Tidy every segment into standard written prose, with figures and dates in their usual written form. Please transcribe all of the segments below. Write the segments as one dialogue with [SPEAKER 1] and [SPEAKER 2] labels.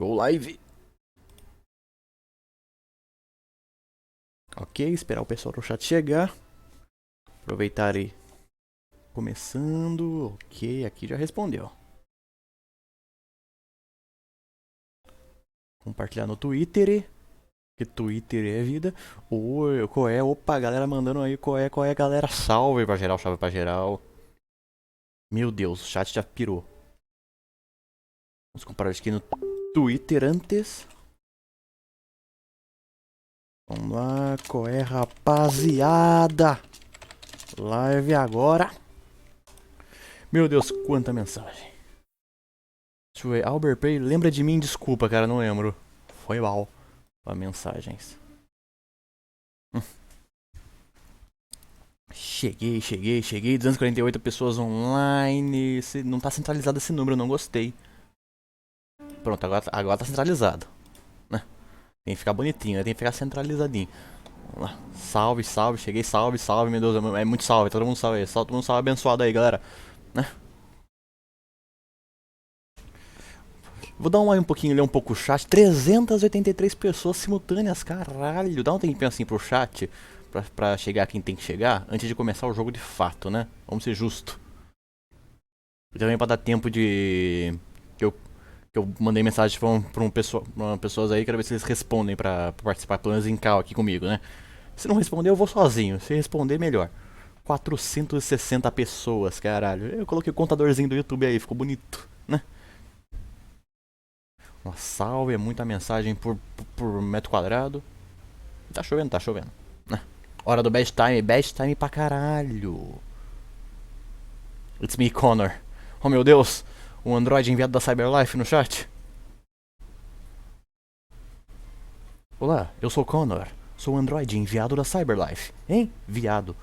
[SPEAKER 1] Go live. Ok, esperar o pessoal do chat chegar. Aproveitar e começando. Ok, aqui já respondeu. Compartilhar no Twitter. Que Twitter é vida. Oi, qual é? Opa, galera mandando aí. Qual é, galera? Salve pra geral, salve pra geral. Meu Deus, o chat já pirou. Vamos comparar aqui no Twitter antes. Vamos lá, qual é, rapaziada? Live agora. Meu Deus, quanta mensagem. Deixa eu ver, Albert Pay, lembra de mim? Desculpa, cara, não lembro. Foi mal. Ó, mensagens. Cheguei. 248 pessoas online. Não tá centralizado esse número, eu não gostei. Pronto, agora tá centralizado. Né? Tem que ficar bonitinho, né? Tem que ficar centralizadinho. Vamos lá. Salve, cheguei, salve, meu Deus, é muito salve, todo mundo salve aí. Todo mundo salve abençoado aí, galera. Né? Vou dar um pouquinho, ler um pouco o chat. 383 pessoas simultâneas, caralho. Dá um tempinho assim pro chat. Pra chegar quem tem que chegar. Antes de começar o jogo de fato, né? Vamos ser justos. E também pra dar tempo de... Que eu mandei mensagem pra pessoas aí. Quero ver se eles respondem pra participar. Pelo menos em cal aqui comigo, né? Se não responder, eu vou sozinho. Se responder, melhor. 460 pessoas, caralho. Eu coloquei o contadorzinho do YouTube aí. Ficou bonito, né? Uma salve, é muita mensagem por metro quadrado. Tá chovendo. Né? Hora do best time pra caralho. It's me, Connor. Oh meu Deus, um Android enviado da Cyberlife no chat. Olá, eu sou Connor. Sou o Android enviado da Cyberlife. Hein? Viado.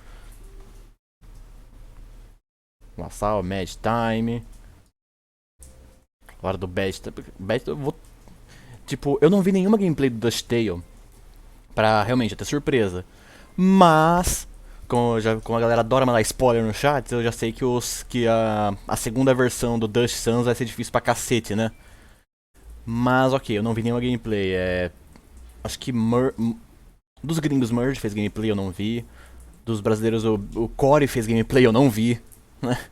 [SPEAKER 1] Uma salve, Mad Time. Hora do best. Eu vou. Tipo, eu não vi nenhuma gameplay do DuckTale pra realmente ter surpresa. Mas, como a galera adora mandar spoiler no chat, eu já sei que a segunda versão do Dust Sans vai ser difícil pra cacete, né? Mas ok, eu não vi nenhuma gameplay. Acho que dos gringos Merge fez gameplay, eu não vi. Dos brasileiros o Core fez gameplay, eu não vi. Né?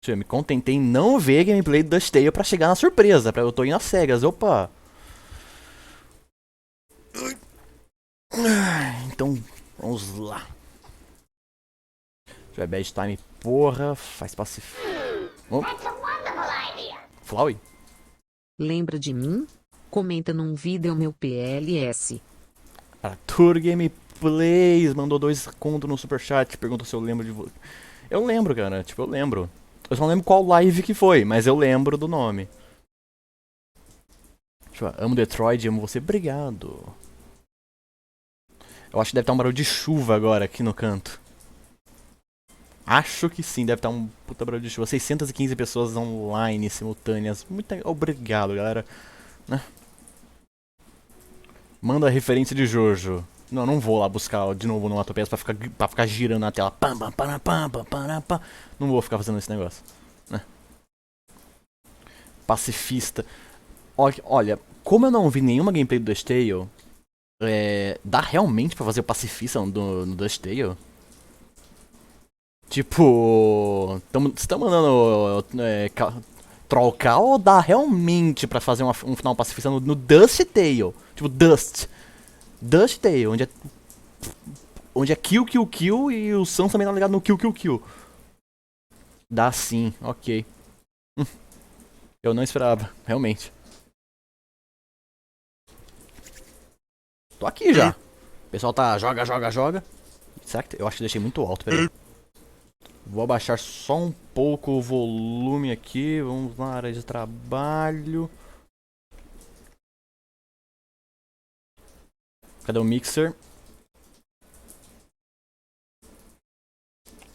[SPEAKER 1] Eu me contentei em não ver gameplay do Dust Tale pra chegar na surpresa. Eu tô indo às cegas, opa! Então, vamos lá. Já bad time, porra, faz pacif... Oh. Flowey?
[SPEAKER 2] Lembra de mim? Comenta num vídeo meu PLS.
[SPEAKER 1] Arthur Gameplays mandou 2 contos no superchat, perguntou se eu lembro de você. Eu lembro, cara, tipo, eu lembro. Eu só não lembro qual live que foi, mas eu lembro do nome. Deixa eu ver, amo Detroit, amo você, obrigado. Eu acho que deve estar um barulho de chuva agora aqui no canto. Acho que sim, deve estar um puta barulho de chuva. 615 pessoas online simultâneas. Muito obrigado, galera. Né? Manda a referência de Jojo. Não, não vou lá buscar de novo no Atopeia pra ficar girando na tela. Pam, pam, pam, pam, pam, pam, pam. Não vou ficar fazendo esse negócio. Né? Pacifista. Olha, como eu não vi nenhuma gameplay do Dust Tale, dá realmente pra fazer o pacifista no Dust Tale? Tipo, você tá mandando trollcar ou dá realmente pra fazer um final pacifista no Dust Tale? Tipo, Dust Tale, onde é kill e o Sans também tá ligado no kill. Dá sim, ok. Eu não esperava, realmente. Tô aqui já. O pessoal tá joga. Será que eu acho que deixei muito alto, peraí. Vou abaixar só um pouco o volume aqui. Vamos na área de trabalho. Cadê o mixer?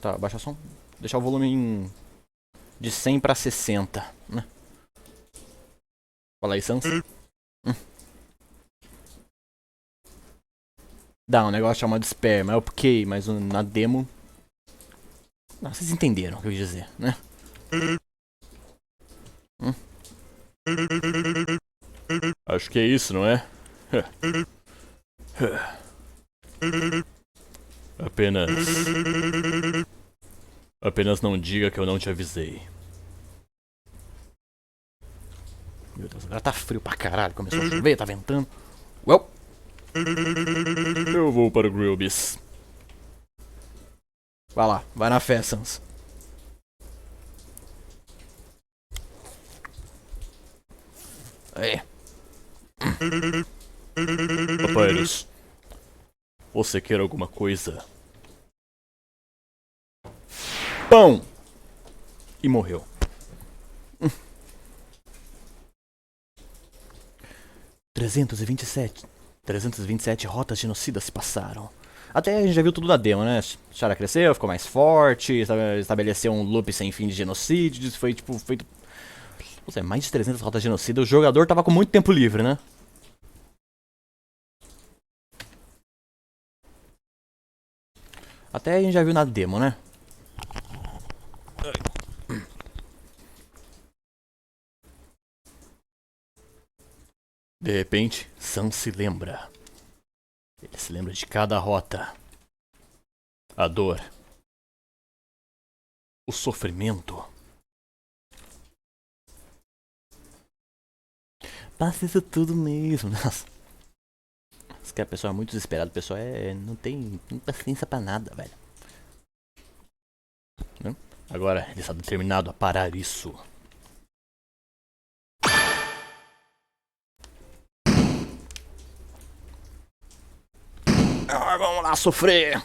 [SPEAKER 1] Tá, abaixar só. Deixar o volume de 100 pra 60, né? Fala aí, Sans. Dá um negócio chamado Spare, mas ok, mas na demo. Não, vocês entenderam o que eu quis dizer, né? Acho que é isso, não é? Apenas... Apenas não diga que eu não te avisei. Meu Deus, agora tá frio pra caralho. Começou a chover, tá ventando. Well, eu vou para o Grillby's. Vai lá, vai na fé, Sans. Aí. Papyrus, você quer alguma coisa? Pão! E morreu. 327 rotas genocidas se passaram. Até a gente já viu tudo na demo, né? Chara cresceu, ficou mais forte, estabeleceu um loop sem fim de genocídios, foi tipo feito... Nossa, mais de 300 rotas genocidas, o jogador tava com muito tempo livre, né? Até a gente já viu na demo, né? De repente, Sam se lembra. Ele se lembra de cada rota. A dor. O sofrimento. Passa isso tudo mesmo. Nossa. Esse cara, pessoal é muito desesperado. O pessoal não tem paciência pra nada, velho. Agora ele está determinado a parar isso. Vamos lá sofrer.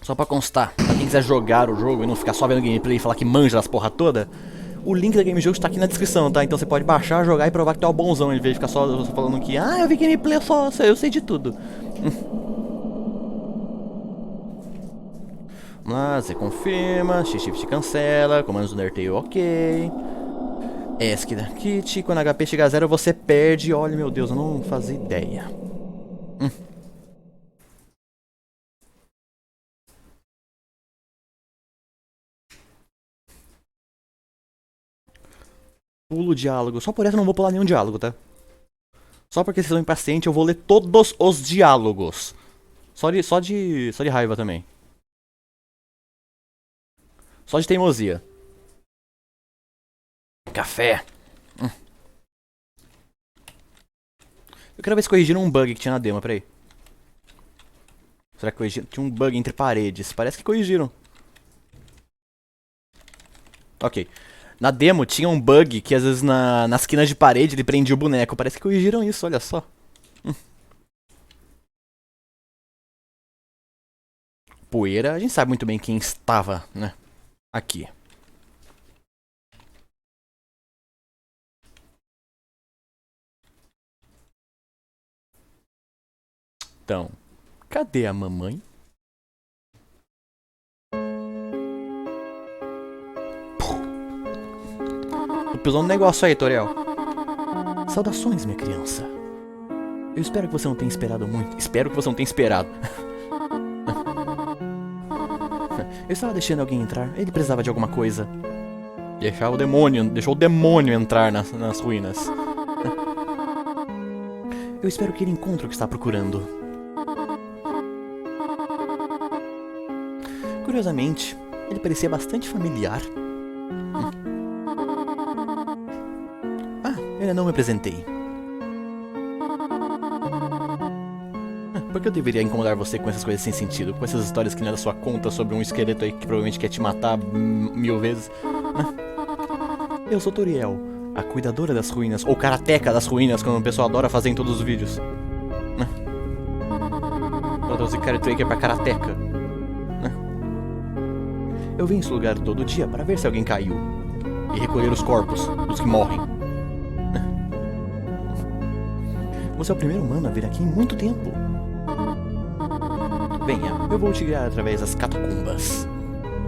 [SPEAKER 1] Só pra constar, pra quem quiser jogar o jogo e não ficar só vendo gameplay e falar que manja das porra toda, o link da Game Jogos tá aqui na descrição, tá? Então você pode baixar, jogar e provar que tu é o bonzão, em vez de ficar só falando que eu vi gameplay, eu sei de tudo. Vamos lá, você confirma, X-Shift cancela, comandos do Undertale ok. ESC da kit, quando HP chega a 0 você perde, olha meu Deus, eu não fazia ideia. Pulo o diálogo, só por essa eu não vou pular nenhum diálogo, tá? Só porque vocês são impacientes eu vou ler todos os diálogos. Só de raiva também. Só de teimosia. Café. Eu quero ver se corrigiram um bug que tinha na demo, peraí. Será que corrigiram? Tinha um bug entre paredes. Parece que corrigiram. Ok. Na demo tinha um bug que às vezes nas quinas de parede ele prendia o boneco. Parece que corrigiram isso, olha só. Poeira, a gente sabe muito bem quem estava, né? Aqui. Então, cadê a mamãe? Tô pisando no negócio aí, Toriel. Saudações, minha criança. Eu espero que você não tenha esperado muito. Espero que você não tenha esperado. Eu estava deixando alguém entrar. Ele precisava de alguma coisa. Deixou o demônio entrar nas ruínas. Eu espero que ele encontre o que está procurando. Curiosamente, ele parecia bastante familiar. Eu ainda não me apresentei. Por que eu deveria incomodar você com essas coisas sem sentido? Com essas histórias que não é da sua conta sobre um esqueleto aí que provavelmente quer te matar 1000 vezes? Eu sou Toriel, a cuidadora das ruínas, ou karateca das ruínas, como o pessoal adora fazer em todos os vídeos. Vou traduzir Caritraker pra karateca. Eu venho nesse lugar todo dia para ver se alguém caiu e recolher os corpos dos que morrem. Você é o primeiro humano a vir aqui em muito tempo. Venha, eu vou te guiar através das catacumbas.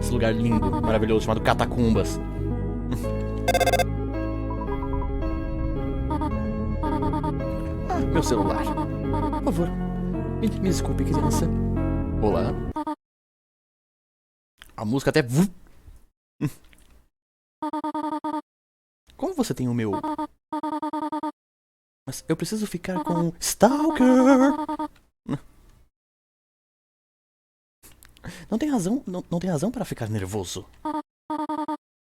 [SPEAKER 1] Esse lugar lindo, maravilhoso, chamado Catacumbas. Meu celular. Por favor, me desculpe, criança. Olá. A música até... Como você tem o meu? Mas eu preciso ficar com o Stalker. Não tem razão, não tem razão para ficar nervoso.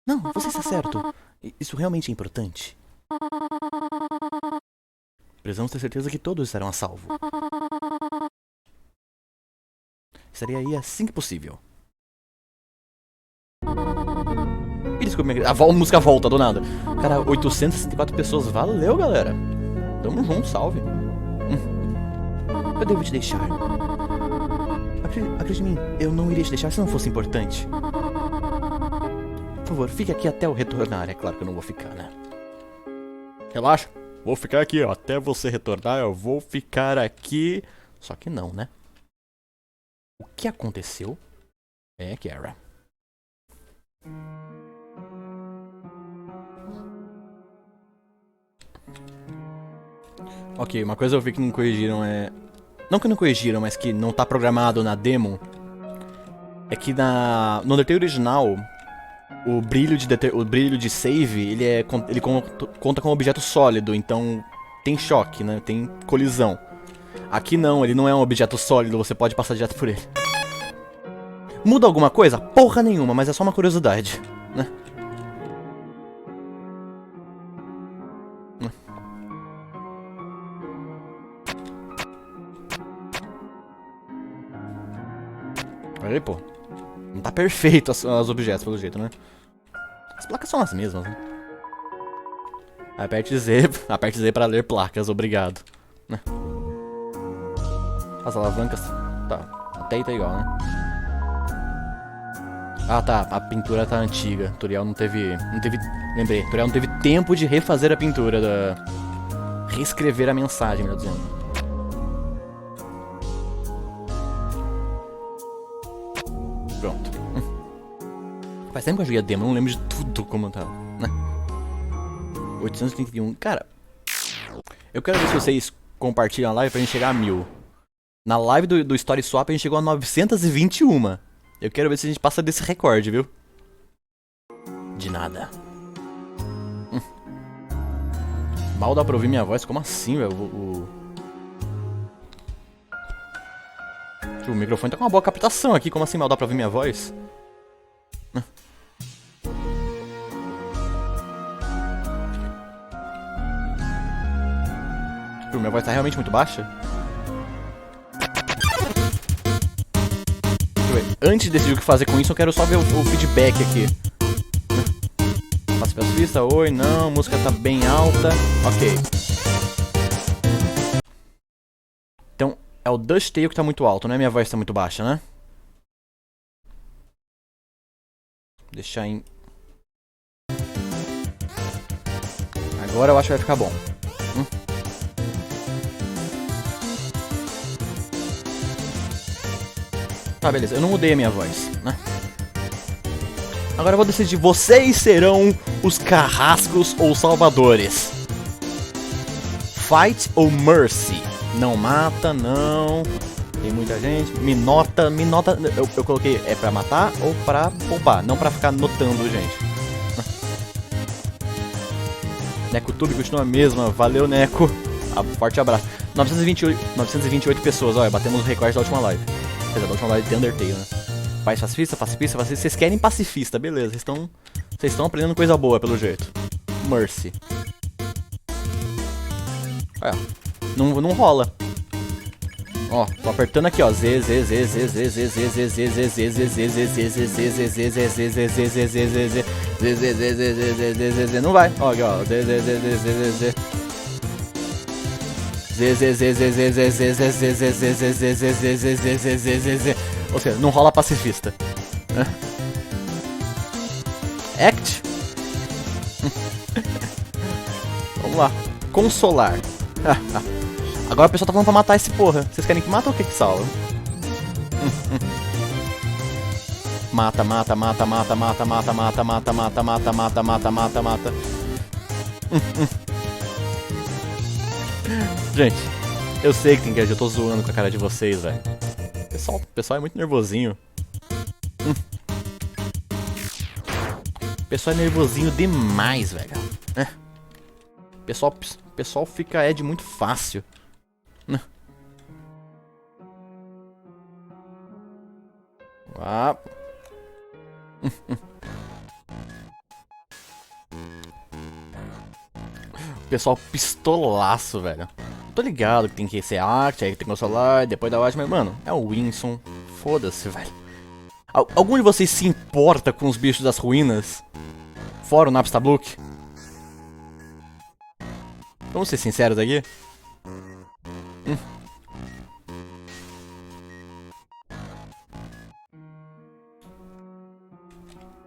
[SPEAKER 1] Não, você está certo. Isso realmente é importante. Precisamos ter certeza que todos estarão a salvo. Estarei aí assim que possível. E desculpa, a música volta do nada. Cara, 864 pessoas. Valeu, galera. Tamo junto, salve. Eu devo te deixar. Acredite em mim, eu não iria te deixar se não fosse importante. Por favor, fique aqui até eu retornar. É claro que eu não vou ficar, né? Relaxa. Vou ficar aqui, ó. Até você retornar, eu vou ficar aqui. Só que não, né? O que aconteceu é, Kara. Ok, uma coisa eu vi que não corrigiram é... Não que não corrigiram, mas que não tá programado na demo. É que no Undertale original, o brilho de save, ele conta como objeto sólido, então tem choque, né? Tem colisão. Aqui não, ele não é um objeto sólido, você pode passar direto por ele. Muda alguma coisa? Porra nenhuma, mas é só uma curiosidade, né? Olha aí, pô. Não tá perfeito os objetos, pelo jeito, né? As placas são as mesmas, né? Aperte Z pra ler placas, obrigado. Né? As alavancas... Tá, até aí tá igual, né? Ah, tá, a pintura tá antiga. O tutorial não teve... Lembrei, o tutorial não teve tempo de refazer a pintura reescrever a mensagem, melhor dizendo. Pronto. Faz tempo que eu joguei a demo, eu não lembro de tudo como tá, né? 831. Cara, eu quero ver se vocês compartilham a live pra gente chegar a 1000. Na live do Story Swap a gente chegou a 921. Eu quero ver se a gente passa desse recorde, viu? De nada. Mal dá pra ouvir minha voz? Como assim, velho? O microfone tá com uma boa captação aqui. Como assim mal dá pra ouvir minha voz? Minha voz tá realmente muito baixa? Antes de decidir o que fazer com isso, eu quero só ver o feedback aqui. Pacifista, oi, não, a música tá bem alta. Ok. Então, é o Dustale que tá muito alto, não é minha voz tá muito baixa, né? Deixar em... Agora eu acho que vai ficar bom. Tá, beleza, eu não mudei a minha voz, né? Agora eu vou decidir, vocês serão os carrascos ou salvadores? Fight ou Mercy? Não mata, não. Tem muita gente. Me nota. Eu coloquei, é pra matar ou pra roubar? Não pra ficar notando, gente. NecoTube continua a mesma, valeu, Neco. Forte abraço. 928 pessoas, olha, batemos o recorde da última live. Apesar da última live de Undertale, né? Pacifista. Vocês querem pacifista, beleza. Vocês estão aprendendo coisa boa, pelo jeito. Mercy. Olha, não rola. Ó, tô apertando aqui, ó. Não vai. Ó, aqui, ó. Ou seja, não rola pacifista. Act. Vamos lá. Consolar. Agora o pessoal tá falando pra matar esse porra. Vocês querem que mata ou que salva? Mata. Gente, eu sei que tem que agir, eu tô zoando com a cara de vocês, velho. O pessoal é muito nervosinho. pessoal é nervosinho demais, velho. É. O pessoal fica Ed muito fácil. Ah. Pessoal pistolaço, velho. Tô ligado que tem que ser arte, aí tem que consolar, depois da arte, mas, mano, é o Winston. Foda-se, velho. Algum de vocês se importa com os bichos das ruínas? Fora o Napstablook? Vamos ser sinceros aqui?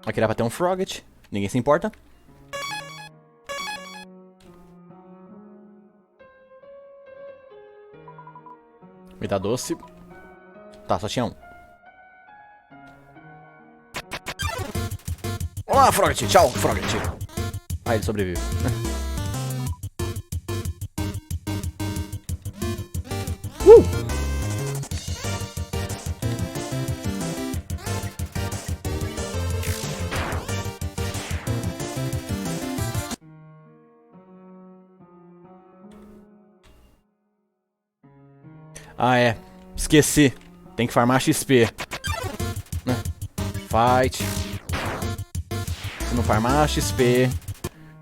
[SPEAKER 1] Aqui dá pra ter um Froget. Ninguém se importa. Me dá doce. Tá, só tinha um. Olá, Froget. Tchau, Froget. Ah, ele sobrevive. Ah, é. Esqueci. Tem que farmar XP. Fight. Se não farmar XP.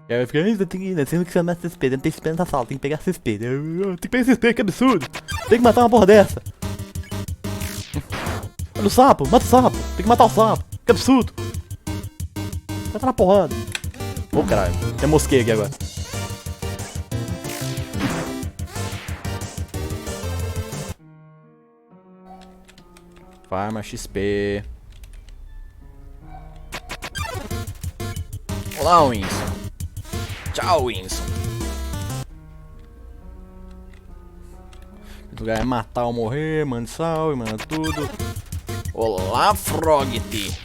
[SPEAKER 1] E aí vai ficar, tem que farmar XP, não tem XP nessa sala, tem que pegar XP. Tem que pegar XP, que absurdo. Tem que matar uma porra dessa. Olha o sapo, mata o sapo. Tem que matar o sapo, que absurdo. Vai tá na porrada. Ô caralho, tem mosqueia aqui agora. Farma XP. Olá, Winston. Tchau, Winston. O lugar é matar ou morrer, manda salve, manda tudo. Olá, Froget.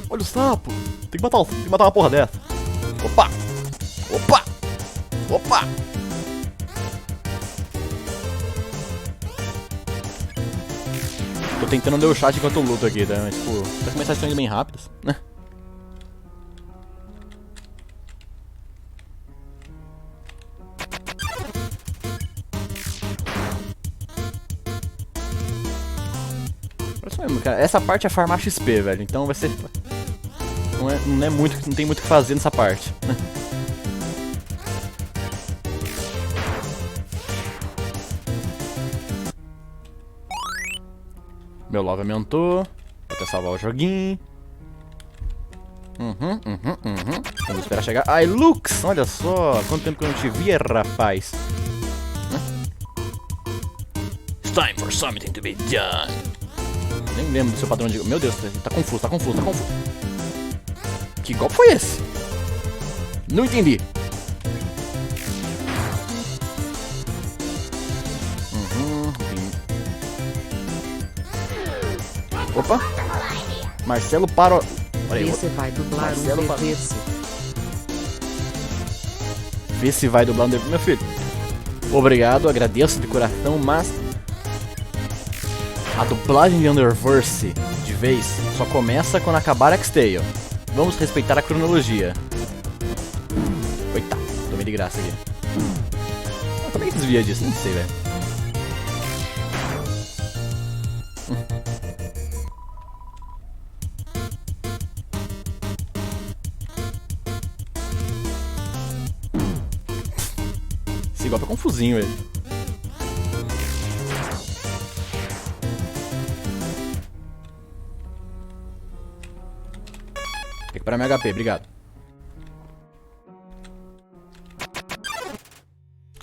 [SPEAKER 1] Olha o sapo. Tem que matar uma porra dessa. Opa! Opa! Opa! Tô tentando ler o chat enquanto eu luto aqui, tá? Mas, tipo, as mensagens estão indo bem rápidas, né? Isso mesmo, cara. Essa parte é farmar XP, velho. Então vai ser... Não é muito... Não tem muito o que fazer nessa parte, né? Meu love aumentou. Vou até salvar o joguinho. Vamos esperar chegar. Ai, Lux! Olha só! Quanto tempo que eu não te via, rapaz! It's time for something to be done. Nem lembro do seu padrão de... Meu Deus, tá confuso, tá confuso, tá confuso. Que golpe foi esse? Não entendi. Opa! Marcelo parou.
[SPEAKER 2] Vê se vai dublar um reverse.
[SPEAKER 1] Vê se vai dublar um reverse. Meu filho, obrigado, agradeço de coração, mas a dublagem de Underverse de vez só começa quando acabar X-Tale. Vamos respeitar a cronologia. Eita, tomei de graça aqui. Como é que desvia disso? Não sei, velho. Esse golpe é confusinho, ele. Recuperar meu HP, obrigado.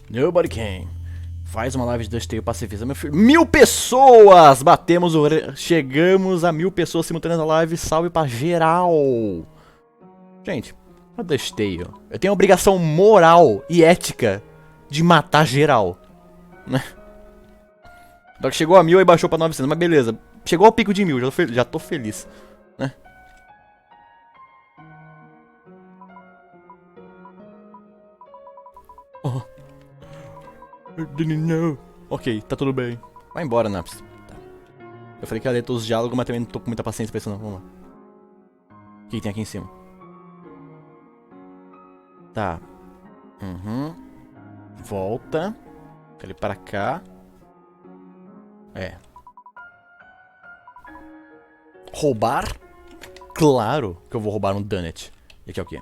[SPEAKER 1] Nobody can. Faz uma live de Dust Tale pacifista, meu filho. 1000 pessoas! Batemos o... Chegamos a 1000 pessoas simultâneas na live. Salve pra geral! Gente, a Dust Tale. Eu tenho a obrigação moral e ética de matar geral, né? Só que chegou a 1000 e baixou pra 900, mas beleza. Chegou ao pico de 1000, já tô feliz, né? Oh. I didn't know. Ok, tá tudo bem. Vai embora, Naps. Tá. Eu falei que ia ler todos os diálogos, mas também não tô com muita paciência pra isso não. Vamos lá. O que tem aqui em cima? Tá. Uhum. Volta. Ele para cá. É. Roubar? Claro que eu vou roubar um donut. E aqui é o quê?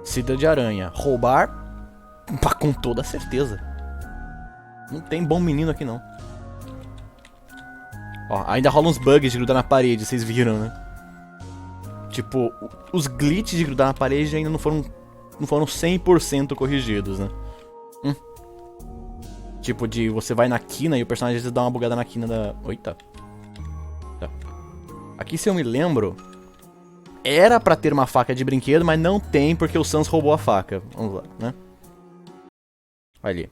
[SPEAKER 1] Cidra de aranha. Roubar? Pá, com toda certeza. Não tem bom menino aqui não. Ó, ainda rola uns bugs de grudar na parede, vocês viram, né? Tipo, os glitches de grudar na parede ainda não foram 100% corrigidos, né? Tipo, de você vai na quina e o personagem às vezes dá uma bugada na quina da... Eita. Tá. Aqui, se eu me lembro, era pra ter uma faca de brinquedo, mas não tem porque o Sans roubou a faca. Vamos lá, né? Olha ali.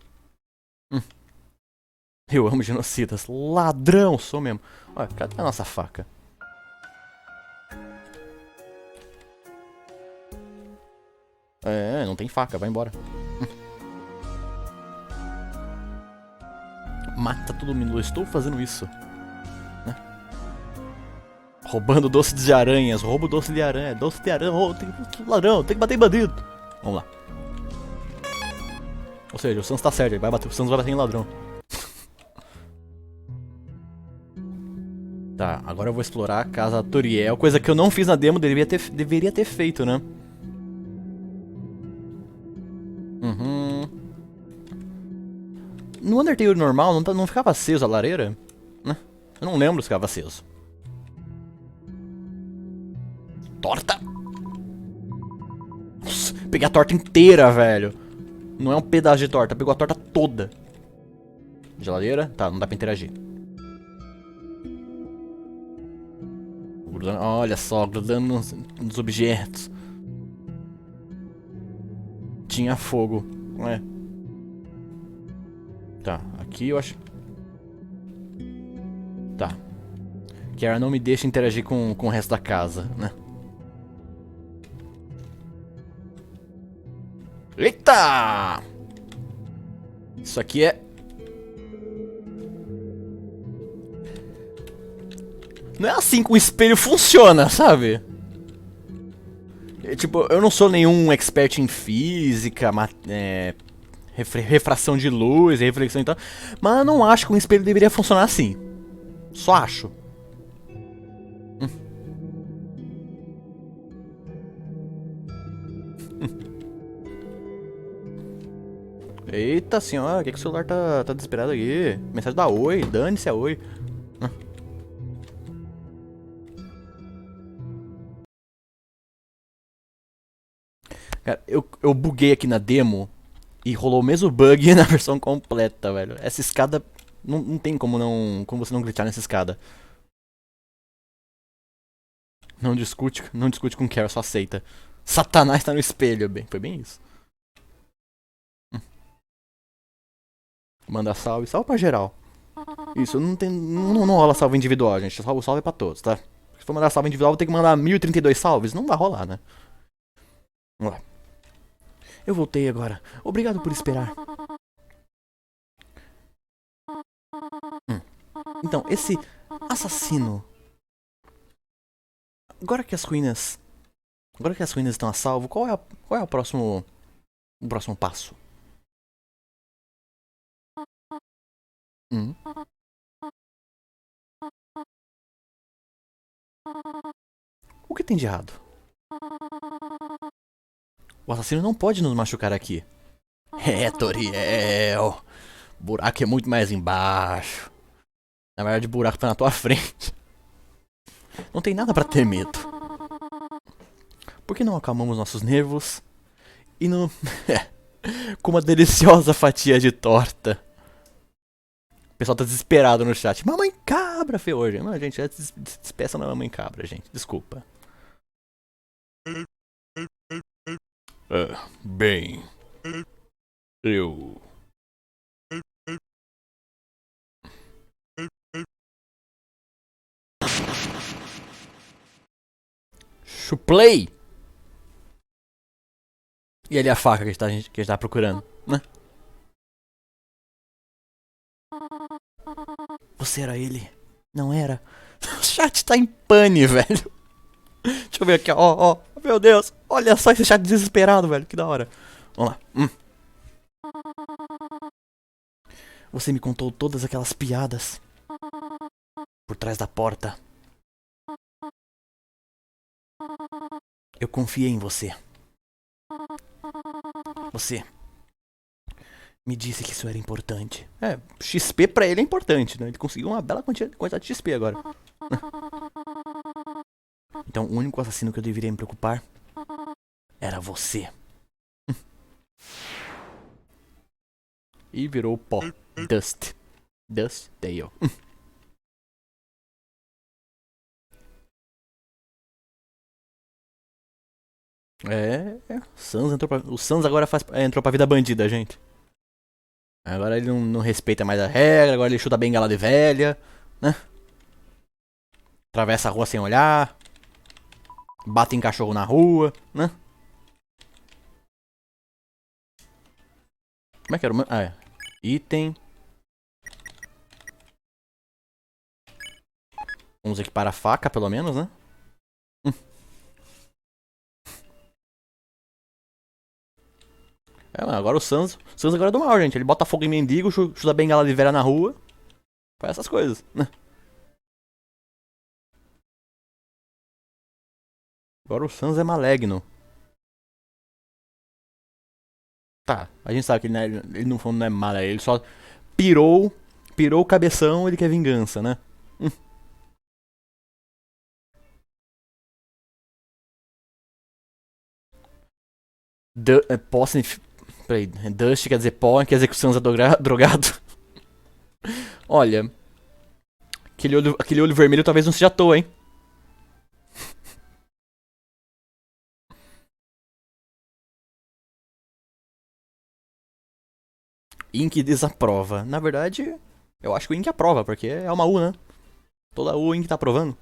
[SPEAKER 1] Eu amo genocidas. Ladrão, sou mesmo. Olha, cadê a nossa faca? É, não tem faca, vai embora. Mata todo mundo, eu estou fazendo isso. Né? Roubando doce de aranhas, roubo doce de aranha, ladrão, tem que bater em bandido. Vamos lá. Ou seja, o Sans tá certo, o Sans vai bater em ladrão. Tá, agora eu vou explorar a casa Toriel, coisa que eu não fiz na demo, deveria ter feito, né? No Undertale normal não ficava aceso a lareira? Né? Eu não lembro se ficava aceso. Torta! Nossa, peguei a torta inteira, velho. Não é um pedaço de torta, pegou a torta toda. Geladeira? Tá, não dá pra interagir. Grudando, olha só, grudando nos objetos. Tinha fogo, não é? Tá, aqui eu acho... Tá. Que ela não me deixa interagir com o resto da casa, né? Eita! Isso aqui é... Não é assim que o espelho funciona, sabe? Tipo, eu não sou nenhum expert em física, refração de luz, reflexão e tal. Mas eu não acho que um espelho deveria funcionar assim. Só acho. Eita senhora, que o celular tá desesperado aqui? Mensagem da Oi, dane-se a Oi. Cara, eu buguei aqui na demo e rolou o mesmo bug na versão completa, velho. Essa escada não tem como você não glitchar nessa escada. Não discute com o Carol, só aceita. Satanás tá no espelho, bem. Foi bem isso. Manda salve pra geral. Isso, não rola salve individual, gente. O salve é pra todos, tá? Se for mandar salve individual, vou ter que mandar 1032 salves. Não vai rolar, né? Vamos lá. Eu voltei agora. Obrigado por esperar. Então, esse assassino... Agora que as ruínas estão a salvo, qual é o próximo passo? O que tem de errado? O assassino não pode nos machucar aqui. É, Toriel. O buraco é muito mais embaixo. Na verdade, o buraco tá na tua frente. Não tem nada pra ter medo. Por que não acalmamos nossos nervos e no... com uma deliciosa fatia de torta? O pessoal tá desesperado no chat. Mamãe cabra, feio hoje. Não, gente, já despeça na mamãe cabra, gente. Desculpa. Bem... Eu... Chuplay! E ali a faca que a gente tá procurando, né? Você era ele. Não era. O chat tá em pane, velho. Deixa eu ver aqui, ó. Meu Deus. Olha só esse chat desesperado, velho. Que da hora. Vamos lá. Você me contou todas aquelas piadas. Por trás da porta. Eu confiei em você. Você me disse que isso era importante. XP pra ele é importante, né? Ele conseguiu uma bela quantidade de XP agora. Então o único assassino que eu deveria me preocupar era você. E virou pó. Dust. Dust Dale. O Sans agora entrou pra vida bandida, gente. Agora ele não respeita mais a regra, agora ele chuta bengala de velha, né? Atravessa a rua sem olhar. Bate em cachorro na rua, né? Como é que era o... Item. Vamos equipar a faca, pelo menos, né? Agora o Sans agora é do mal, gente. Ele bota fogo em mendigo, chuta bengala de velha na rua. Faz essas coisas, né? Agora o Sans é maligno. Tá, a gente sabe que ele no fundo não é maligno. Ele só pirou o cabeção, ele quer vingança, né? Peraí, Dust quer dizer pó, quer dizer que o Sans é drogado. Olha, aquele olho vermelho talvez não seja à toa, hein? Ink desaprova. Na verdade, eu acho que o Ink aprova, porque é uma U, né? Toda U o Ink tá aprovando.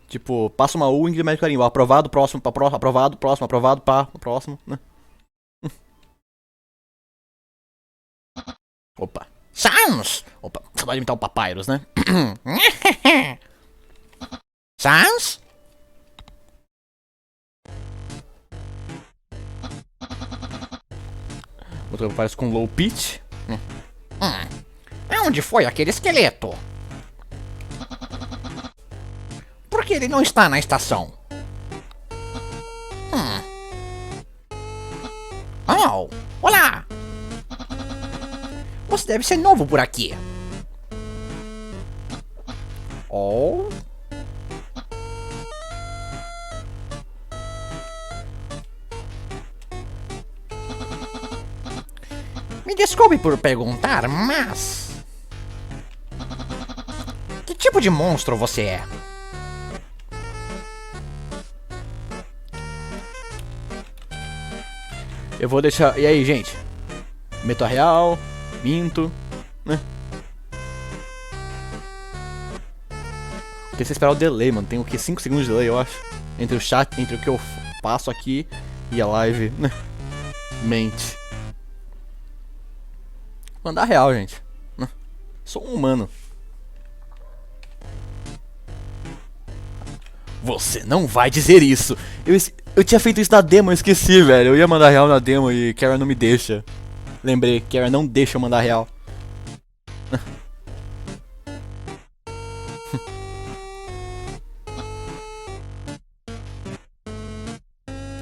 [SPEAKER 1] Tipo, passa uma U, Ink mete carinho. Aprovado, próximo, aprovado, próximo, aprovado, próximo, né? Opa. Sans! Opa, saudade de imitar o Papyrus, né? Sans? Outro Papyrus com low pitch. Onde foi aquele esqueleto? Por que ele não está na estação? Oh, olá! Você deve ser novo por aqui. Oh. Me desculpe por perguntar, mas... que tipo de monstro você é? Eu vou deixar... E aí, gente? Meto a real, minto, né? Tem que esperar o delay, mano. Tem o que? 5 segundos de delay, eu acho. Entre o chat, entre o que eu passo aqui e a live, né? Mente. Mandar real, gente. Sou um humano. Você não vai dizer isso. Eu tinha feito isso na demo, eu esqueci, velho. Eu ia mandar real na demo e Kara não me deixa. Lembrei, Kara não deixa eu mandar real.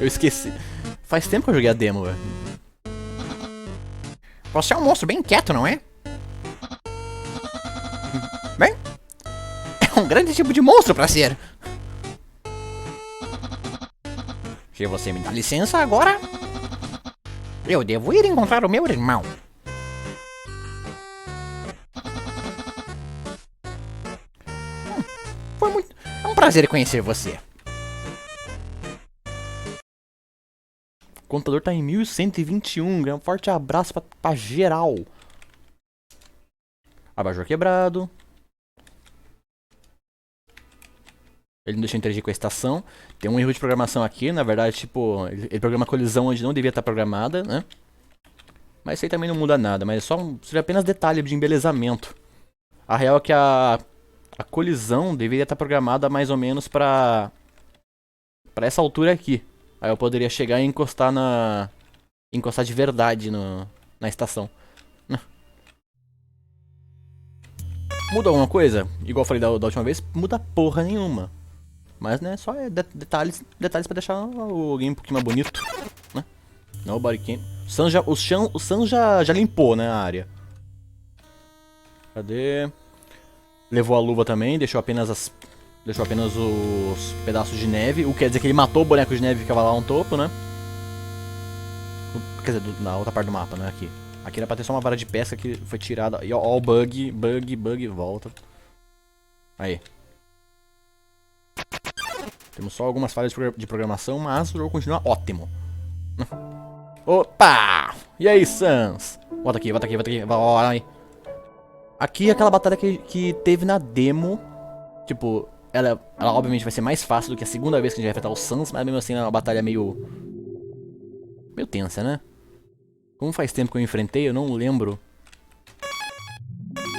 [SPEAKER 1] Eu esqueci. Faz tempo que eu joguei a demo, velho. Você é um monstro bem quieto, não é? Bem, é um grande tipo de monstro pra ser. Se você me dá licença agora, eu devo ir encontrar o meu irmão. É um prazer conhecer você. O contador tá em 1121. Um forte abraço pra geral. Abajur quebrado. Ele não deixa eu interagir com a estação. Tem um erro de programação aqui, na verdade, tipo, ele programa colisão onde não devia estar programada, né? Mas isso aí também não muda nada, mas seria apenas detalhe de embelezamento. A real é que a colisão deveria estar programada mais ou menos pra essa altura aqui. Aí eu poderia chegar e encostar encostar de verdade na estação. Muda alguma coisa? Igual eu falei da última vez, muda porra nenhuma. Mas, né, só é detalhes pra deixar o game um pouquinho mais bonito, né? Não, body cam. O Sam já limpou, né, a área. Cadê? Levou a luva também, deixou apenas os pedaços de neve. O que quer dizer que ele matou o boneco de neve que ficava lá no topo, né? Quer dizer, na outra parte do mapa, né, aqui. Aqui era pra ter só uma vara de pesca que foi tirada. E ó, o bug, volta. Aí. Temos só algumas falhas de programação, mas o jogo continua ótimo. Opa! E aí, Sans? Volta aqui. Bora aí. Aqui é aquela batalha que teve na demo. Tipo, ela obviamente vai ser mais fácil do que a segunda vez que a gente vai enfrentar o Sans, mas mesmo assim é uma batalha meio tensa, né? Como faz tempo que eu enfrentei, eu não lembro.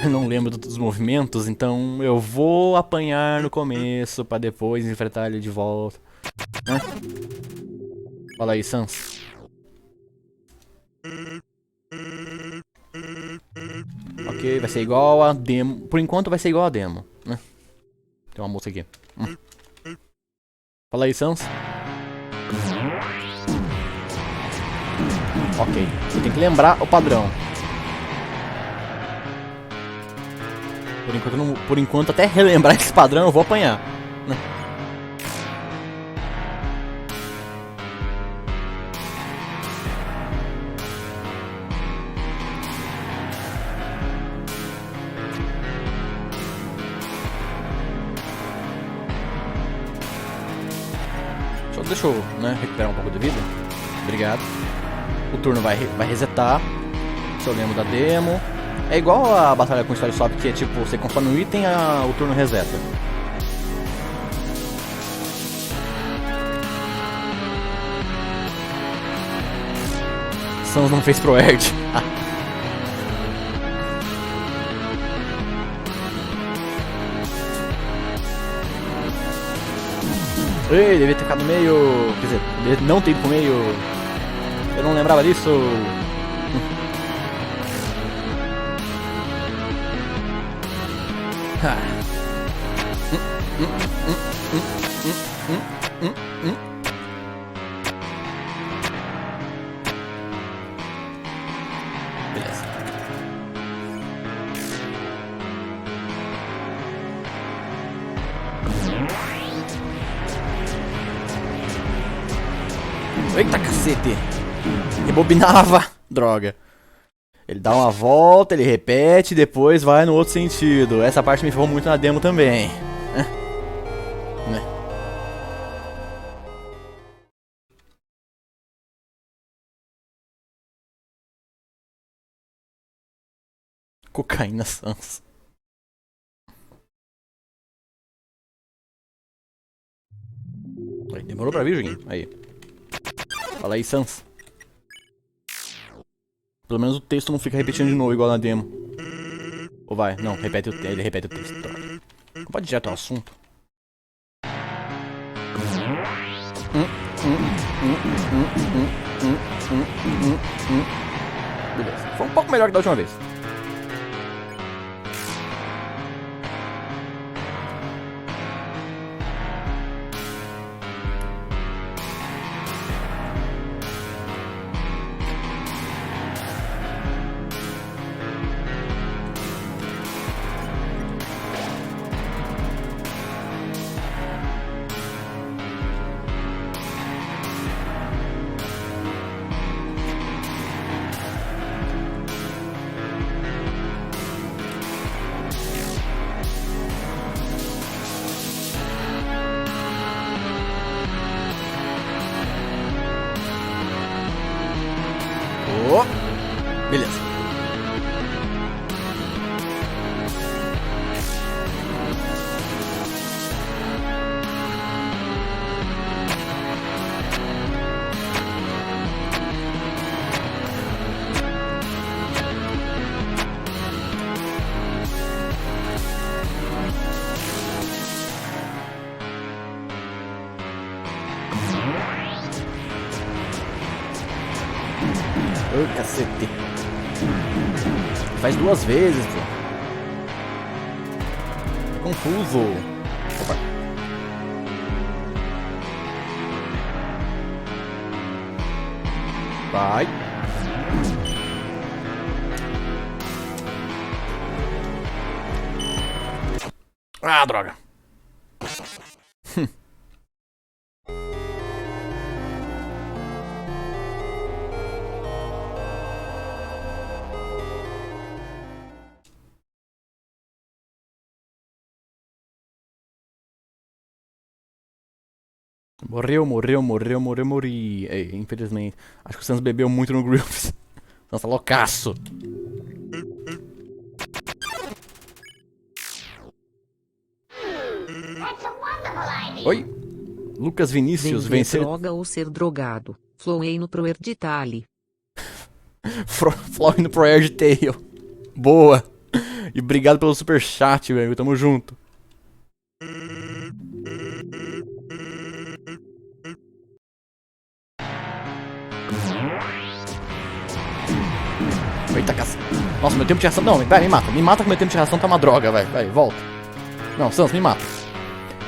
[SPEAKER 1] Eu não lembro dos movimentos, então eu vou apanhar no começo pra depois enfrentar ele de volta. Né? Fala aí, Sans. Ok, vai ser igual a demo. Por enquanto vai ser igual a demo, né? Tem uma moça aqui. Fala aí, Sans. Ok, você tem que lembrar o padrão. Por enquanto, até relembrar esse padrão eu vou apanhar, né? Deixa eu, né, recuperar um pouco de vida. Obrigado. O turno vai resetar. Se eu lembro da demo. É igual a batalha com Story Swap, que é tipo, você consome um item, o turno reseta. Sans não fez ProErd. Ei, devia ter ficado no meio. Quer dizer, devia não ter ido pro meio. Eu não lembrava disso. Beleza. Eita cacete! Rebobinava! Droga. Ele dá uma volta, ele repete, depois vai no outro sentido. Essa parte me ferrou muito na demo também. Né? Cocaína Sans. Demorou pra vir, joguinho? Aí. Fala aí, Sans. Pelo menos o texto não fica repetindo de novo, igual na demo. Ou vai? Não, ele repete o texto. Não pode ir direto ao assunto. Beleza. Foi um pouco melhor que da última vez. Beleza. Ô, cacete. Faz 2 vezes, pô. É confuso. Opa. Vai. Ah, droga. Morri. Ei, infelizmente. Acho que o Sans bebeu muito no Grooves. Nossa, loucaço. Oi. Lucas Vinícius
[SPEAKER 2] Vender
[SPEAKER 1] venceu.
[SPEAKER 2] droga ou ser drogado. Flowei no Proer de Tali.
[SPEAKER 1] Flowing no Prayer de Tail. Boa. E obrigado pelo superchat, velho. Tamo junto. Eita, cacete. Nossa, meu tempo de reação. Não, pera, me mata. Me mata que meu tempo de reação tá uma droga, vai. Vai, volta. Não, Sans, me mata.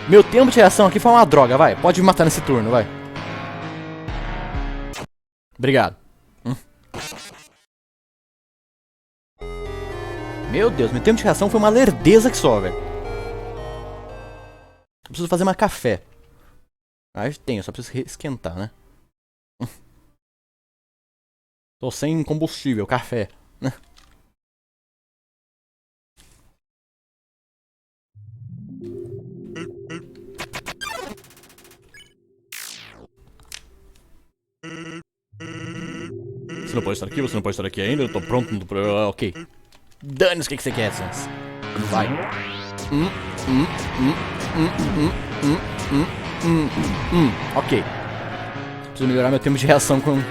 [SPEAKER 1] Meu tempo de reação aqui foi uma droga, vai. Pode me matar nesse turno, vai. Obrigado. Meu Deus, meu tempo de reação foi uma lerdeza que só, velho. Eu preciso fazer mais café. Ah, eu tenho, só preciso esquentar, né? Tô sem combustível, café, né? Você não pode estar aqui, você não pode estar aqui ainda, eu tô pronto pra... Ok. Dane-se, o que você quer, Sans? Vai. Ok. Preciso melhorar meu tempo de reação com...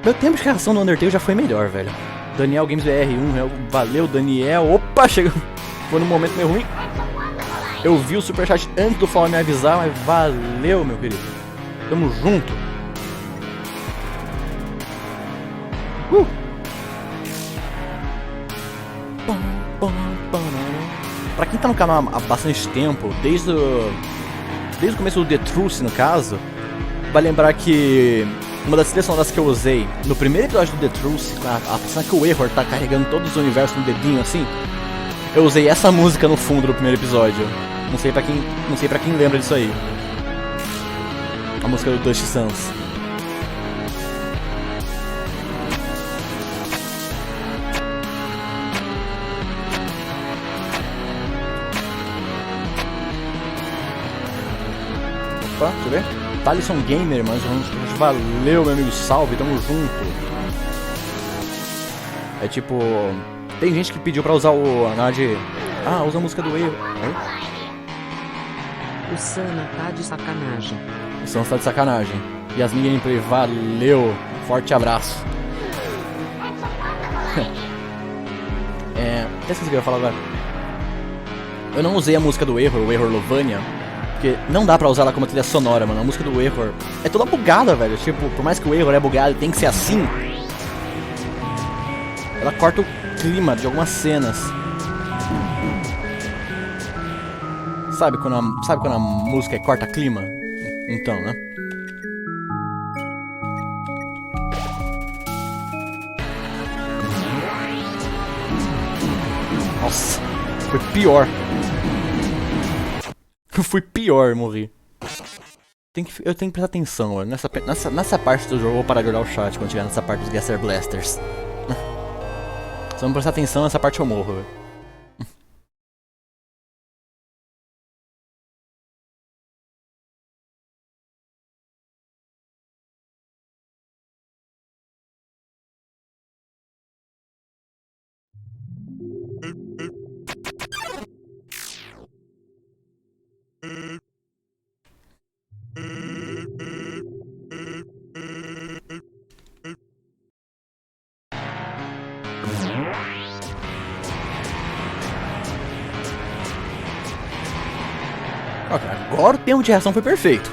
[SPEAKER 1] Meu tempo de reação no Undertale já foi melhor, velho. Daniel Games BR1, valeu, Daniel. Opa, chegou. Foi num momento meio ruim. Eu vi o superchat antes do Fall me avisar, mas valeu, meu querido. Tamo junto. Pra quem tá no canal há bastante tempo, desde o começo do The Truth, no caso, vai lembrar que uma das trilhas sonoras que eu usei no primeiro episódio do The Truth, a cena que o Error tá carregando todos os universos no dedinho assim, eu usei essa música no fundo do primeiro episódio. Não sei pra quem lembra disso aí. A música do Dusty Sans. Opa, deixa eu ver. Talisson Gamer, mas valeu, meu amigo, salve, tamo junto. É tipo, tem gente que pediu pra usar o anade. Ah, usa a música do Erro.
[SPEAKER 2] O Sana tá de sacanagem.
[SPEAKER 1] O Sans tá de sacanagem. Yasmin Gameplay, valeu, forte abraço. Até esqueci o que eu ia falar agora. Eu não usei a música do Error, o Error Lovania, porque não dá pra usar ela como trilha sonora, mano. A música do Error é toda bugada, velho. Tipo, por mais que o Error é bugado e tem que ser assim, ela corta o clima de algumas cenas. Sabe quando a música corta clima? Então, né? Nossa, foi pior. Foi pior, morri. Eu tenho que prestar atenção, olha. Nessa parte do jogo eu vou parar de olhar o chat quando chegar nessa parte dos Gaster Blasters. Se eu não prestar atenção, nessa parte eu morro, velho. Ok, agora o tempo de reação foi perfeito.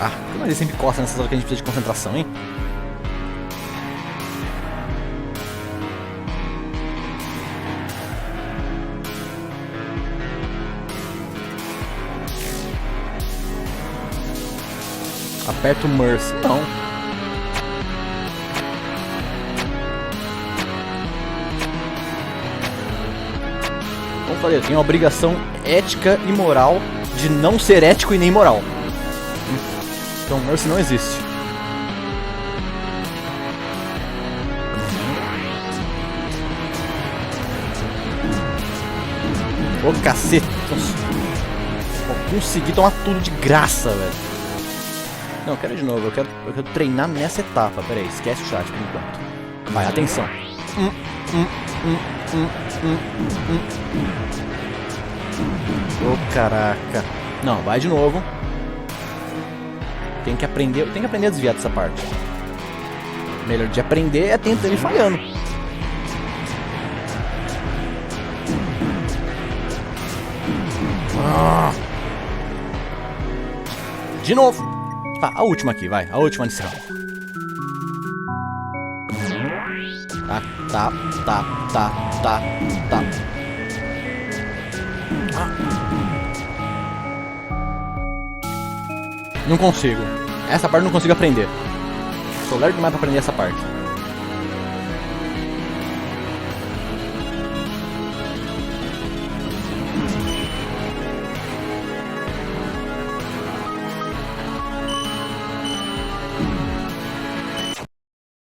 [SPEAKER 1] Ah, como ele sempre costa nessas horas que a gente precisa de concentração, hein? Aperta o Mercy. Não. Como eu falei, eu tenho a obrigação ética e moral de não ser ético e nem moral. Então Mercy não existe. Ô cacete. Eu consegui tomar tudo de graça, velho. Não, eu quero de novo, eu quero treinar nessa etapa. Pera aí, esquece o chat por enquanto. Vai, atenção. Ô caraca. Não, vai de novo. Tem que aprender a desviar dessa parte. Melhor de aprender é tentando e falhando. De novo. Tá, a última aqui, vai. A última nesse round. Tá. Não consigo. Essa parte eu não consigo aprender. Sou lerdo demais pra aprender essa parte.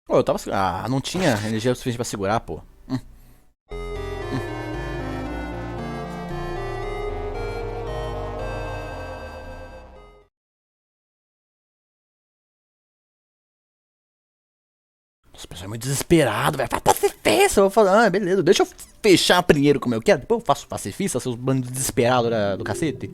[SPEAKER 1] Pô, eu tava... Ah, não tinha energia suficiente pra segurar, pô. Nossa, o pessoal é muito desesperado, velho. Faz pacifista. Eu vou falar, ah, beleza. Deixa eu fechar primeiro como eu quero. Depois eu faço pacifista, seus bandos desesperados do cacete.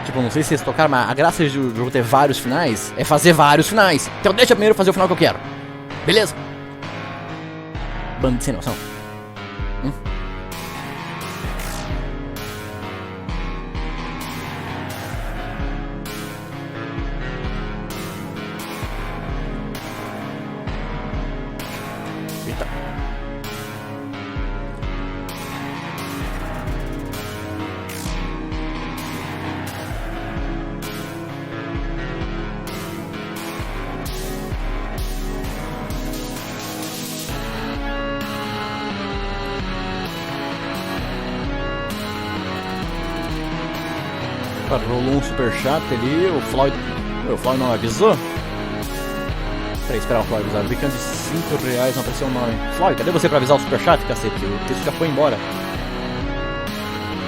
[SPEAKER 1] Tipo, não sei se vocês tocaram, mas a graça de jogo ter vários finais é fazer vários finais. Então deixa primeiro fazer o final que eu quero. Beleza? Bando de sem noção. Eita. Rolou um superchat ali, o Floyd não avisou? Peraí, esperar o Floyd avisar. Brincando de 5 reais, não apareceu o nome. Floyd, cadê você pra avisar o superchat, cacete? O texto já foi embora.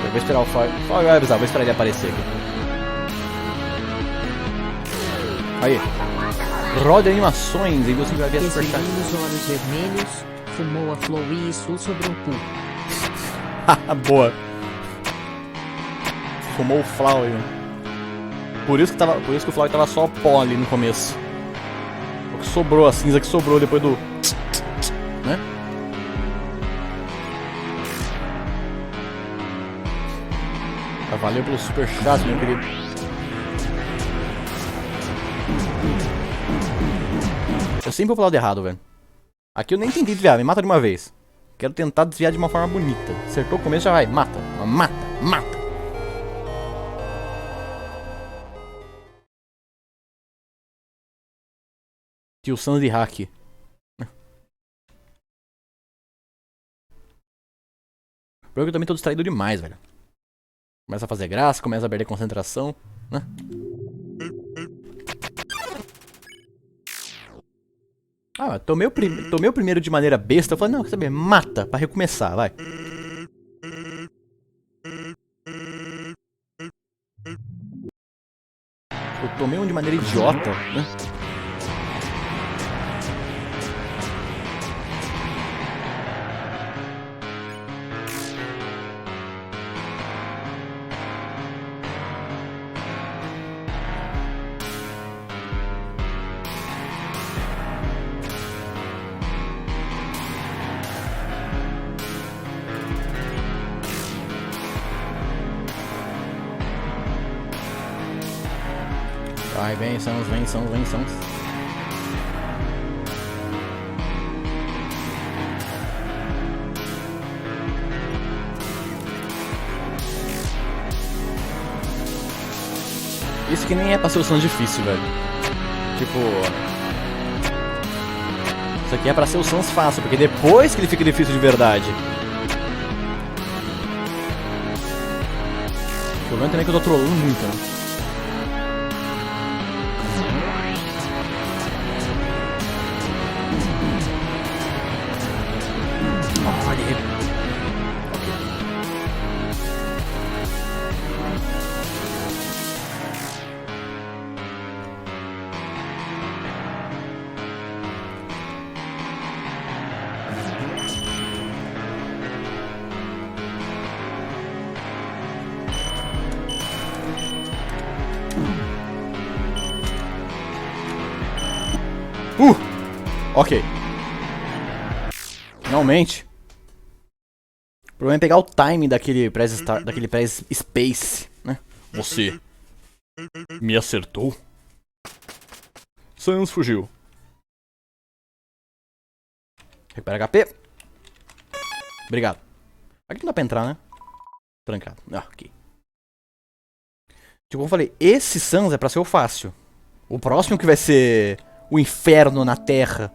[SPEAKER 1] Eu vou esperar o Floyd. Floyd vai avisar, vou esperar ele aparecer aqui. Aí. Roda animações e você vai ver a superchat.
[SPEAKER 2] Os olhos vermelhos, fumou a flor e isso sobre o cu.
[SPEAKER 1] Boa. Fumou o Floyd. Por isso que o Floyd tava só pó ali no começo. O que sobrou, a cinza que sobrou depois do... né? Valeu pelo superchat, meu querido. Eu sempre vou falar de errado, velho. Aqui eu nem tentei desviar, me mata de uma vez. Quero tentar desviar de uma forma bonita. Acertou o começo, já vai. Mata. Mata. Tio Sans de hack. Eu também tô distraído demais, velho. Começa a fazer graça, começa a perder concentração, né? Ah, tomei o primeiro de maneira besta. Eu falei, não, quer saber? Mata, pra recomeçar, vai. Eu tomei um de maneira idiota, né? Vai, vem, Sans, vem, Sans, vem, Sans. Isso que nem é pra ser o Sans difícil, velho. Tipo... Isso aqui é pra ser o Sans fácil, porque depois que ele fica difícil de verdade. O problema também é que eu tô trolando muito, né? Olha. Ok. Finalmente. O problema é pegar o time daquele press-space, né? Você me acertou? Sans fugiu. Recupera HP. Obrigado. Aqui não dá pra entrar, né? Trancado. Ah, ok. Tipo, como eu falei, esse Sans é pra ser o fácil. O próximo que vai ser o inferno na terra.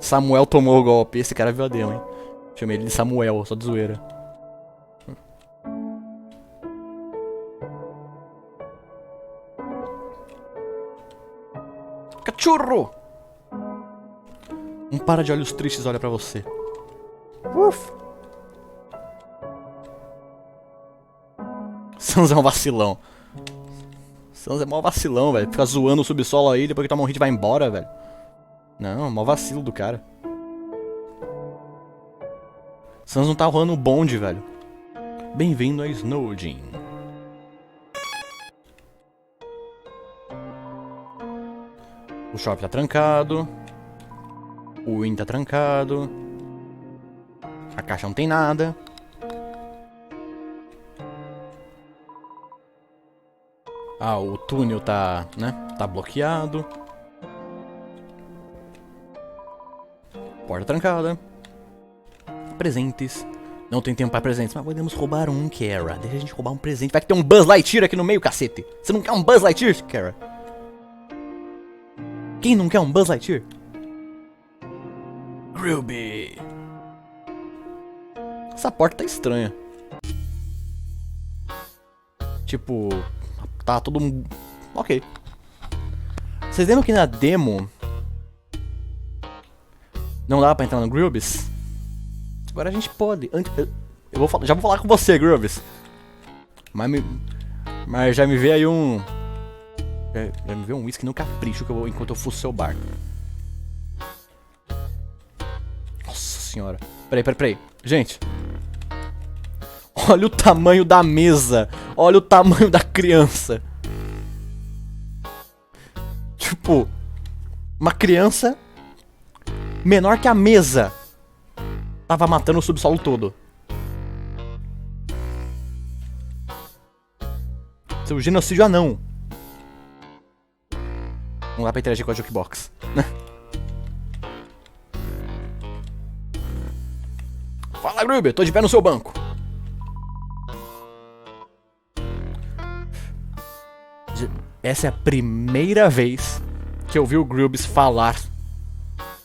[SPEAKER 1] Samuel tomou o golpe. Esse cara viu a demo, hein? Chamei ele de Samuel, só de zoeira. Cachorro! Um par de olhos tristes olha pra você. Uf! Sans é um vacilão. Sans é mó vacilão, velho. Fica zoando o subsolo aí, depois que toma um hit vai embora, velho. Não, mó vacilo do cara. Sans não tá rolando o bonde, velho. Bem-vindo a Snowdin. O shopping tá trancado. O Win tá trancado. A caixa não tem nada. Ah, o túnel tá, né? Tá bloqueado. Porta trancada. Presentes. Não tem tempo para presentes, mas podemos roubar um, Kara. Deixa a gente roubar um presente. Vai que tem um Buzz Lightyear aqui no meio, cacete. Você não quer um Buzz Lightyear, Kara? Quem não quer um Buzz Lightyear? Groovy. Essa porta tá estranha. Tipo... Tá todo mundo... Ok. Vocês lembram que na demo... Não dá pra entrar no Grubis? Agora a gente pode. Já vou falar com você, Grubis. Mas já me vê aí um... Já me vê um whisky no capricho que eu vou enquanto eu fuço seu bar. Nossa senhora. Peraí. Gente. Olha o tamanho da mesa. Olha o tamanho da criança. Tipo... Uma criança... menor que a mesa. Tava matando o subsolo todo. Seu genocídio anão. Não dá pra interagir com a Jukebox. Fala, Gruber, tô de pé no seu banco. Essa é a primeira vez que eu vi o Grubis falar.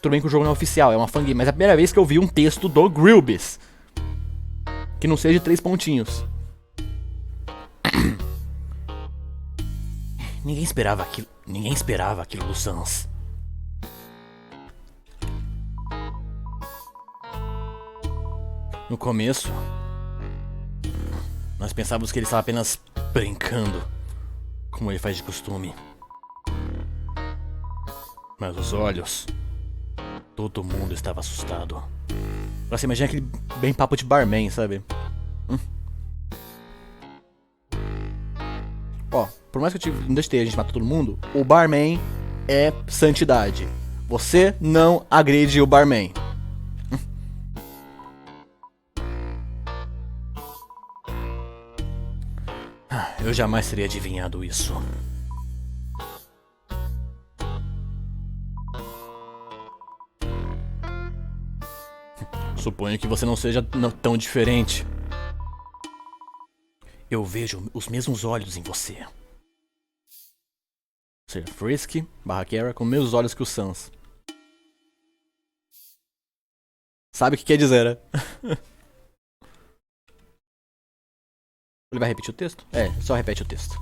[SPEAKER 1] Tudo bem que o jogo não é oficial, é uma fangame, mas é a primeira vez que eu vi um texto do Grubis que não seja de 3 pontinhos. Ninguém esperava aquilo do Sans. No começo, nós pensávamos que ele estava apenas brincando, como ele faz de costume. Mas os olhos... Todo mundo estava assustado. Você imagina aquele bem papo de barman, sabe? Ó, por mais que não deixe a gente matar todo mundo, o barman é santidade. Você não agride o barman. Eu jamais teria adivinhado isso. Suponho que você não seja tão diferente. Eu vejo os mesmos olhos em você. Ou seja, Frisk / Kara com os mesmos olhos que o Sans. Sabe o que quer dizer, né? Ele vai repetir o texto? É, só repete o texto.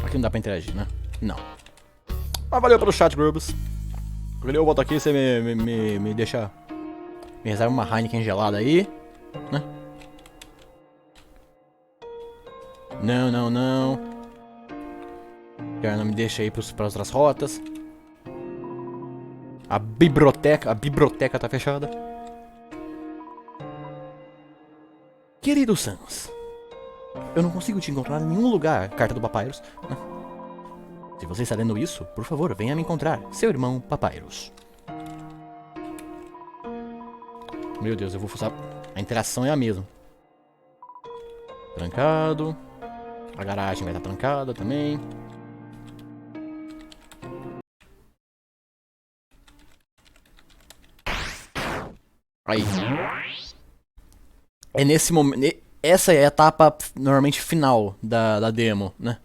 [SPEAKER 1] Aqui não dá pra interagir, né? Não. Mas valeu pelo chat, Grubs. Eu volto aqui e você me deixa... Me reserva uma Heineken gelada aí, né? Não, não, não. Já não me deixa ir para outras rotas. A biblioteca tá fechada. Querido Sans, eu não consigo te encontrar em nenhum lugar, carta do Papyrus. Se você está lendo isso, por favor, venha me encontrar, seu irmão Papyrus. Meu Deus, eu vou forçar. A interação é a mesma. Trancado. A garagem vai estar trancada também. Aí. É nesse momento. Essa é a etapa normalmente final da demo, né?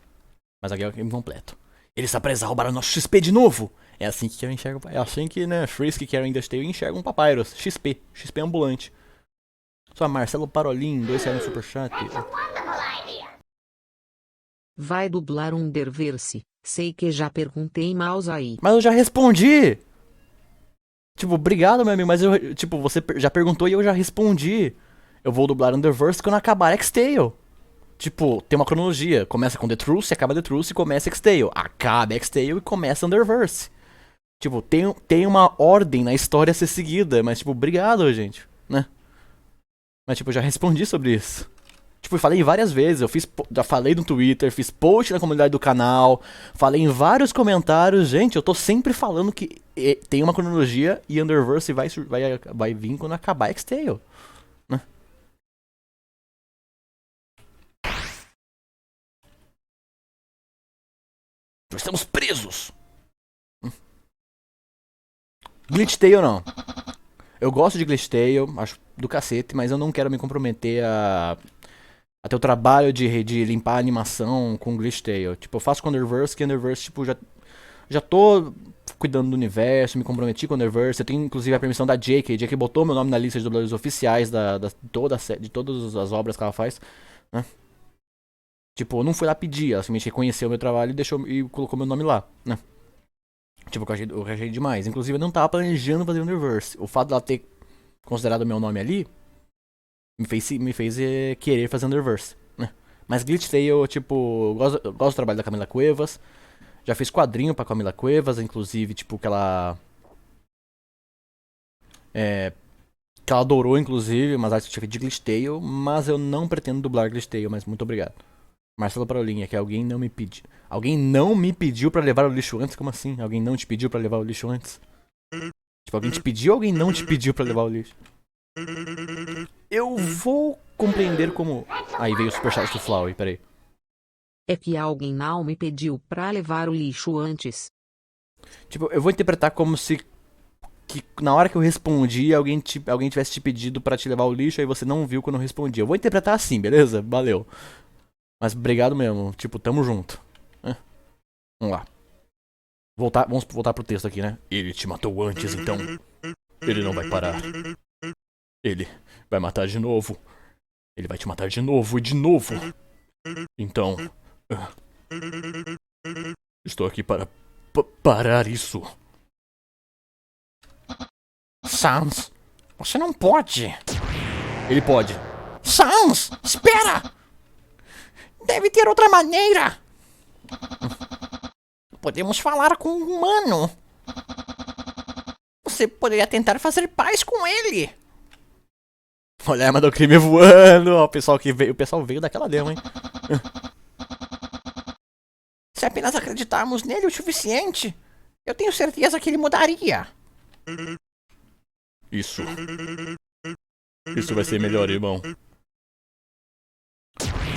[SPEAKER 1] Mas aqui é o game completo. Ele está preso a roubar o nosso XP de novo! É assim que eu enxergo. É assim que, né, Frisk e Kara Undertale enxergam um Papyrus. XP ambulante. Só Marcelo Parolin, 2 reais no superchat.
[SPEAKER 2] Vai dublar um Underverse. Sei que já perguntei mouse aí.
[SPEAKER 1] Mas eu já respondi! Tipo, obrigado, meu amigo, mas você já perguntou e eu já respondi. Eu vou dublar Underverse quando acabar X-Tale. Tipo, tem uma cronologia. Começa com The Truth, acaba The Truth e começa X-Tale. Acaba X-Tale e começa Underverse. Tipo, tem uma ordem na história a ser seguida. Mas, tipo, obrigado, gente, né? Mas, tipo, eu já respondi sobre isso. Tipo, eu falei várias vezes. Já falei no Twitter, fiz post na comunidade do canal. Falei em vários comentários. Gente, eu tô sempre falando que tem uma cronologia e Underverse vai vir quando acabar X-Tale. Né? Nós estamos presos! Glitch Tale não. Eu gosto de Glitch Tale, acho do cacete, mas eu não quero me comprometer a ter o trabalho de limpar a animação com Glitch Tale. Tipo, eu faço com Underverse, que Underverse, tipo, já tô cuidando do universo, me comprometi com Underverse. Eu tenho inclusive a permissão da JK. JK botou meu nome na lista de dubladores oficiais de todas as obras que ela faz, né? Tipo, eu não fui lá pedir, ela simplesmente reconheceu o meu trabalho e colocou meu nome lá, né? Tipo, eu achei demais. Inclusive, eu não tava planejando fazer Underverse. O fato dela ter considerado meu nome ali me fez querer fazer Underverse, né? Mas Glitch Tale, tipo, eu gosto do trabalho da Camila Cuevas. Já fiz quadrinho pra Camila Cuevas, inclusive, tipo, que ela adorou, inclusive, mas acho que eu tinha feito de Glitch Tale. Mas eu não pretendo dublar Glitch Tale, mas muito obrigado. Marcelo Parolinha, que alguém não me pediu. Alguém não me pediu pra levar o lixo antes? Como assim? Alguém não te pediu pra levar o lixo antes? Tipo, alguém te pediu ou alguém não te pediu pra levar o lixo? Eu vou compreender como... Aí veio o superchat do Flowey, peraí.
[SPEAKER 2] É que alguém não me pediu pra levar o lixo antes.
[SPEAKER 1] Tipo, eu vou interpretar como se... Que na hora que eu respondi, alguém tivesse te pedido pra te levar o lixo, aí você não viu quando eu respondi. Eu vou interpretar assim, beleza? Valeu. Mas obrigado mesmo, tipo, tamo junto. Vamos lá. Vamos voltar pro texto aqui, né? Ele te matou antes, então ele não vai parar. Ele vai matar de novo. Ele vai te matar de novo e de novo. Então... estou aqui para parar isso. Sans, você não pode. Ele pode. Sans, espera! Deve ter outra maneira. Podemos falar com um humano. Você poderia tentar fazer paz com ele. Olha a arma do crime voando. Ó, o pessoal veio daquela demo, hein? Se apenas acreditarmos nele o suficiente, eu tenho certeza que ele mudaria. Isso vai ser melhor, irmão.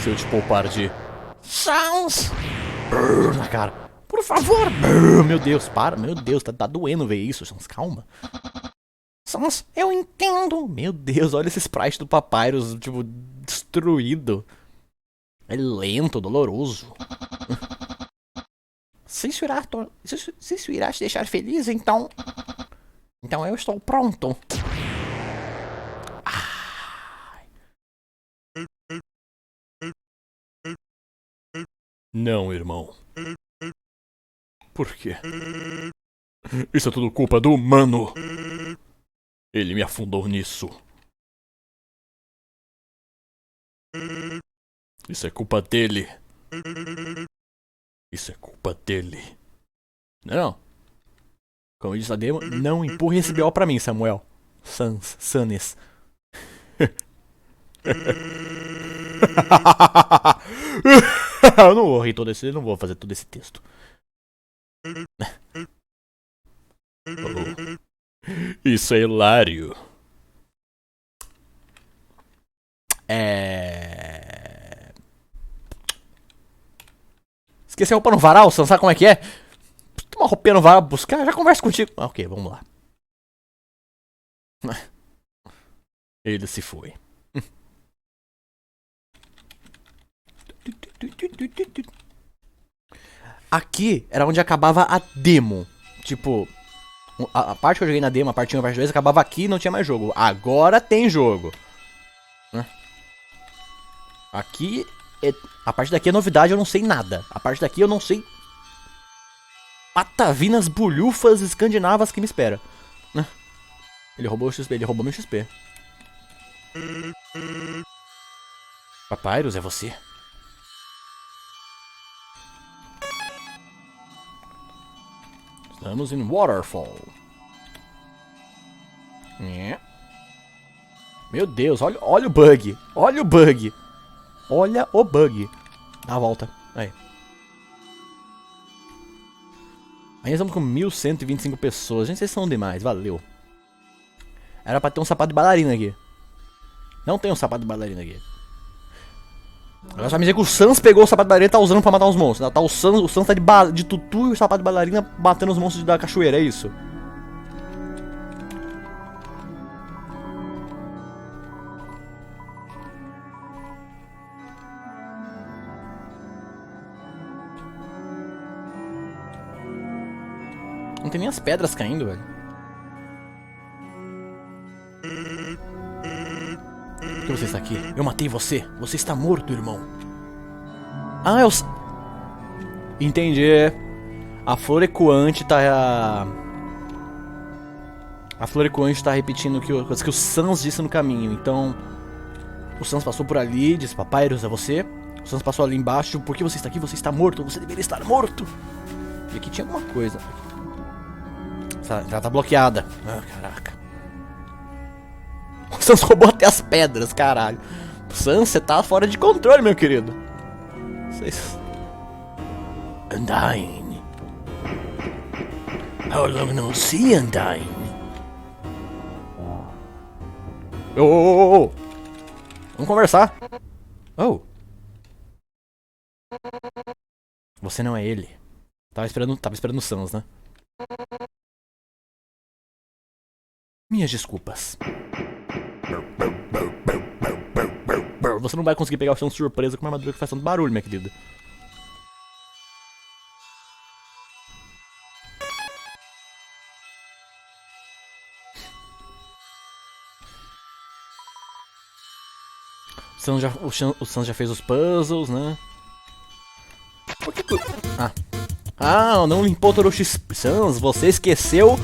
[SPEAKER 1] Se eu te poupar de... Sans! Na cara. por favor. Meu Deus, para. Meu Deus, tá doendo ver isso, Sans. Calma. Sans, eu entendo. Meu Deus, olha esse sprite do Papyrus, tipo, destruído. É lento, doloroso. Se isso irá te deixar feliz, então... Então eu estou pronto. Não, irmão. Por quê? Isso é tudo culpa do humano. Ele me afundou nisso. Isso é culpa dele. Isso é culpa dele. Não. Como diz a demo, não empurre esse BO pra mim, Samuel. Sanes. Eu não vou rir todo esse. Eu não vou fazer todo esse texto. Oh. Isso é hilário. Esqueci a roupa no varal, você não sabe como é que é? Tem uma roupinha no varal pra buscar, já converso contigo. Ok, vamos lá. Ele se foi. Aqui era onde acabava a demo. Tipo, a parte que eu joguei na demo, a parte 1 e a parte 2, acabava aqui e não tinha mais jogo. Agora tem jogo. Aqui, a parte daqui é novidade, eu não sei nada. A parte daqui eu não sei patavinas bulhufas escandinavas que me espera. Ele roubou o XP, ele roubou meu XP. Papyrus, é você? Estamos em Waterfall. Meu Deus, olha o bug. Olha o bug. Olha o bug. Dá a volta. Aí. Ainda estamos com 1125 pessoas. Gente, vocês são demais. Valeu. Era pra ter um sapato de bailarina aqui. Não tem um sapato de bailarina aqui. Agora só me dizer que o Sans pegou o sapato de bailarina e tá usando pra matar os monstros. Tá, o Sans tá de tutu e o sapato de bailarina batendo os monstros da cachoeira, é isso? Não tem nem as pedras caindo, velho. Por que você está aqui? Eu matei você. Você está morto, irmão. Ah, eu... Entendi. A flor ecoante tá... A flor ecoante tá repetindo coisas que o Sans disse no caminho. Então... O Sans passou por ali, disse, Papyrus, é você? O Sans passou ali embaixo. Por que você está aqui? Você está morto. Você deveria estar morto. E aqui tinha alguma coisa. Ela tá bloqueada. Ah, caraca. O Sans roubou até as pedras, caralho. O Sans, você tá fora de controle, meu querido. Vocês... Undyne. How long no see, Undyne? Oh. Vamos conversar. Oh. Você não é ele. Tava esperando o Sans, né? Minhas desculpas. Você não vai conseguir pegar o chão de surpresa com uma armadura que faz tanto barulho, minha querida. O Sans já fez os puzzles, né? Por que tu... Ah, não limpou todo o XP. Sans, você esqueceu...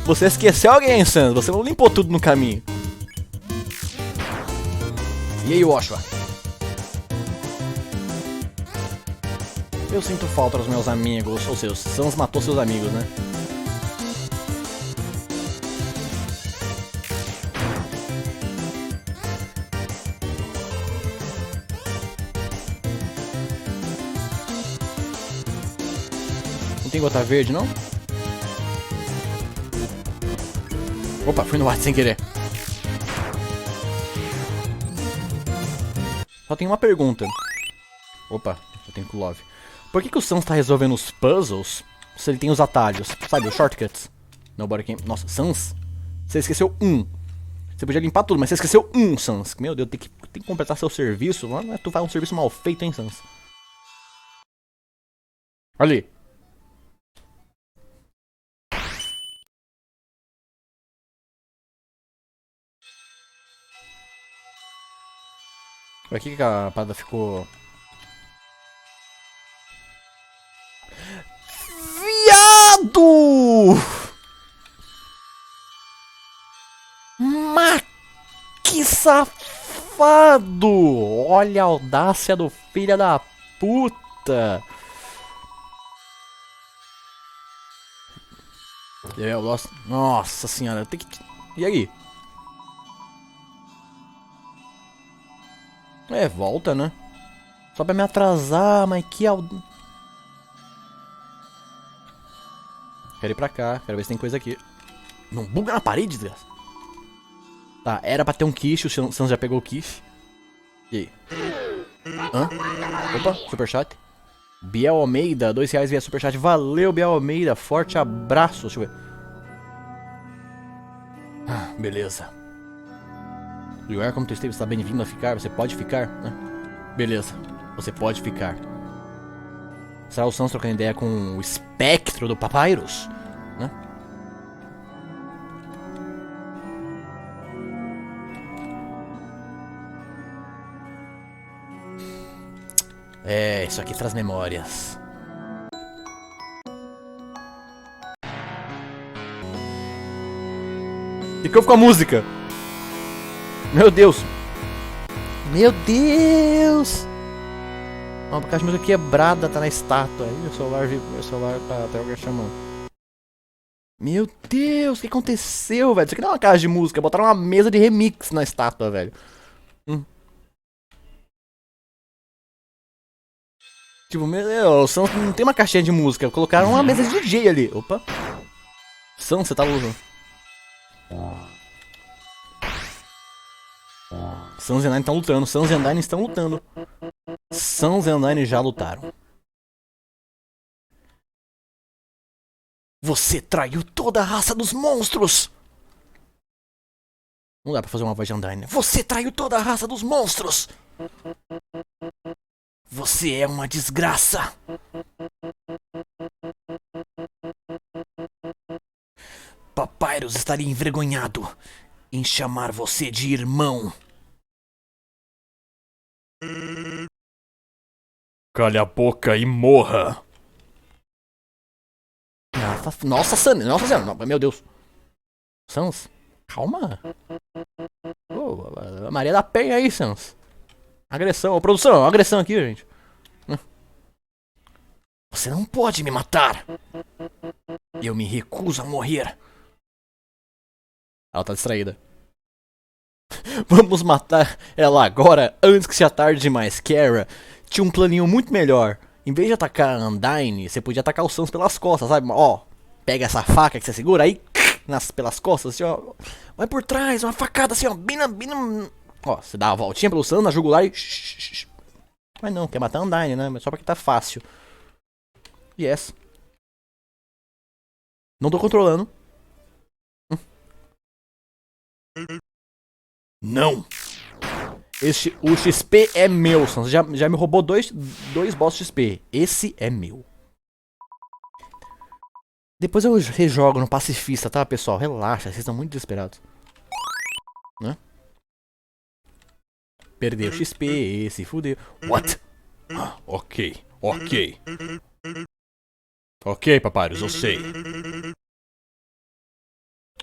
[SPEAKER 1] Você esqueceu alguém, Sans. Você não limpou tudo no caminho. E aí, Oshua? Eu sinto falta dos meus amigos. Ou seja, o Sans matou seus amigos, né? Não tem gota verde, não? Opa, fui no ar sem querer. Só tem uma pergunta. Opa, só tem Kulov. Por que o Sans tá resolvendo os puzzles se ele tem os atalhos? Sabe, os shortcuts? Nobody came... Nossa, Sans, você esqueceu um. Você podia limpar tudo, mas você esqueceu um, Sans. Meu Deus, tem que completar seu serviço. Mano, tu faz um serviço mal feito, hein, Sans. Ali. Aqui que a parada ficou... Viado! Mas que safado! Olha a audácia do filho da puta! Eu gosto... Nossa senhora, eu tenho que... E aí? É, volta, né? Só pra me atrasar, mas que... Quero ir pra cá, quero ver se tem coisa aqui. Não buga na parede, desgraça. Tá, era pra ter um quiche, o Sans já pegou o quiche. E aí? Hã? Opa, superchat. Biel Almeida, R$2 via superchat. Valeu, Biel Almeida, forte abraço. Deixa eu ver. Ah, beleza. Lugar como tu esteve, está bem-vindo a ficar. Você pode ficar, né? Beleza, você pode ficar. Será o Sans trocando ideia com o espectro do Papyrus? Né? É, isso aqui traz memórias. Ficou com a música. Meu Deus. Meu Deus. Uma caixa de música quebrada tá na estátua. Aí meu celular tá até alguém chamando. Meu Deus, o que aconteceu, velho? Isso aqui não é uma caixa de música. Botaram uma mesa de remix na estátua, velho. Tipo, meu Deus, Sans não tem uma caixinha de música. Colocaram uma mesa de DJ ali. Opa. Sans, você tá usando. Sans e Nine estão lutando. Sans e Nine estão lutando. Sans e Nine já lutaram. Você traiu toda a raça dos monstros! Não dá pra fazer uma voz de Undyne. Você traiu toda a raça dos monstros! Você é uma desgraça! Papyrus estaria envergonhado em chamar você de irmão. Cale a boca e morra! Nossa senhora, meu Deus. Sans, calma. Oh, a Maria da Penha aí, Sans. Agressão, produção, agressão aqui, gente. Você não pode me matar. Eu me recuso a morrer. Ela tá distraída. Vamos matar ela agora, antes que seja tarde demais. Kara tinha um planinho muito melhor. Em vez de atacar a Undyne, você podia atacar o Sans pelas costas, sabe? Ó, pega essa faca que você segura aí, pelas costas, assim, ó. Vai por trás, uma facada assim, ó, bem na... Ó, você dá uma voltinha pelo Sans, na jugular e... Mas não, quer matar a Undyne, né? Mas só porque tá fácil. Yes. Não tô controlando. Não. O XP é meu, Sans. Já me roubou dois boss XP. Esse é meu. Depois eu rejogo no pacifista, tá, pessoal? Relaxa, vocês estão muito desesperados. Né? Perdeu XP, se fudeu. What? Ok. Ok, Papyrus, eu sei.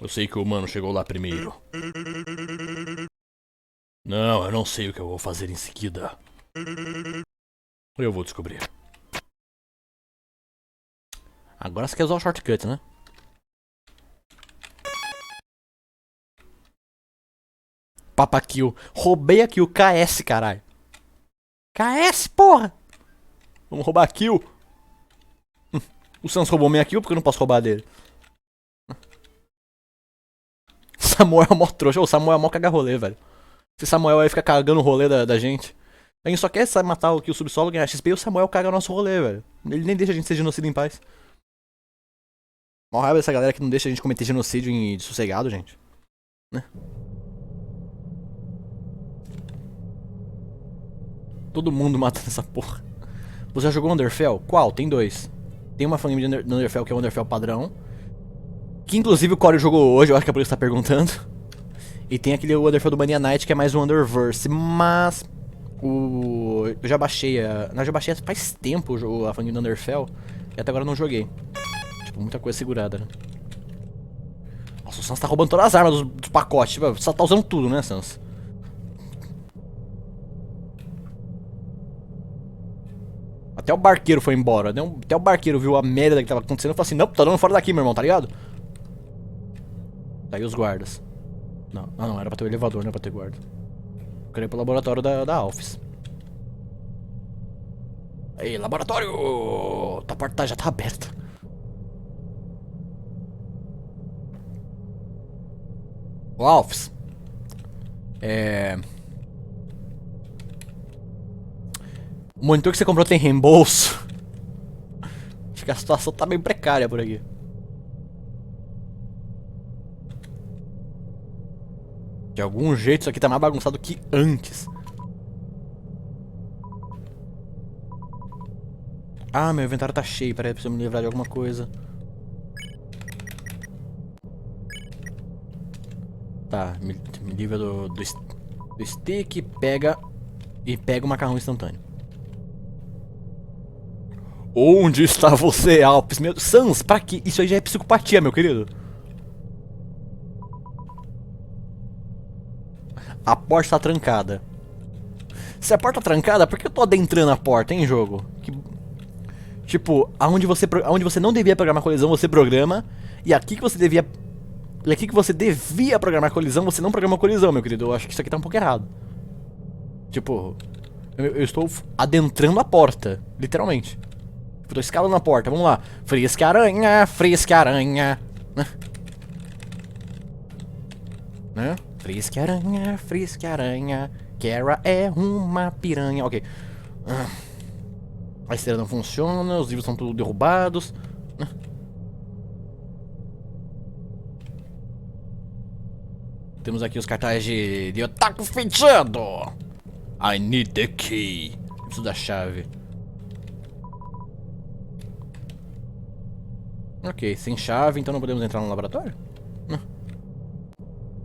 [SPEAKER 1] Eu sei que o humano chegou lá primeiro. Não, eu não sei o que eu vou fazer em seguida. Eu vou descobrir. Agora você quer usar o shortcut, né? Papa kill. Roubei a kill. KS, caralho. KS, porra. Vamos roubar a kill. O Sans roubou minha kill porque eu não posso roubar dele. Samuel é mó trouxa. O Samuel é mó caga rolê, velho. Esse Samuel aí fica cagando o rolê da gente. A gente só quer matar aqui o subsolo, ganhar XP e o Samuel caga o nosso rolê, velho. Ele nem deixa a gente ser genocídio em paz. Mó raiva dessa galera que não deixa a gente cometer genocídio em sossegado, gente. Né? Todo mundo matando essa porra. Você já jogou Underfell? Qual? Tem 2. Tem uma fanime de Underfell que é o Underfell padrão. Que inclusive o Corey jogou hoje, eu acho que é por isso que tá perguntando. E tem aquele Underfell do Mania Knight que é mais um Underverse. Mas eu já baixei já baixei faz tempo a fanime do Underfell. E até agora eu não joguei. Tipo, muita coisa segurada, né? Nossa, o Sans tá roubando todas as armas dos pacotes. Tipo, você tá usando tudo, né, Sans? Até o barqueiro foi embora. Até o barqueiro viu a merda que tava acontecendo e falou assim: não, tá dando fora daqui, meu irmão, tá ligado? Tá aí os guardas. Não, era pra ter o elevador, não era pra ter guarda. Eu queria ir pro laboratório da Alphys. Aí, laboratório! A porta já tá aberta. Ô, Alphys. O monitor que você comprou tem reembolso? Acho que a situação tá bem precária por aqui. De algum jeito isso aqui tá mais bagunçado que antes. Ah, meu inventário tá cheio. Peraí, preciso me livrar de alguma coisa. Tá, me livra do stick, pega o macarrão instantâneo. Onde está você, Alphys? Meu... Sans, pra quê? Isso aí já é psicopatia, meu querido. A porta tá trancada. Se a porta tá trancada, por que eu tô adentrando a porta, hein, jogo? Tipo, aonde você não devia programar colisão, você programa. E aqui que você devia... E aqui que você devia programar colisão, você não programou colisão, meu querido. Eu acho que isso aqui tá um pouco errado. Tipo, eu estou adentrando a porta, literalmente. Eu tô escalando a porta, vamos lá. Frisca aranha, frisca aranha. Né? Frisca aranha. Kara é uma piranha. Ok. A esteira não funciona, os livros estão tudo derrubados. Temos aqui os cartazes de otaku fechado. I need the key. Eu preciso da chave. Ok, sem chave, então não podemos entrar no laboratório?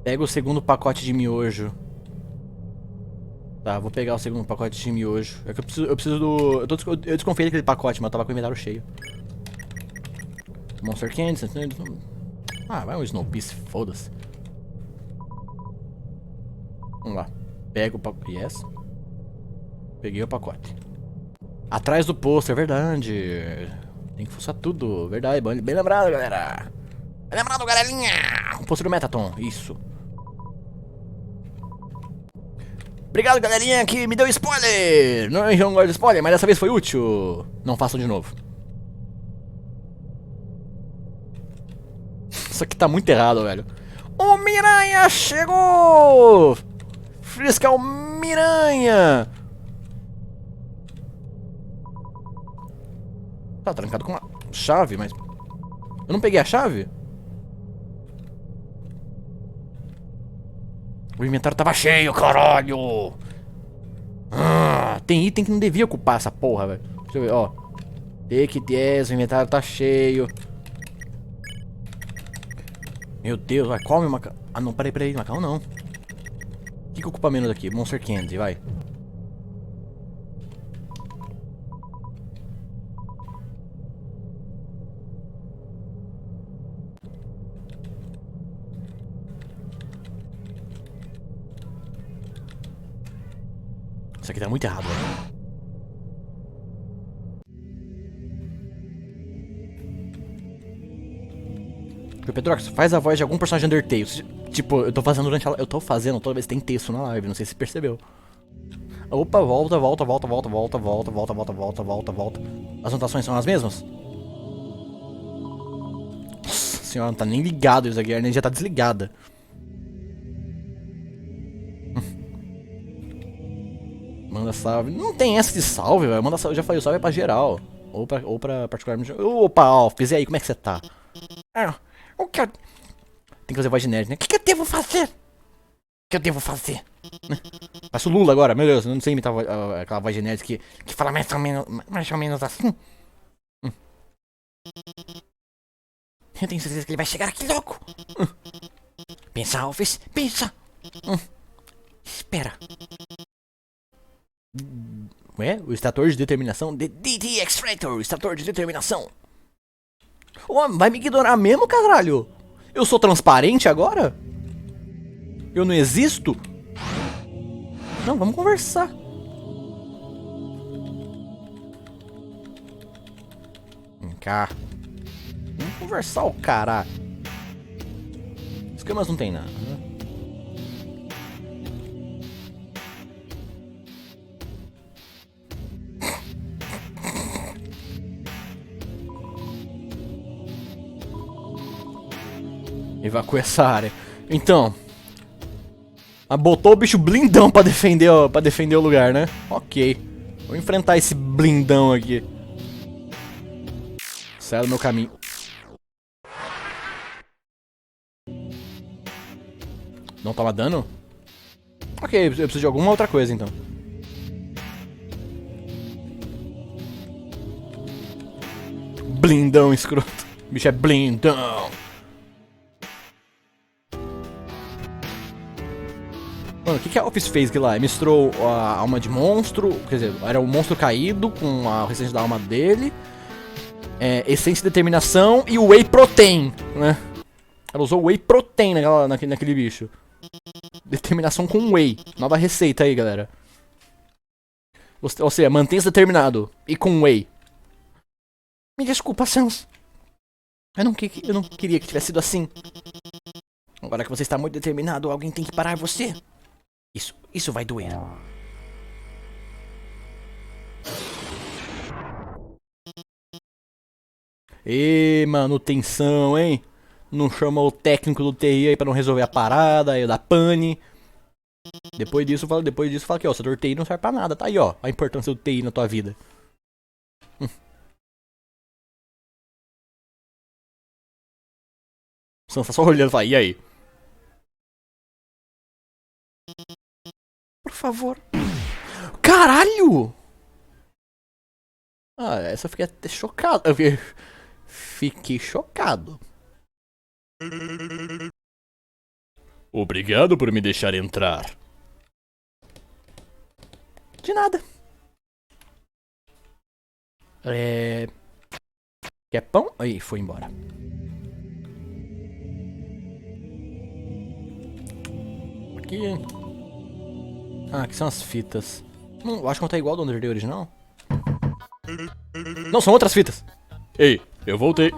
[SPEAKER 1] Pega o segundo pacote de miojo. Tá, vou pegar o segundo pacote de miojo. É que eu preciso do... Eu desconfiei daquele pacote, mas eu tava com o inventário cheio. Monster Candy... Ah, vai um Snowpiece, foda-se. Vamos lá. Pega o pacote... Yes. Peguei o pacote. Atrás do pôster, verdade. Tem que fuçar tudo, verdade. Bem lembrado, galera. Bem lembrado, galerinha. O pôster do Metaton, isso. Obrigado, galerinha, que me deu spoiler. Não gosto de spoiler, mas dessa vez foi útil. Não façam de novo. Isso aqui tá muito errado, velho. O Miranha chegou! Frisca o Miranha! Tá trancado com uma chave, mas... Eu não peguei a chave? O inventário tava cheio, caralho! Tem item que não devia ocupar essa porra, velho. Deixa eu ver, ó. Take 10, o inventário tá cheio. Meu Deus, vai, come o macarrão. Ah, não, peraí, macarrão não. O que ocupa menos aqui? Monster Candy, vai. Isso aqui tá muito errado, velho. Pedrox, faz a voz de algum personagem Undertale. Tipo, eu tô fazendo durante a... Eu tô fazendo toda vez que tem texto na live, não sei se você percebeu. Opa, volta. As anotações são as mesmas? Nossa senhora, não tá nem ligado isso aqui, a energia tá Manda salve. Não tem essa de salve, velho. Manda salve. Eu já falei, o salve é pra geral. Ou pra particularmente. Opa, Alves, e aí, como é que você tá? O que eu... Tem que fazer voz de nerd, né? O que eu devo fazer? O que eu devo fazer? Parece o Lula agora, meu Deus, eu não sei imitar aquela voz de nerd que fala mais ou menos assim. Eu tenho certeza que ele vai chegar aqui louco. Pensa, Alves, pensa. Espera. Ué? O extrator de determinação? DT Extractor, o extrator de determinação. Vai me ignorar mesmo, caralho? Eu sou transparente agora? Eu não existo? Não, vamos conversar. Vem cá. Vamos conversar, o cara. Escamas não tem nada, né? Evacua essa área. Então. Botou o bicho blindão pra defender o lugar, né? Ok. Vou enfrentar esse blindão aqui. Sai do meu caminho. Não toma dano? Ok, eu preciso de alguma outra coisa então. Blindão escroto. O bicho é blindão. Mano, o que a Office fez aqui lá? Ele misturou a alma de monstro, quer dizer, era um monstro caído com a restante da alma dele, essência de determinação e o Whey Protein, né? Ela usou Whey Protein naquele bicho. Determinação com Whey. Nova receita aí, galera. Ou seja, mantenha-se determinado. E com Whey. Me desculpa, Sans. Eu não queria que tivesse sido assim. Agora que você está muito determinado, alguém tem que parar você. Isso vai doer. Manutenção, hein? Não chamou o técnico do TI aí pra não resolver a parada, aí da pane. Depois disso fala que, ó, o setor TI não serve pra nada, tá aí, ó, a importância do TI na tua vida. O Sans tá só olhando e fala, e aí? Por favor. Caralho! Essa eu fiquei até chocado. Fiquei chocado. Obrigado por me deixar entrar. De nada. Quer pão? Aí, foi embora. Aqui. Aqui são as fitas. Eu acho que não tá igual ao do Undertale original. Não, são outras fitas. Ei, eu voltei.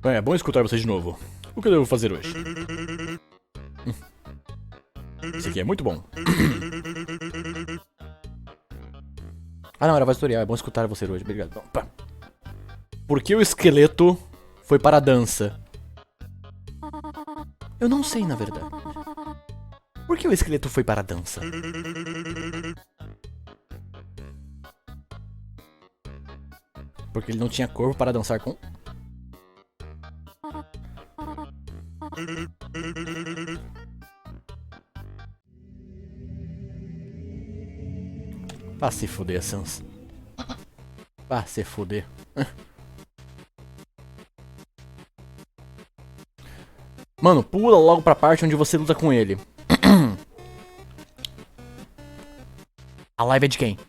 [SPEAKER 1] É bom escutar você de novo. O que eu devo fazer hoje? Esse aqui é muito bom. Não, era voz tutorial. É bom escutar você hoje. Obrigado. Por que o esqueleto foi para a dança? Eu não sei, na verdade. Por que o esqueleto foi para a dança? Porque ele não tinha corpo para dançar com... Vá se fuder, Sans. Vá se fuder. Mano, pula logo pra parte onde você luta com ele. A live é de quem?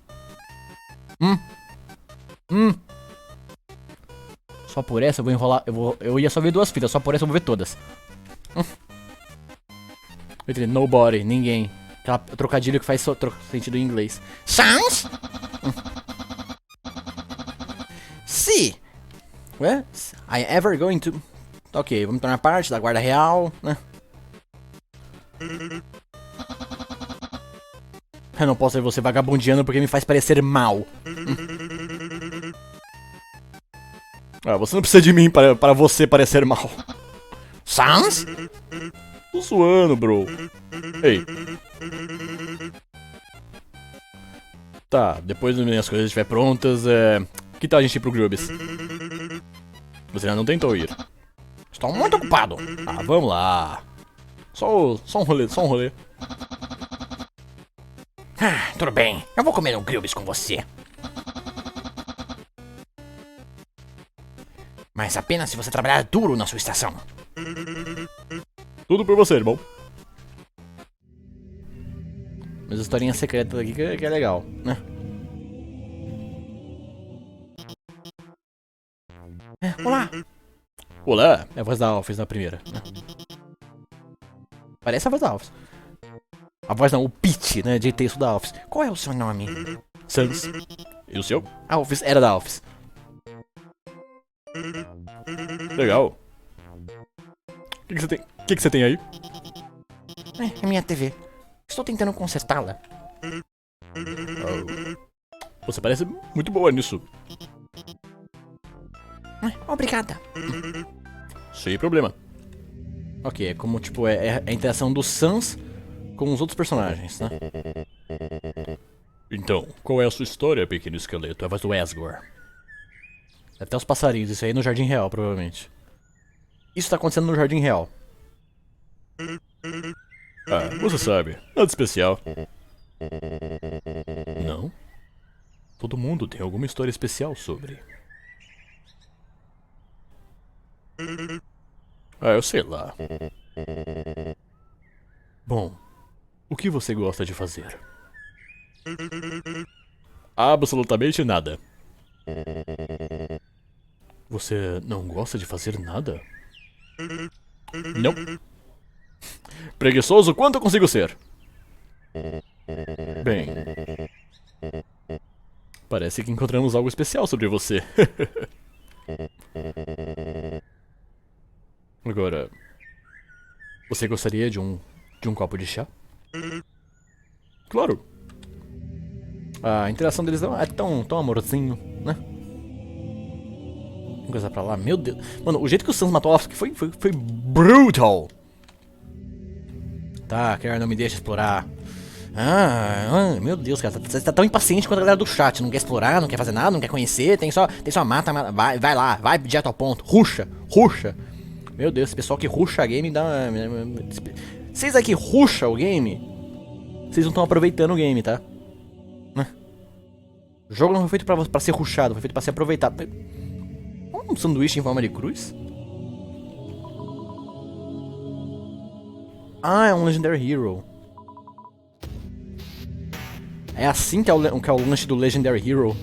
[SPEAKER 1] Só por essa eu vou enrolar. Eu ia só ver duas fitas, só por essa eu vou ver todas. Nobody, ninguém. Aquela trocadilho que faz sentido em inglês. Sans? Se Ué? I ever going to... Ok, vamos tornar parte da guarda real, né? Eu não posso ver você vagabundeando porque me faz parecer mal. Você não precisa de mim para você parecer mal. Sans? Tô suando, bro. Ei. Tá, depois das minhas coisas estiverem prontas, que tal a gente ir pro Grubis? Você ainda não tentou ir. Estou muito ocupado. Ah, vamos lá. Só um rolê, só um rolê.
[SPEAKER 3] Ah, tudo bem. Eu vou comer um Grubis com você. Mas apenas se você trabalhar duro na sua estação.
[SPEAKER 1] Tudo por você, irmão. Mas historinha secreta aqui que é legal, né?
[SPEAKER 3] Olá.
[SPEAKER 1] Olá, é a voz da Alphys na primeira. Parece a voz da Alphys. A voz não, o pitch, né, de texto da Alphys.
[SPEAKER 3] Qual é o seu nome?
[SPEAKER 1] Sans. E o seu? Alphys era da Alphys. Legal. O que você tem? O que você tem aí?
[SPEAKER 3] É minha TV. Estou tentando consertá-la.
[SPEAKER 1] Oh. Você parece muito boa nisso.
[SPEAKER 3] Obrigada.
[SPEAKER 1] Sem problema. Ok, é como tipo, é a interação do Sans com os outros personagens, né? Então, qual é a sua história, pequeno esqueleto? É a voz do Asgore. Até os passarinhos, isso aí no Jardim Real, provavelmente. Isso tá acontecendo no Jardim Real. Ah, você sabe, nada especial. Não? Todo mundo tem alguma história especial sobre. Ah, eu sei lá. Bom, o que você gosta de fazer? Absolutamente nada. Você não gosta de fazer nada? Não. Preguiçoso quanto eu consigo ser? Bem, parece que encontramos algo especial sobre você. Agora, você gostaria de um copo de chá? Claro. A interação deles é tão amorzinho, né? Vamos coisa pra lá, meu Deus. Mano, o jeito que o Sans matou a Alphys foi brutal. Tá, Kerr, não me deixa explorar. Meu Deus, cara, você tá tão impaciente quanto a galera do chat. Não quer explorar, não quer fazer nada, não quer conhecer. Tem só mata. Vai lá, vai direto ao ponto. Ruxa. Meu Deus, esse pessoal que ruxa a game dá uma... Vocês aqui ruxa o game, vocês não estão aproveitando o game, tá? O jogo não foi feito pra ser rushado, foi feito pra ser aproveitado. Um sanduíche em forma de cruz? Ah, é um Legendary Hero. É assim que é o lanche do Legendary Hero.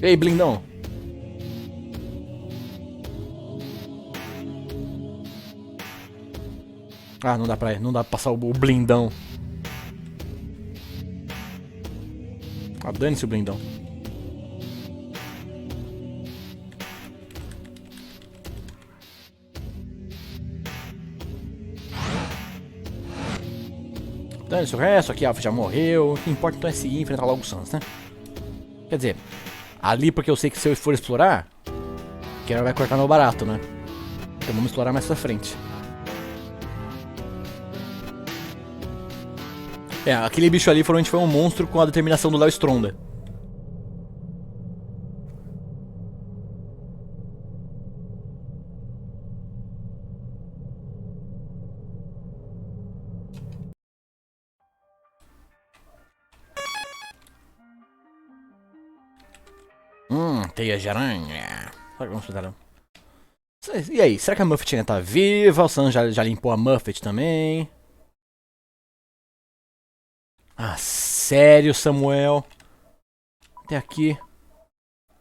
[SPEAKER 1] Ei, blindão. Ah, não dá pra passar o blindão. Ah, dane-se o blindão. Dane-se o resto, aqui a Alpha já morreu. O que importa então é seguir e enfrentar logo o Sans, né? Quer dizer, ali porque eu sei que se eu for explorar, que ela vai cortar meu barato, né? Então vamos explorar mais pra frente. É, aquele bicho ali provavelmente foi um monstro com a determinação do Léo Stronda. Teia de aranha. E aí, será que a Muffet ainda tá viva? O Sans já limpou a Muffet também? Ah, sério, Samuel? Até aqui.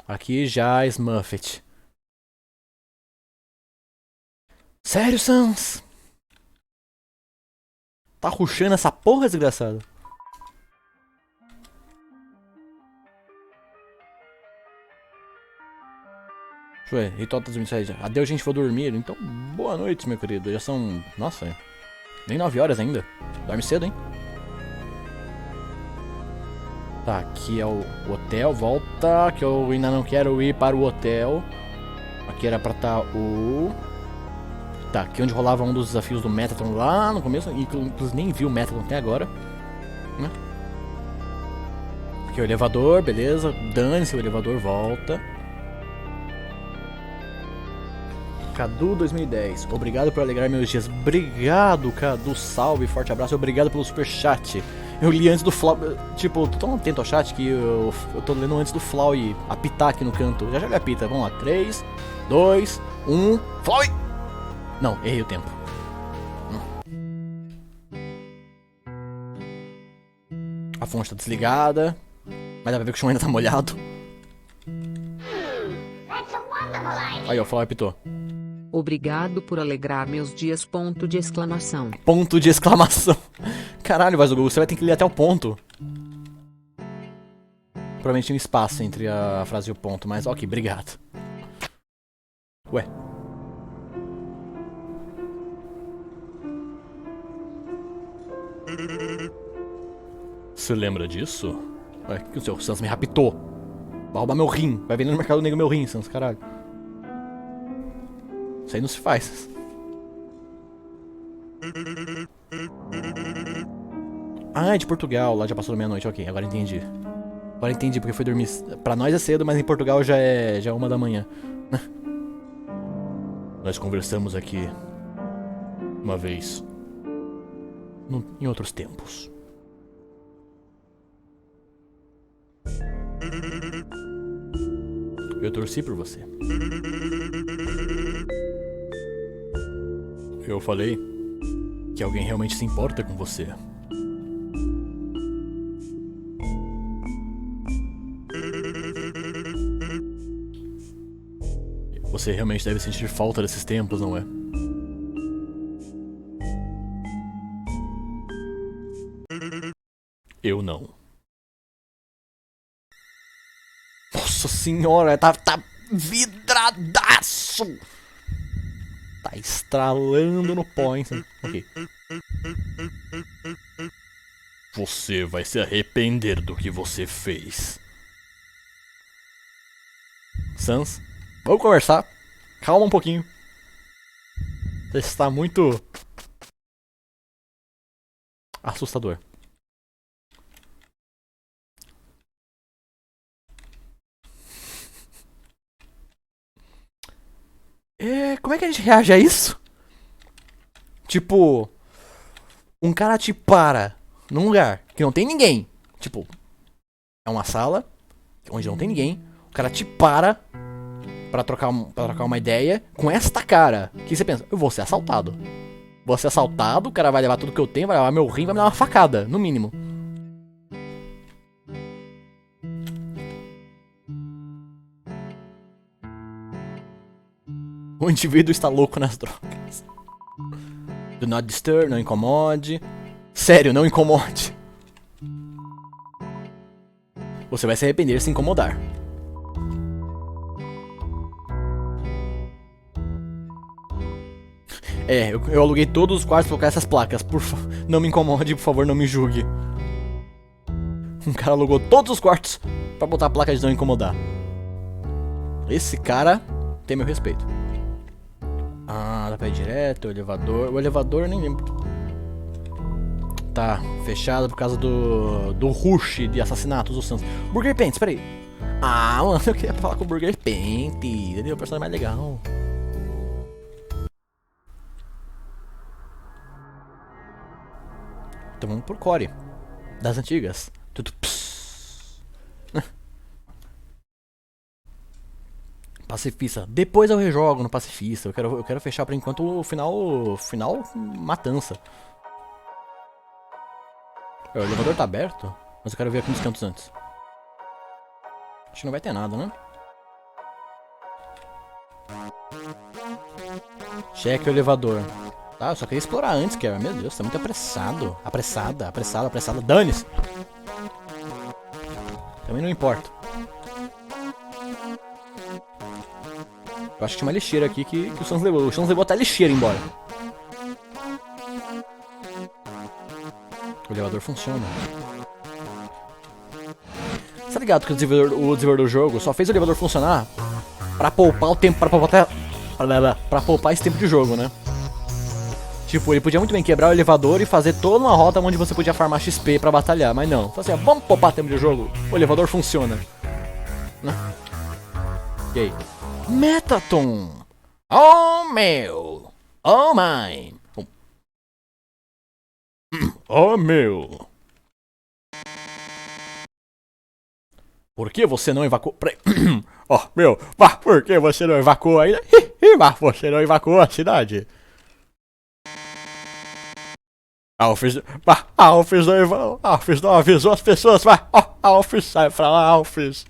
[SPEAKER 1] Aqui já é Muffet. Sério, Sans? Tá rushando essa porra, desgraçado? Deixa eu ver, ritual das missões. Adeus, gente, vou dormir. Então, boa noite, meu querido. Já são... Nossa, nem 9 horas ainda. Dorme cedo, hein? Tá, aqui é o hotel, volta, que eu ainda não quero ir para o hotel. Aqui era pra estar o... Tá, aqui onde rolava um dos desafios do Metatron lá no começo, inclusive nem vi o Metatron até agora, né? Aqui é o elevador, beleza, dane-se, o elevador volta. Cadu 2010, obrigado por alegrar meus dias. Obrigado, Cadu, salve, forte abraço, obrigado pelo superchat. Eu li antes do Flau, tipo, tô tão atento ao chat que eu tô lendo antes do Flau e apitar aqui no canto. Já ele apita, vamos lá, 3, 2, 1, Flau! Não, errei o tempo. A fonte tá desligada, mas dá pra ver que o chão ainda tá molhado. Aí, ó, o Flau apitou.
[SPEAKER 2] Obrigado por alegrar meus dias. Ponto de exclamação.
[SPEAKER 1] Ponto de exclamação. Caralho, mas o Google, você vai ter que ler até o ponto. Provavelmente tem um espaço entre a frase e o ponto, mas ok, obrigado. Ué. Você lembra disso? Ué, que o seu Sans me raptou. Vai roubar meu rim. Vai vender no mercado negro meu rim, Sans, caralho. Isso aí não se faz. Ah, é de Portugal, lá já passou da meia-noite, ok, agora entendi. Agora entendi porque foi dormir. Pra nós é cedo, mas em Portugal já é 1 da manhã. Nós conversamos aqui uma vez. Em outros tempos. Eu torci por você. Eu falei que alguém realmente se importa com você. Você realmente deve sentir falta desses tempos, não é? Eu não. Nossa senhora, tá vidradaço! Tá estralando no pó, hein? Ok. Você vai se arrepender do que você fez. Sans, vamos conversar. Calma um pouquinho. Você está muito assustador. Como é que a gente reage a isso? Tipo, um cara te para num lugar que não tem ninguém. Tipo, é uma sala onde não tem ninguém. O cara te para pra trocar uma ideia com esta cara. O que você pensa? Eu vou ser assaltado. Vou ser assaltado, o cara vai levar tudo que eu tenho, vai levar meu rim, vai me dar uma facada, no mínimo. O indivíduo está louco nas drogas. Do not disturb, não incomode. Sério, não incomode. Você vai se arrepender se incomodar. Eu aluguei todos os quartos pra colocar essas placas. Por favor, não me incomode, por favor, não me julgue. Um cara alugou todos os quartos pra botar a placa de não incomodar. Esse cara tem meu respeito. Ah, dá pra ir direto, o elevador. O elevador eu nem lembro. Tá, fechado por causa do rush de assassinatos do Sans. Burger Paint, espera aí. Ah, mano, eu queria falar com o Burger Paint. Ele é o personagem mais legal. Então vamos por Core. Das antigas. Tudo Pacifista. Depois eu rejogo no Pacifista. Eu quero fechar por enquanto o final matança. O elevador tá aberto, mas eu quero ver aqui nos cantos antes. Acho que não vai ter nada, né? Cheque o elevador. Tá, eu só queria explorar antes, Kara. Meu Deus, tá muito apressado. Apressada. Dane-se. Também não importa. Eu acho que tinha uma lixeira aqui que o Sans levou. O Sans levou até a lixeira embora. O elevador funciona. Tá ligado que o desenvolvedor do jogo só fez o elevador funcionar pra poupar o tempo, pra poupar esse tempo de jogo, né? Tipo, ele podia muito bem quebrar o elevador e fazer toda uma rota onde você podia farmar XP pra batalhar, mas não. Então assim, vamos poupar tempo de jogo, o elevador funciona. Né? E aí? Metaton! Oh meu! Oh my! Oh meu! Por que você não evacuou? Oh meu! Por que você não evacuou ainda? Você não evacuou a cidade? Alphys não avisou as pessoas, vai! Alphys, sai pra lá, Alphys!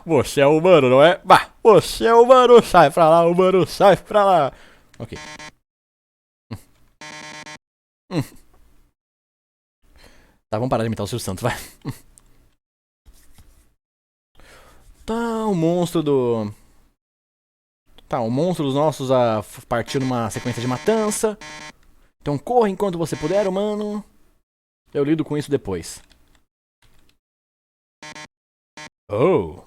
[SPEAKER 1] Você é humano, não é? Você é humano, sai pra lá, humano, sai pra lá! Ok. Tá, vamos parar de imitar o Silvio Santos, vai. Tá, o monstro do... Tá, o monstro dos nossos partiu numa sequência de matança. Então corra enquanto você puder, humano. Eu lido com isso depois. Oh.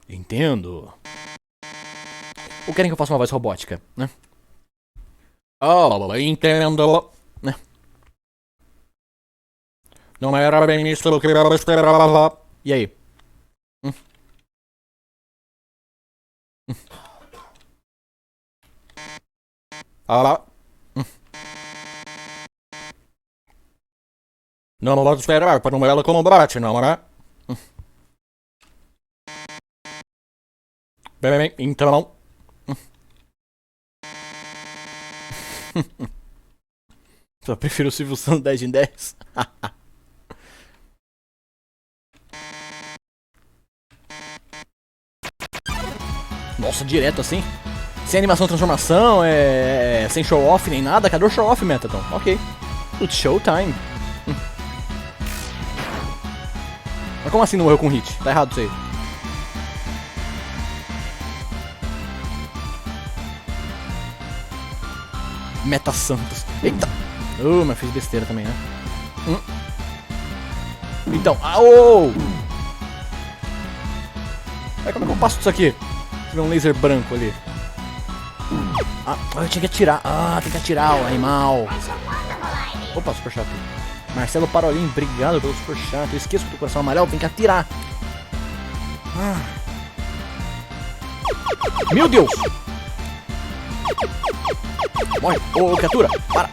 [SPEAKER 1] Entendo. Ou querem que eu faça uma voz robótica, né? Oh, entendo. Né? Não era bem isso que eu esperava. E aí? Ah, não pode esperar para um belo combate, não, né? Bem, então. Só prefiro o Silvio Santos 10 em 10. Nossa, direto assim? Sem animação de transformação, sem show off nem nada. Cadê o show off, Metaton? Ok. It's showtime. Mas como assim não morreu com hit? Tá errado isso aí. Meta Santos. Eita! Mas fiz besteira também, né? Então, como é que eu passo disso aqui? Tiver um laser branco ali. Eu tinha que atirar. Tem que atirar o animal. Opa, super chat. Marcelo Parolin, obrigado pelo super chat. Eu esqueço do coração amarelo, tem que atirar. Meu Deus! Morre! Ô, criatura! Para!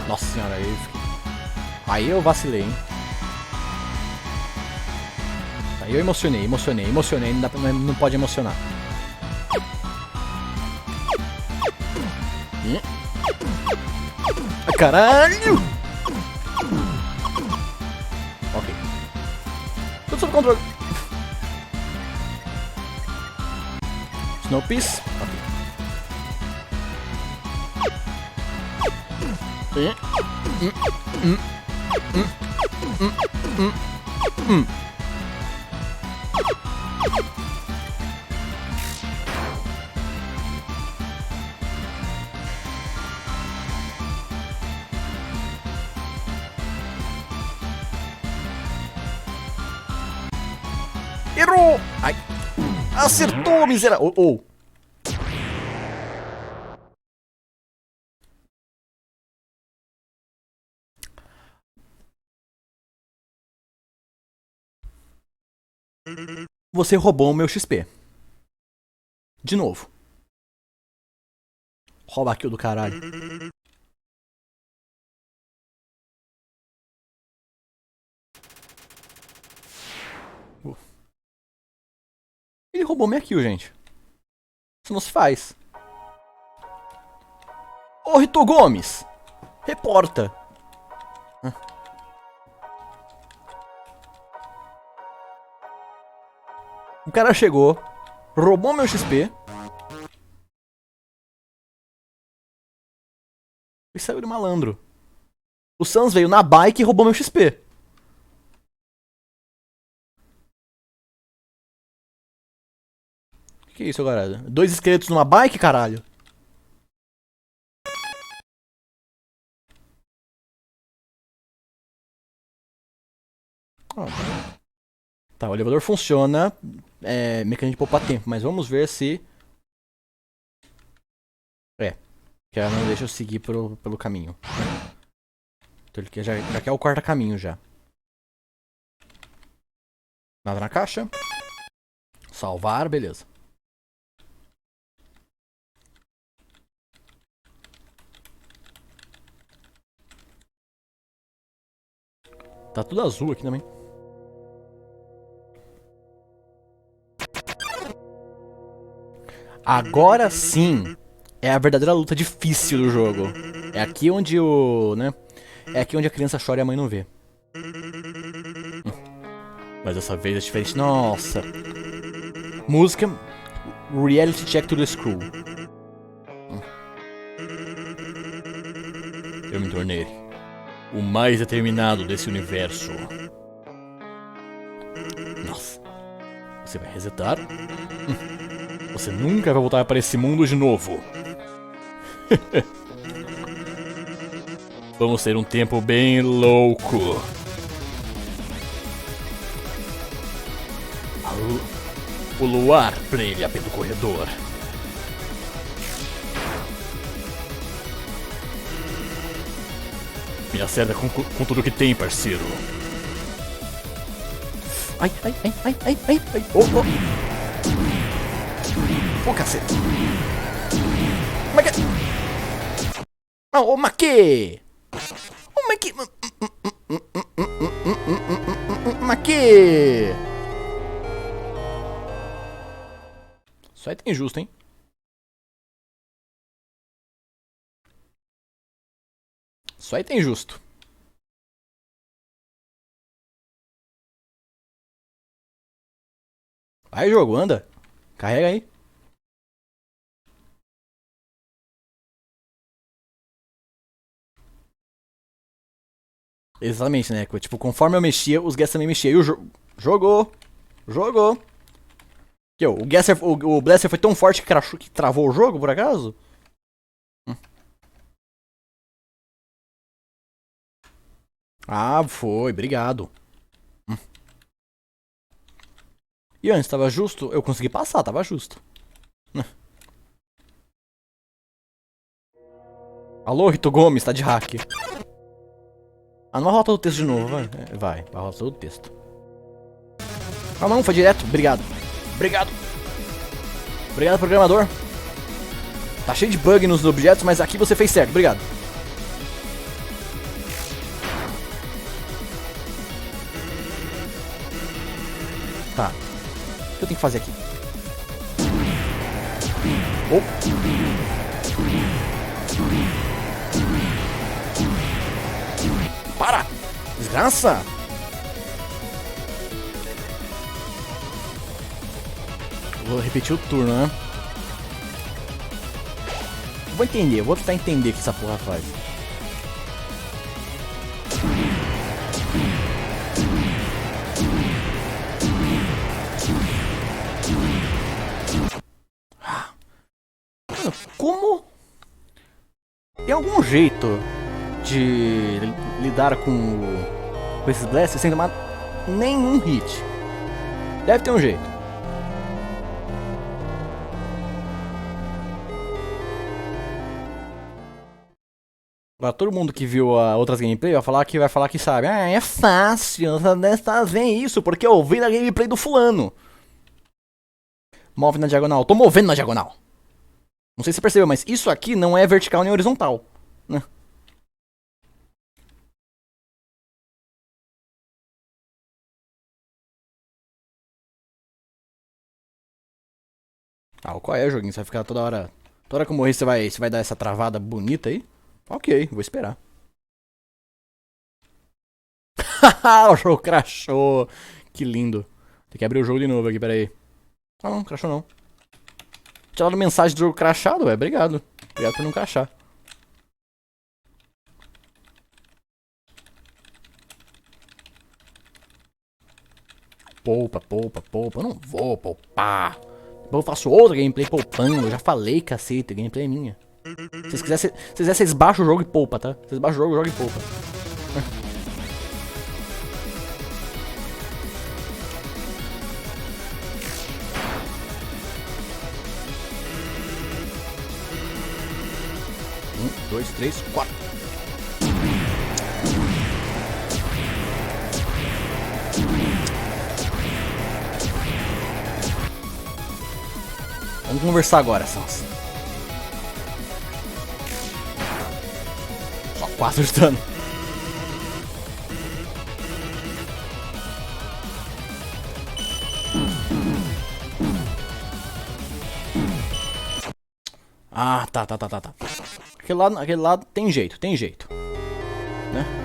[SPEAKER 1] Nossa senhora, aí eu vacilei, hein? Aí eu emocionei, não pode emocionar. Caralho! Ok. Tudo sob controle. Snowpiece. Errou! Ai! Acertou, miserável! Você roubou o meu XP. De novo. Rouba aquilo do caralho. Ele roubou minha kill, gente. Isso não se faz. Ô, Rito Gomes! Reporta! O cara chegou, roubou meu XP e saiu de malandro. O Sans veio na bike e roubou meu XP. Que é isso agora? 2 esqueletos numa bike, caralho? Ah. Tá, o elevador funciona. É mecânica de poupar tempo, mas vamos ver se. Que ela não deixa eu seguir pelo caminho. Então ele já quer o quarto caminho já. Nada na caixa. Salvar, beleza. Tá tudo azul aqui também. Agora sim é a verdadeira luta difícil do jogo. É aqui onde o, né? É aqui onde a criança chora e a mãe não vê. Mas dessa vez é diferente. Nossa. Música Reality Check to the Screw. Eu me tornei o mais determinado desse universo. Nossa. Você vai resetar? Você nunca vai voltar para esse mundo de novo. Vamos ter um tempo bem louco. O luar brilha pelo corredor. Me acerta com tudo que tem, parceiro. Ai, ai, ai, ai, ai, ai, ai. Oh, oh. Ô, cacete. Maque. Ô, Maque. Ô, Maque. Maque. Isso aí tá injusto, hein? Isso aí tá injusto. Vai, jogo, anda. Carrega aí. Exatamente, né? Tipo, conforme eu mexia, os guests também mexiam. E o jogou. Jogou. Que, o Gasser, o Blaster foi tão forte que travou o jogo, por acaso? Ah, foi, obrigado. E antes, tava justo? Eu consegui passar, tava justo. Alô, Rito Gomes, tá de hack. Ah, não vai rolar todo o texto de novo, vai. Vai rolar todo o texto. Ah, não, foi direto. Obrigado. Obrigado. Obrigado, programador. Tá cheio de bug nos objetos, mas aqui você fez certo. Obrigado. Tá. O que eu tenho que fazer aqui? Oh. Para! Desgraça! Vou repetir o turno, né? Vou entender, vou tentar entender o que essa porra faz. Como? Tem algum jeito de lidar com esses blasters sem tomar nenhum hit? Deve ter um jeito. Agora todo mundo que viu outras gameplays vai falar que sabe. Ah, é fácil, você tá vendo isso porque eu vi na gameplay do fulano. Move na diagonal. Tô movendo na diagonal. Não sei se você percebeu, mas isso aqui não é vertical nem horizontal, né? Ah, qual é, joguinho? Você vai ficar toda hora que eu morrer, você vai dar essa travada bonita aí? Ok, vou esperar. Haha, o jogo crashou. Que lindo. Tem que abrir o jogo de novo aqui, peraí. Ah, não, crashou não. Tinha dado mensagem do jogo crashado, ué. Obrigado. Obrigado por não crashar. Poupa, poupa, poupa. Eu não vou poupar. Eu faço outra gameplay poupando, eu já falei, cacete, a gameplay é minha. Se vocês quiserem, vocês baixam o jogo e poupa, tá? Vocês baixam o jogo e poupa. Um, dois, três, quatro. Vamos conversar agora, Sans. Só 4 de dano. Ah, tá. Aquele lado tem jeito, né?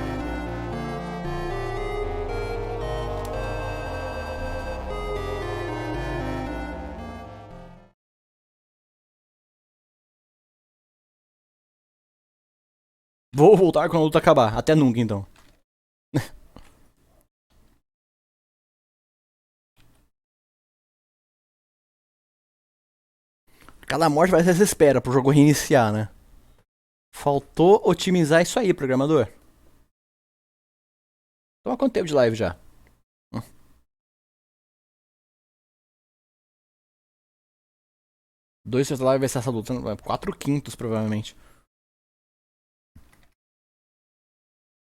[SPEAKER 1] Vou voltar quando a luta acabar. Até nunca, então. Cada morte vai ser essa espera pro jogo reiniciar, né? Faltou otimizar isso aí, programador. Então, há quanto tempo de live já? 2 live vai ser essa luta. 4/5 provavelmente.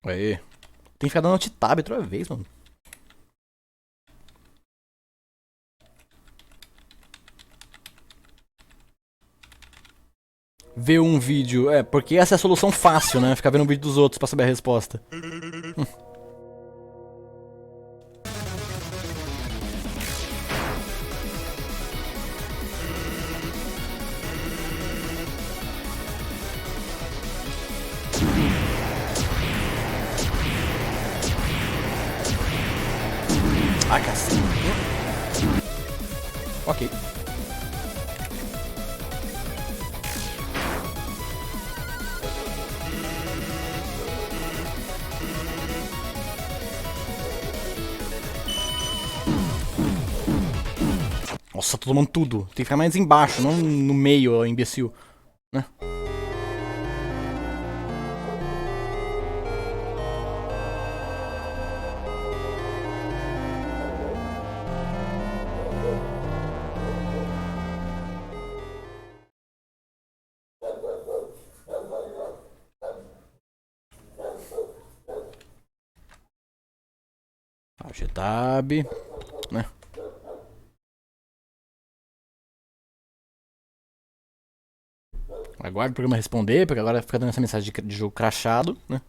[SPEAKER 1] Aí. Tem que ficar dando alt-tab outra vez, mano. Ver um vídeo. É, porque essa é a solução fácil, né? Ficar vendo um vídeo dos outros pra saber a resposta. Ah, cacete. Ok. Nossa, tô tomando tudo. Tem que ficar mais embaixo, não no meio, imbecil. Né? Alt-tab, né? Aguarde o programa responder, porque agora fica dando essa mensagem de jogo crashado, né?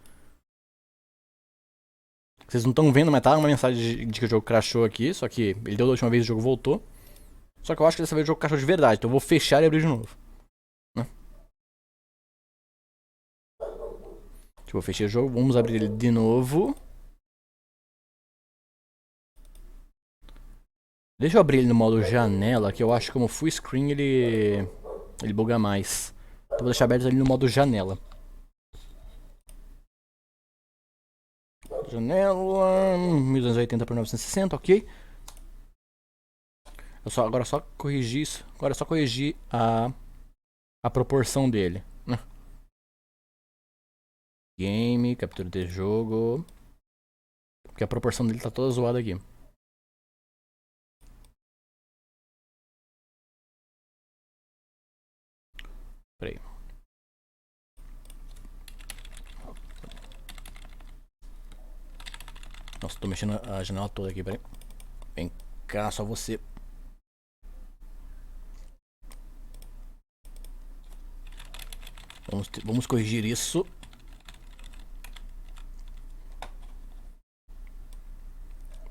[SPEAKER 1] Vocês não estão vendo, mas tá uma mensagem de que o jogo crashou aqui, só que ele deu da última vez e o jogo voltou. Só que eu acho que dessa vez o jogo crashou de verdade, então eu vou fechar e abrir de novo. Né? Tipo, eu fechei o jogo, vamos abrir ele de novo. Deixa eu abrir ele no modo janela, que eu acho que como full screen ele buga mais. Então vou deixar aberto ali no modo janela. Janela, 1280 por 960, ok. Agora é só corrigir isso. Agora é só corrigir a proporção dele. Né? Game, captura de jogo. Porque a proporção dele tá toda zoada aqui. Peraí. Nossa, tô mexendo a janela toda aqui, peraí. Vem cá, só você. Vamos corrigir isso.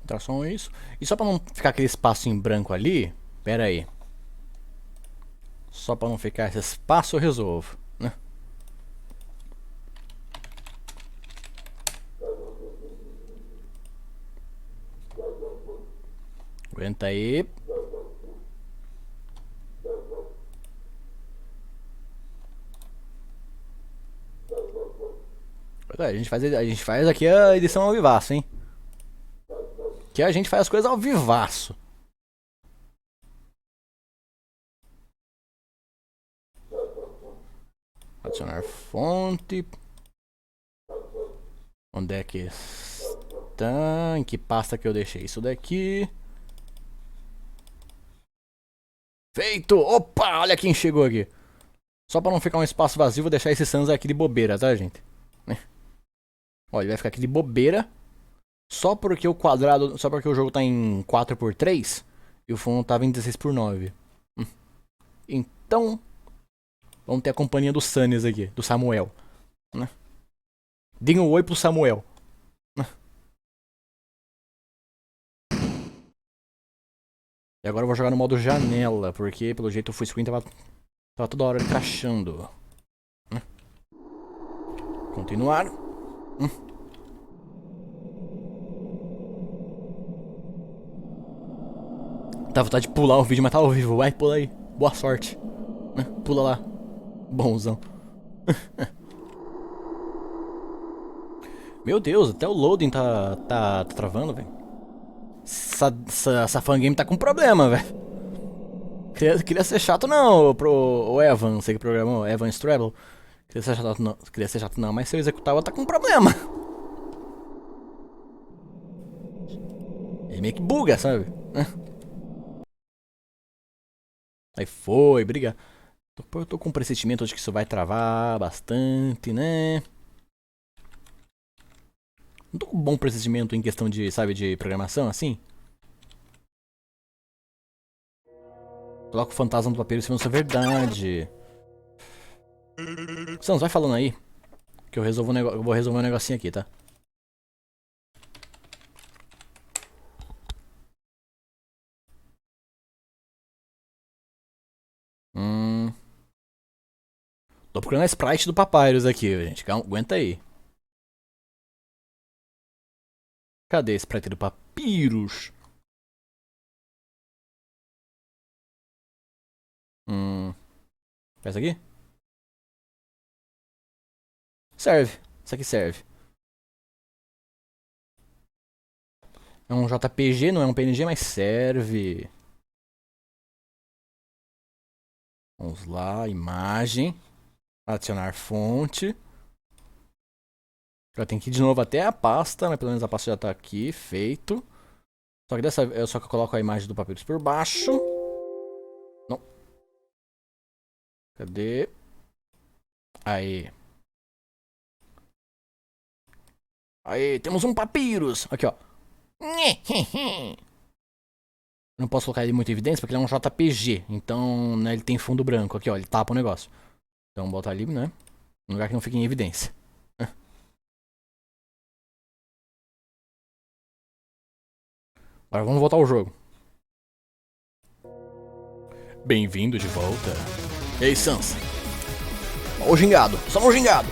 [SPEAKER 1] Tração isso. E só pra não ficar aquele espaço em branco ali, pera aí. Só pra não ficar esse espaço eu resolvo, né? Aguenta aí. A gente faz aqui a edição ao vivaço, hein? Que a gente faz as coisas ao vivaço. fonte. Onde é que está? Em que pasta que eu deixei isso daqui? Feito! Opa! Olha quem chegou aqui. Só pra não ficar um espaço vazio, vou deixar esse Sans aqui de bobeira, tá, gente? Olha, ele vai ficar aqui de bobeira. Só porque o quadrado. Só porque o jogo tá em 4x3 e o fundo tava em 16x9. Então. Vamos ter a companhia do Sunnis aqui, do Samuel. Né? Deem um oi pro Samuel. E agora eu vou jogar no modo janela, porque pelo jeito o full screen tava toda hora crashando. Continuar. Dá vontade de pular o vídeo, mas tá ao vivo. Vai, pula aí. Boa sorte. Pula lá. Bonzão. Meu Deus, até o loading tá travando, velho. Essa fangame tá com problema, velho. Queria ser chato não, o Evan, não sei que programou, Evan Stravel. Queria ser chato não, mas se eu executar ela tá com problema. Ele meio que buga, sabe? Aí foi, briga. Eu tô com um pressentimento de que isso vai travar bastante, né? Não tô com um bom pressentimento em questão de, sabe, de programação, assim. Coloca o fantasma do papel se não é verdade. Sans, vai falando aí. Que eu resolvo eu vou resolver um negocinho aqui, tá? Tô procurando a sprite do Papyrus aqui, gente. Aguenta aí. Cadê a sprite do Papyrus? Essa aqui? Serve. Isso aqui serve. É um JPG, não é um PNG, mas serve. Vamos lá, imagem. Adicionar fonte. Eu tenho que ir de novo até a pasta, mas pelo menos a pasta já tá aqui, feito. Só que dessa vez, só que eu coloco a imagem do Papyrus por baixo. Não. Cadê? Aí. Aí, temos um Papyrus. Aqui, ó. Não posso colocar ele muito em evidência porque ele é um JPG. Então, né, ele tem fundo branco. Aqui, ó, ele tapa o negócio. Então, botar ali, né? Um lugar que não fique em evidência. Agora vamos voltar ao jogo. Bem-vindo de volta. E aí, Sans? Ó o gingado. Só no gingado.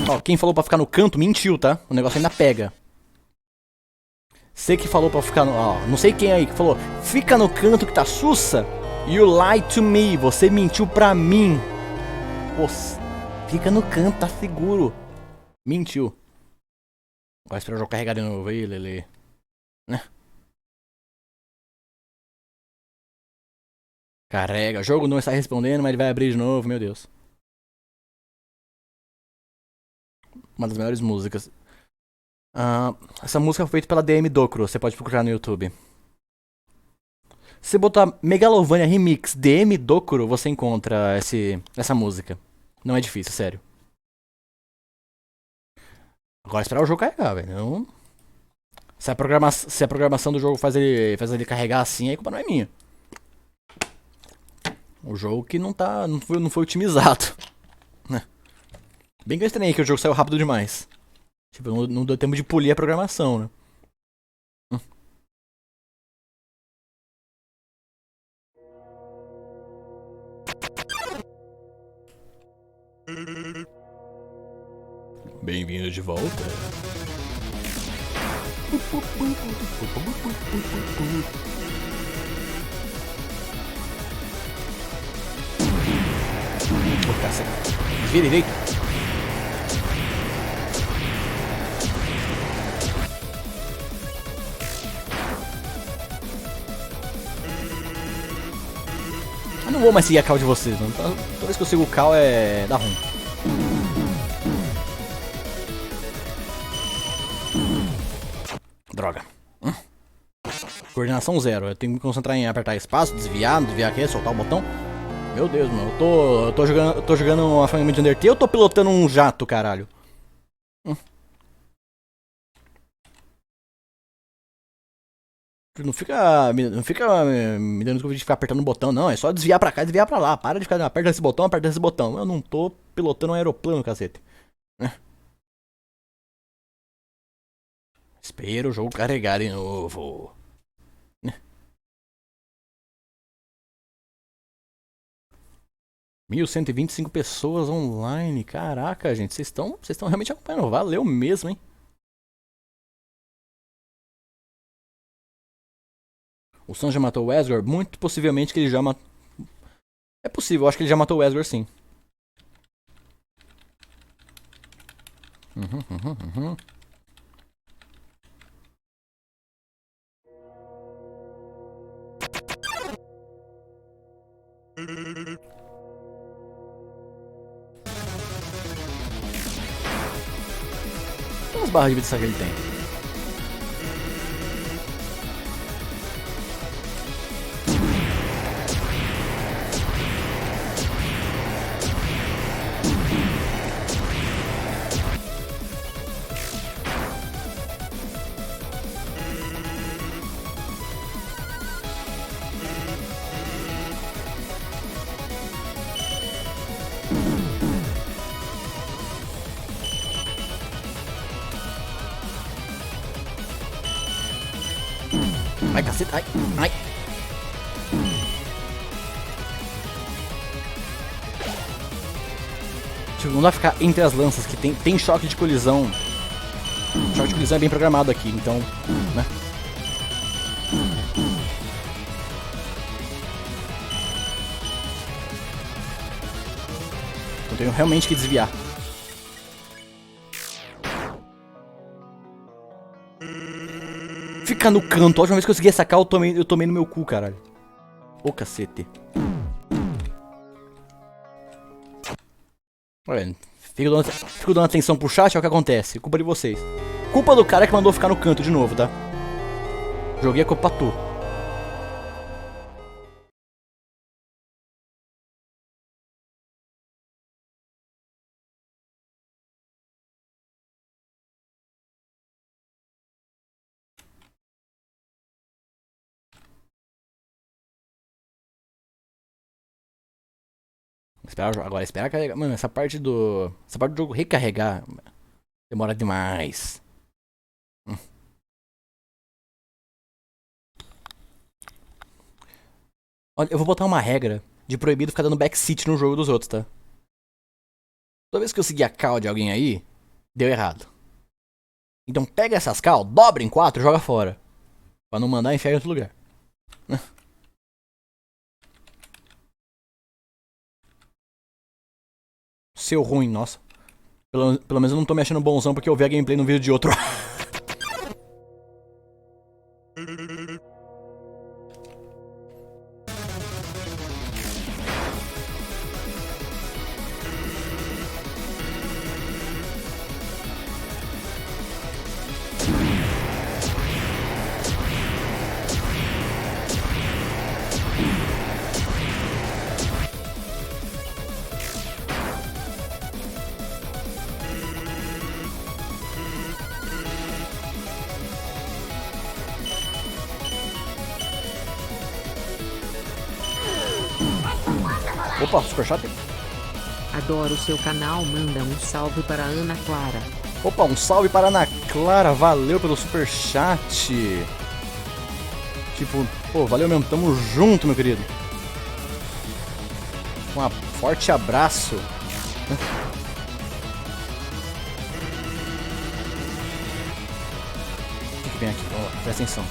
[SPEAKER 1] Ó, quem falou pra ficar no canto mentiu, tá? O negócio ainda pega. Você que falou pra ficar no... Ó, não sei quem aí que falou. Fica no canto que tá sussa. You lied to me. Você mentiu pra mim. Pô, fica no canto, tá seguro. Mentiu. Vai esperar o jogo carregar de novo aí, Lele. Né? Carrega. O jogo não está respondendo, mas ele vai abrir de novo, meu Deus. Uma das melhores músicas. Essa música foi feita pela DM Dokuro. Você pode procurar no YouTube. Se você botar Megalovania Remix DM Dokuro, você encontra essa música. Não é difícil, sério. Agora é esperar o jogo carregar, velho. Não... Se a programação do jogo faz ele carregar assim, aí a culpa não é minha. O jogo que não foi otimizado. Bem que eu estranhei que o jogo saiu rápido demais. Tipo, não deu tempo de polir a programação, né? Bem-vindo de volta. Pô, cacete. Vira direito. Eu não vou mais seguir a call de vocês, não. Toda vez que eu sigo o call dá ruim. Droga. Coordenação 0. Eu tenho que me concentrar em apertar espaço, desviar aqui, soltar o botão. Meu Deus, mano. Eu tô jogando uma fragmento de Undertale ou eu tô pilotando um jato, caralho? Não fica me dando desculpa de ficar apertando o botão, não. É só desviar pra cá e desviar pra lá. Para de ficar aperta esse botão, aperta esse botão. Eu não tô pilotando um aeroplano, cacete. Espera o jogo carregar de novo. 1.125 pessoas online. Caraca, gente. Vocês estão realmente acompanhando. Valeu mesmo, hein? O Sam já matou o Wesker? Muito possivelmente que ele já matou. É possível, eu acho que ele já matou o Wesker, sim. Uhum. Quantas barras de vida que ele tem? Ai, cacete, ai. Tipo, não dá pra ficar entre as lanças, que tem choque de colisão. O choque de colisão é bem programado aqui, então, né? Eu tenho realmente que desviar. Fica no canto. A última vez que eu consegui sacar, eu tomei no meu cu, caralho. Ô, cacete. Olha, fico dando atenção pro chat, é o que acontece. Culpa de vocês. Culpa do cara que mandou ficar no canto de novo, tá? Joguei a culpa pra tu. Agora espera carregar. Mano, essa parte do jogo recarregar demora demais. Olha, eu vou botar uma regra de proibido ficar dando backseat no jogo dos outros, tá? Toda vez que eu seguir a call de alguém aí, deu errado. Então pega essas call, dobra em 4 e joga fora. Pra não mandar enfiar em outro lugar. Seu ruim, nossa. Pelo menos eu não tô me achando bonzão porque eu vi a gameplay no vídeo de outro. Opa, super chat.
[SPEAKER 2] Adoro o seu canal, manda um salve para Ana Clara.
[SPEAKER 1] Opa, um salve para Ana Clara, valeu pelo super chat. Tipo, pô, valeu mesmo, tamo junto, meu querido. Um forte abraço. aqui, vamos lá, presta atenção.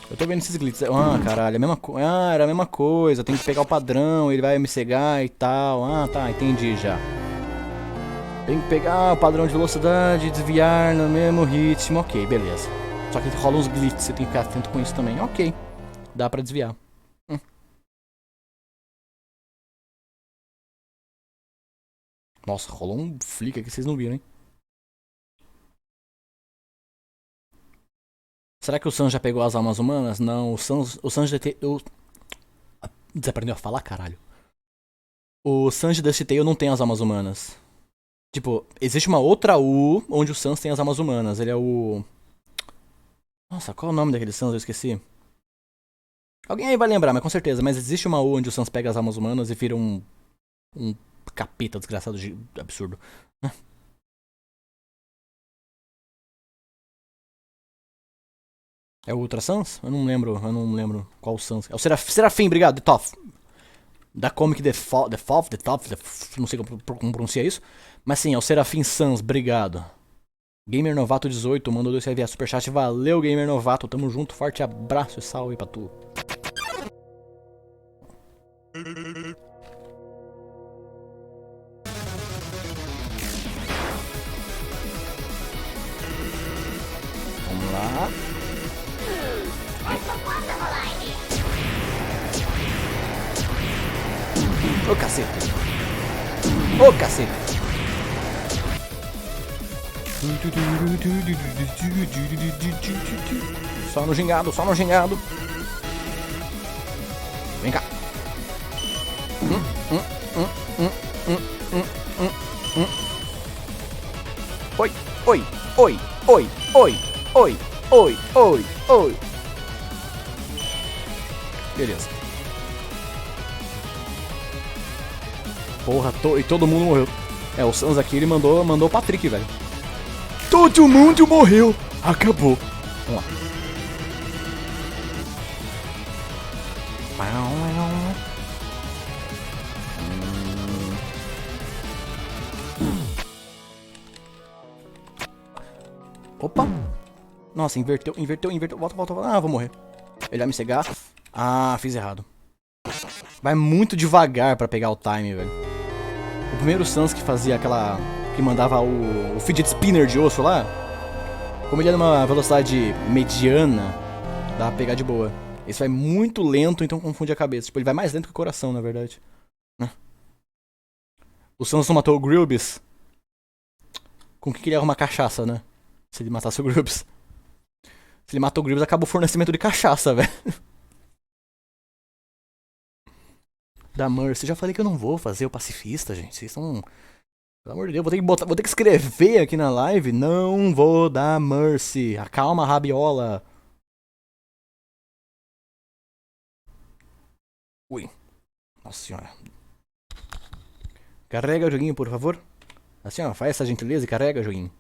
[SPEAKER 1] Eu tô vendo esses glitches. Ah, caralho, é a mesma coisa. Ah, era a mesma coisa. Tem que pegar o padrão, ele vai me cegar e tal. Ah, tá, entendi já. Tem que pegar o padrão de velocidade, desviar no mesmo ritmo. Ok, beleza. Só que rola uns glitches, você tem que ficar atento com isso também. Ok, dá pra desviar. Nossa, rolou um flick aqui, vocês não viram, hein? Será que o Sans já pegou as almas humanas? Não, o Sans já tem... Desaprendeu a falar, caralho. O Sans de Dusty Tail não tem as almas humanas. Tipo, existe uma outra U onde o Sans tem as almas humanas. Ele é o... Nossa, qual é o nome daquele Sans? Eu esqueci. Alguém aí vai lembrar, mas com certeza. Mas existe uma U onde o Sans pega as almas humanas e vira um capeta desgraçado absurdo. É o Ultra Sans? Eu não lembro qual Sans. É o Serafim, obrigado, The Toff. Da Comic The Toff, não sei como pronuncia isso. Mas sim, é o Serafim Sans, obrigado. Gamer Novato 18 mandou 2 reais via superchat. Valeu, Gamer Novato, tamo junto, forte abraço e salve pra tu. Vamos lá. Ô cacete. Ô cacete. Só no gingado, só no gingado. Vem cá. Oi, oi, oi, oi, oi, oi, oi, oi, oi. Beleza. Porra, e todo mundo morreu. É, o Sans aqui, ele mandou o Patrick, velho. Todo mundo morreu. Acabou. Vamos lá. Opa. Nossa, inverteu. Volta. Ah, vou morrer. Ele vai me cegar. Ah, fiz errado. Vai muito devagar pra pegar o time, velho. O primeiro Sans que fazia aquela... que mandava o fidget spinner de osso lá. Como ele é numa velocidade mediana, dá pra pegar de boa. Esse vai muito lento, então confunde a cabeça. Tipo, ele vai mais lento que o coração, na verdade. O Sans não matou o Grylbis. Com o que ele arruma cachaça, né? Se ele matasse o Grylbis. Se ele matou o Grylbis, acaba o fornecimento de cachaça, velho. Da Mercy. Já falei que eu não vou fazer o pacifista, gente. Vocês estão... Pelo amor de Deus, vou ter que escrever aqui na live. Não vou dar Mercy. Acalma a rabiola. Ui. Nossa senhora. Carrega o joguinho, por favor. Assim, ó, faz essa gentileza e carrega o joguinho.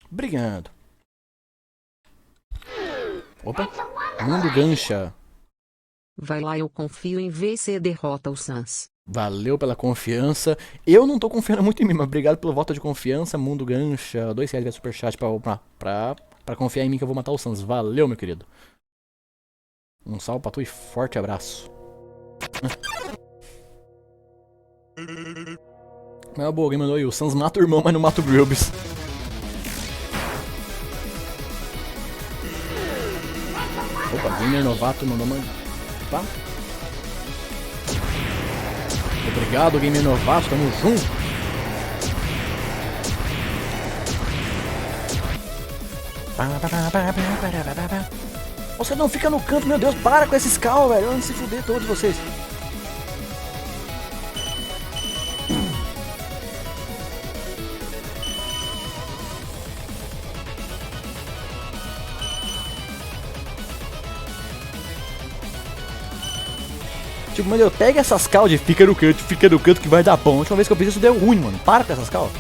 [SPEAKER 1] Obrigado. Opa. Mundo Gancha.
[SPEAKER 2] Vai lá, eu confio em VC derrota o Sans.
[SPEAKER 1] Valeu pela confiança. Eu não tô confiando muito em mim, mas obrigado pelo voto de confiança. Mundo Gancha. 2 reais de superchat pra confiar em mim que eu vou matar o Sans. Valeu, meu querido. Um salve pra tu e forte abraço. Mas boa, alguém mandou aí. O Sans mata o irmão, mas não mata o Grylbis. Opa, Gamer Novato mandou uma... Tá? Obrigado, Gamer Novato, tamo junto. Você não fica no canto, meu Deus, para com esses cal, velho. Vamos se fuder todos vocês. Tipo, mano, pega essas cal de fica no canto que vai dar bom. A última vez que eu fiz isso deu ruim, mano. Para com essas cal.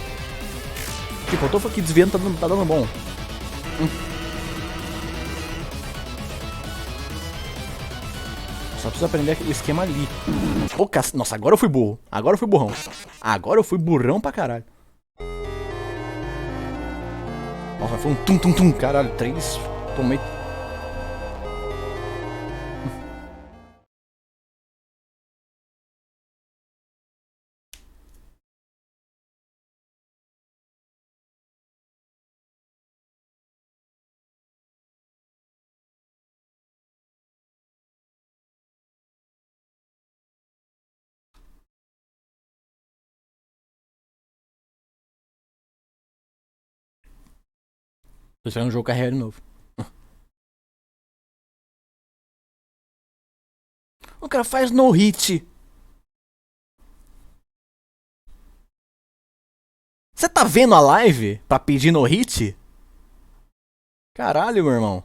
[SPEAKER 1] Tipo, eu tô aqui desviando, tá dando bom. Só preciso aprender o esquema ali. Nossa, agora eu fui burro. Agora eu fui burrão. Agora eu fui burrão pra caralho. Nossa, foi um tum-tum-tum. Caralho, 3. Tomei. Tô esperando o jogo carregar de novo. O cara faz no hit. Você tá vendo a live pra pedir no hit? Caralho, meu irmão.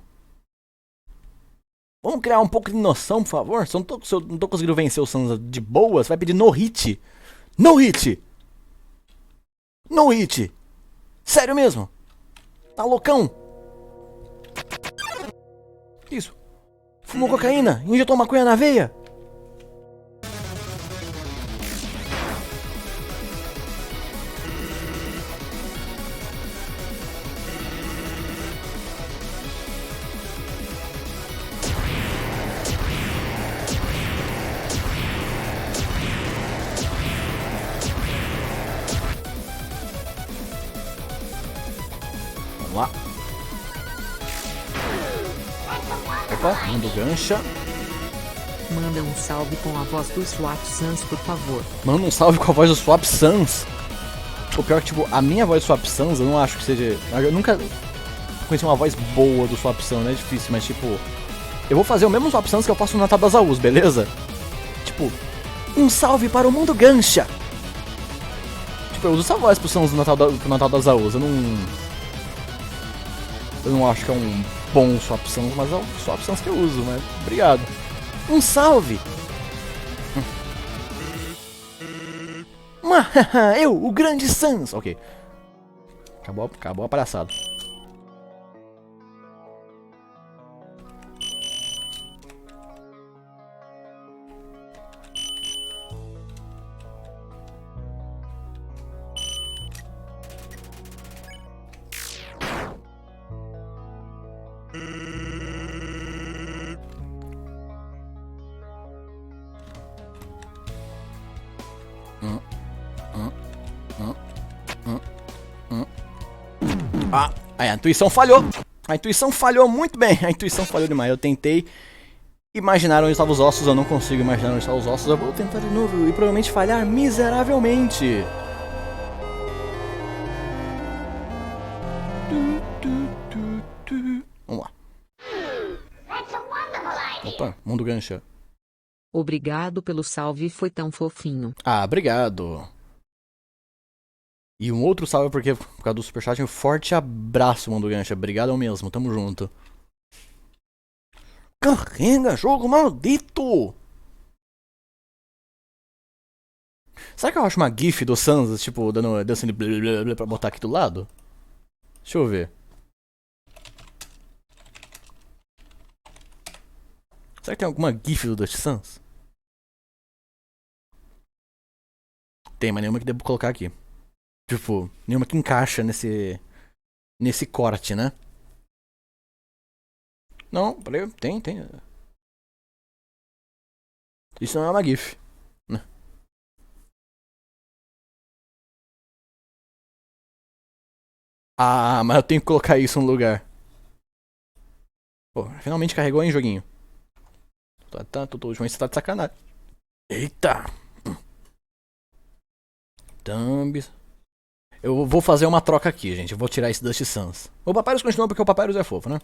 [SPEAKER 1] Vamos criar um pouco de noção, por favor? Se eu não tô conseguindo vencer o Sansa de boa, você vai pedir no hit. No hit! No hit! Sério mesmo? Tá loucão? Isso. Fumou cocaína? Injetou maconha na veia? Vamos lá. Opa, mundo gancha.
[SPEAKER 2] Manda um salve com a voz do Swap Sans, por favor.
[SPEAKER 1] Manda um salve com a voz do Swap Sans. O pior é que, tipo, a minha voz do Swap Sans, eu não acho que seja... Eu nunca conheci uma voz boa do Swap Sans, não é difícil, mas, tipo... Eu vou fazer o mesmo Swap Sans que eu faço no Natal das Aús, beleza? Tipo, um salve para o mundo gancha. Tipo, eu uso essa voz pro Sans do pro Natal das Aús, eu não acho que é um bom Swap Sans, mas é o Swap Sans que eu uso, mas obrigado. Um salve! Eu, o grande Sans! Ok. Acabou a palhaçada. Ah, a intuição falhou. A intuição falhou muito bem. A intuição falhou demais. Eu tentei imaginar onde estavam os ossos. Eu não consigo imaginar onde estavam os ossos. Eu vou tentar de novo e provavelmente falhar miseravelmente. Vamos lá. Opa, mundo gancha.
[SPEAKER 2] Obrigado pelo salve, foi tão fofinho.
[SPEAKER 1] Ah, obrigado. E um outro salve porque, por causa do superchat, um forte abraço, Mundo Gancha. Obrigado mesmo, tamo junto. Carrega, jogo maldito! Será que eu acho uma gif do Sans, tipo, dando assim, blá, blá, blá, pra botar aqui do lado? Deixa eu ver. Será que tem alguma gif do Dust Sans? Tem, mas nenhuma que devo colocar aqui. Tipo, nenhuma que encaixa nesse corte, né? Não, peraí, tem. Isso não é uma GIF, né? Ah, mas eu tenho que colocar isso no lugar. Pô, finalmente carregou, hein, joguinho. Ultimamente você tá de sacanagem. Eita! Thumbs. Eu vou fazer uma troca aqui, gente. Eu vou tirar esse Dust Sans. O Papyrus continua porque o Papyrus é fofo, né?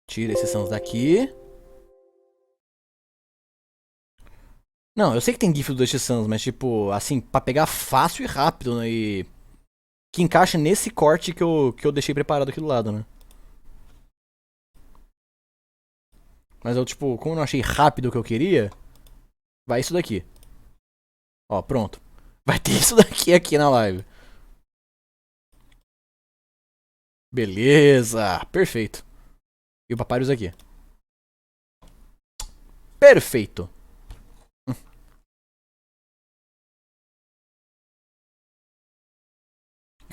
[SPEAKER 1] Tira esse Sans daqui. Não, eu sei que tem GIF do Dust Sans, mas tipo, assim, pra pegar fácil e rápido, né? E que encaixa nesse corte que eu deixei preparado aqui do lado, né? Mas eu, tipo, como eu não achei rápido o que eu queria, vai isso daqui. Ó, pronto. Vai ter isso daqui aqui na live. Beleza, perfeito. E o Papyrus aqui. Perfeito.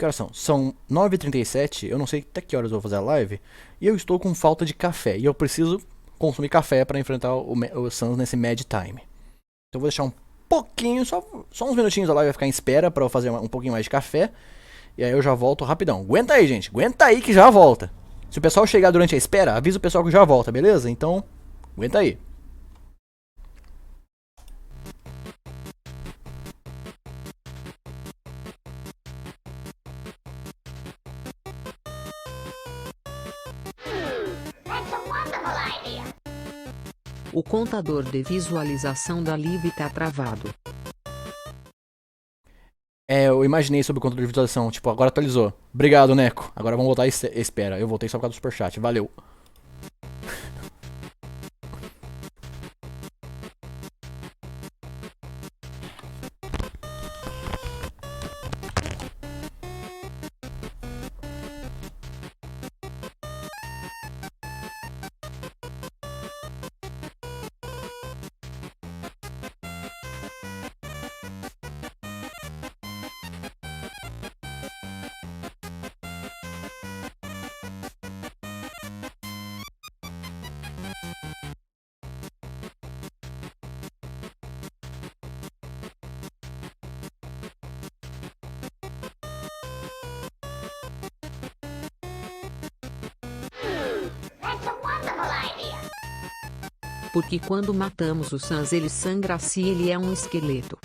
[SPEAKER 1] Que horas são? São 9h37, eu não sei até que horas eu vou fazer a live. E eu estou com falta de café. E eu preciso consumir café para enfrentar o Suns nesse Mad Time. Então eu vou deixar um pouquinho, só uns minutinhos a live vai ficar em espera para eu fazer um pouquinho mais de café. E aí eu já volto rapidão. Aguenta aí, gente. Aguenta aí que já volta. Se o pessoal chegar durante a espera, avisa o pessoal que já volta, beleza? Então, aguenta aí.
[SPEAKER 2] O contador de visualização da live tá travado.
[SPEAKER 1] Eu imaginei sobre o controle de visualização. Tipo, agora atualizou. Obrigado, Neco. Agora vamos voltar à espera. Eu voltei só por causa do superchat. Valeu.
[SPEAKER 2] Porque quando matamos o Sans ele sangra se ele é um esqueleto.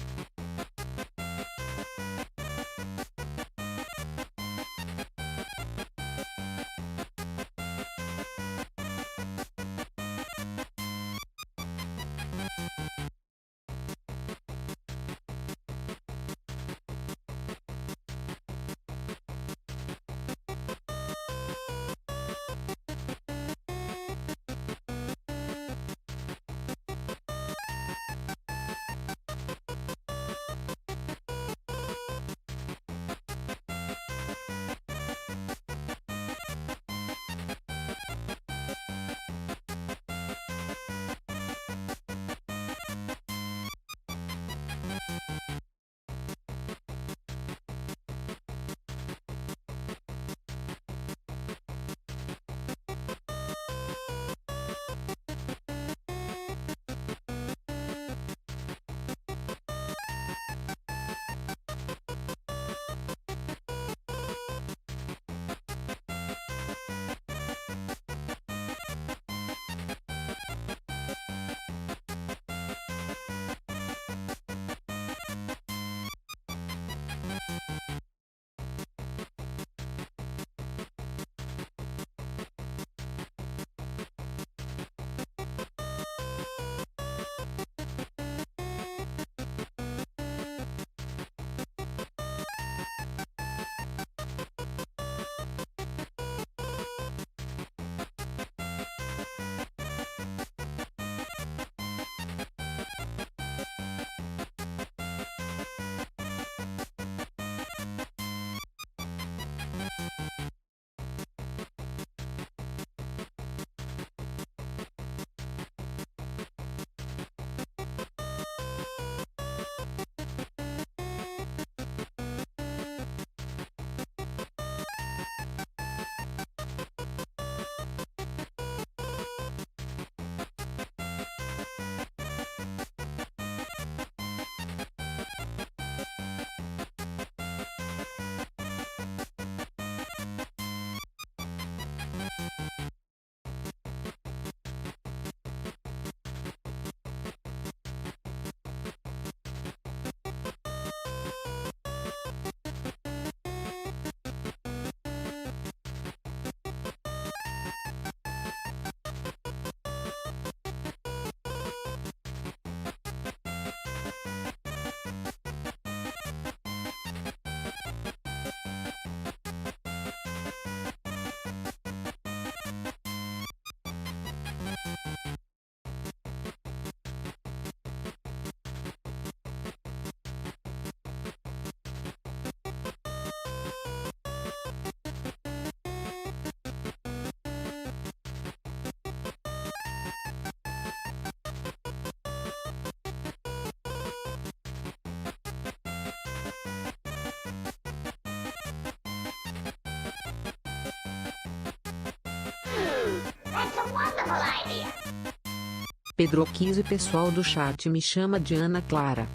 [SPEAKER 2] Pedro Quis e pessoal do chat me chama de Ana Clara.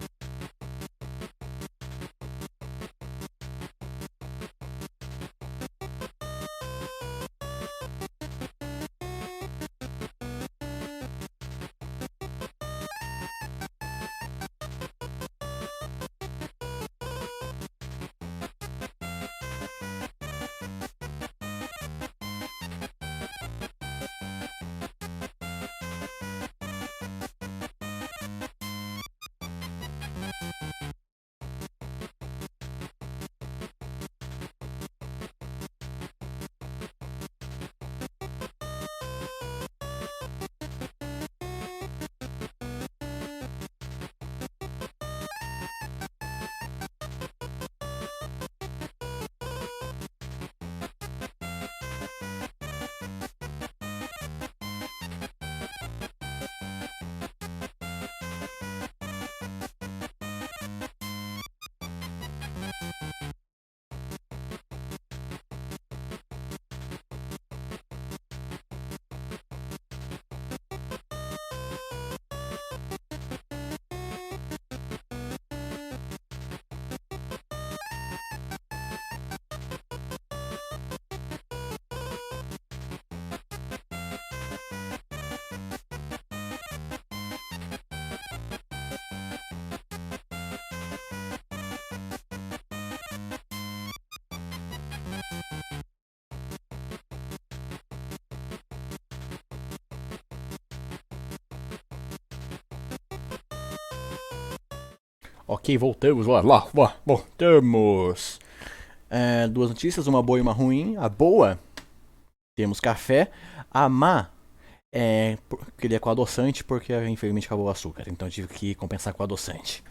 [SPEAKER 1] Ok, voltamos, voltamos. Duas notícias, uma boa e uma ruim. A boa, temos café. A má, queria com adoçante porque infelizmente acabou o açúcar. Então eu tive que compensar com adoçante.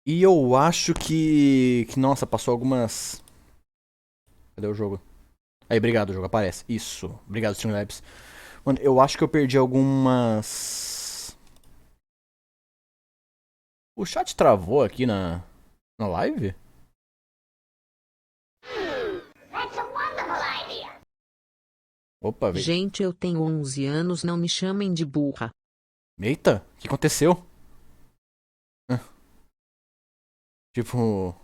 [SPEAKER 1] E eu acho que nossa, passou algumas... Cadê o jogo? Aí, obrigado, o jogo aparece. Isso, obrigado, Streamlabs. Mano, eu acho que eu perdi algumas... O chat travou aqui na live? Opa, veio.
[SPEAKER 2] Gente, eu tenho 11 anos, não me chamem de burra.
[SPEAKER 1] Eita, o que aconteceu? Tipo... O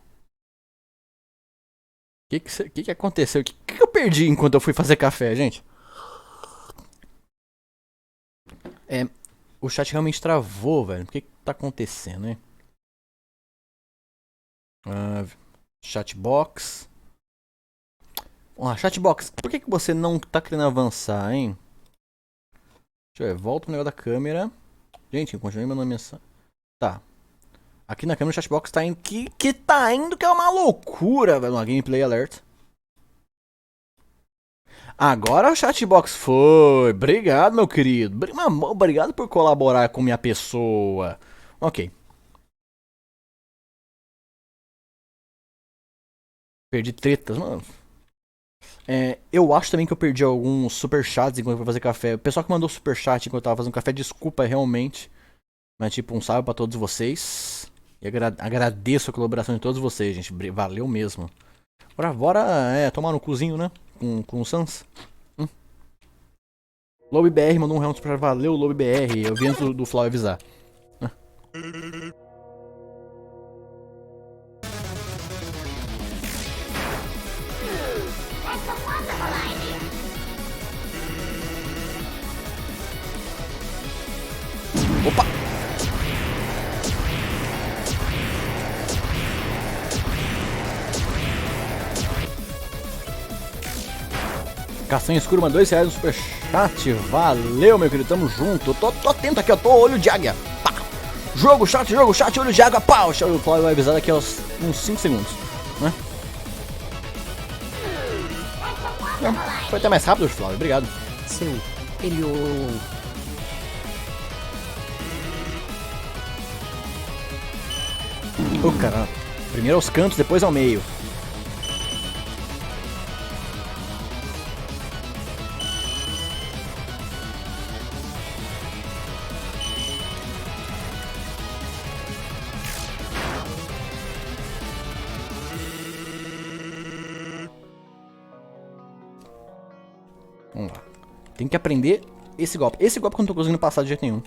[SPEAKER 1] que aconteceu? O que eu perdi enquanto eu fui fazer café, gente? O chat realmente travou, velho. O que tá acontecendo, hein? Chatbox. Chatbox, por que você não tá querendo avançar, hein? Deixa eu ver, volta pro negócio da câmera. Gente, continuei mandando mensagem. Tá. Aqui na câmera o chatbox tá indo. Que tá indo que é uma loucura, velho. Uma gameplay alert. Agora o chatbox foi. Obrigado, meu querido. Obrigado por colaborar com minha pessoa. Ok. Perdi tretas, mano. Eu acho também que eu perdi alguns superchats enquanto eu fui fazer café. O pessoal que mandou superchat enquanto eu tava fazendo café, desculpa realmente. Mas tipo, um salve pra todos vocês. E agradeço a colaboração de todos vocês, gente. Valeu mesmo. Agora, bora tomar no cozinho, né? Com o Sans. LobBR mandou um round pra valeu, LobBR. Eu vi antes do Flau avisar. Opa! Castanha escura, mas R$2 no superchat. Valeu, meu querido, tamo junto. Tô atento aqui, ó. Tô olho de águia. Pá. Jogo, chat, olho de águia. Pá. O Flávio vai avisar daqui a uns 5 segundos. Né? Foi até mais rápido, Flávio. Obrigado.
[SPEAKER 2] Ele
[SPEAKER 1] Caramba. Primeiro aos cantos, depois ao meio. Tem que aprender esse golpe. Esse golpe que eu não tô conseguindo passar de jeito nenhum.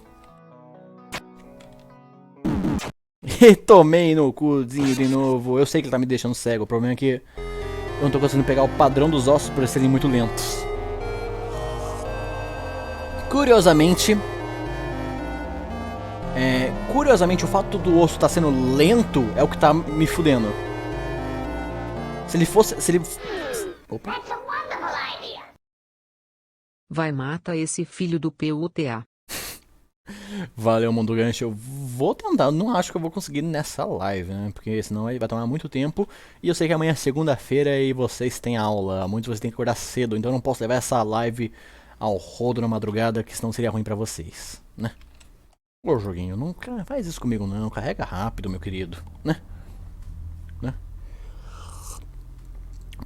[SPEAKER 1] E tomei no cuzinho de novo. Eu sei que ele tá me deixando cego. O problema é que eu não tô conseguindo pegar o padrão dos ossos por eles serem muito lentos. Curiosamente, o fato do osso estar sendo lento é o que tá me fudendo. Se ele fosse... Opa.
[SPEAKER 2] Vai, mata esse filho do PUTA.
[SPEAKER 1] Valeu, Mundo Gancho. Eu vou tentar. Não acho que eu vou conseguir nessa live, né? Porque senão aí vai tomar muito tempo. E eu sei que amanhã é segunda-feira e vocês têm aula. Muitos de vocês têm que acordar cedo. Então eu não posso levar essa live ao rodo na madrugada, que senão seria ruim pra vocês, né? Ô, joguinho, não faz isso comigo não. Carrega rápido, meu querido, né?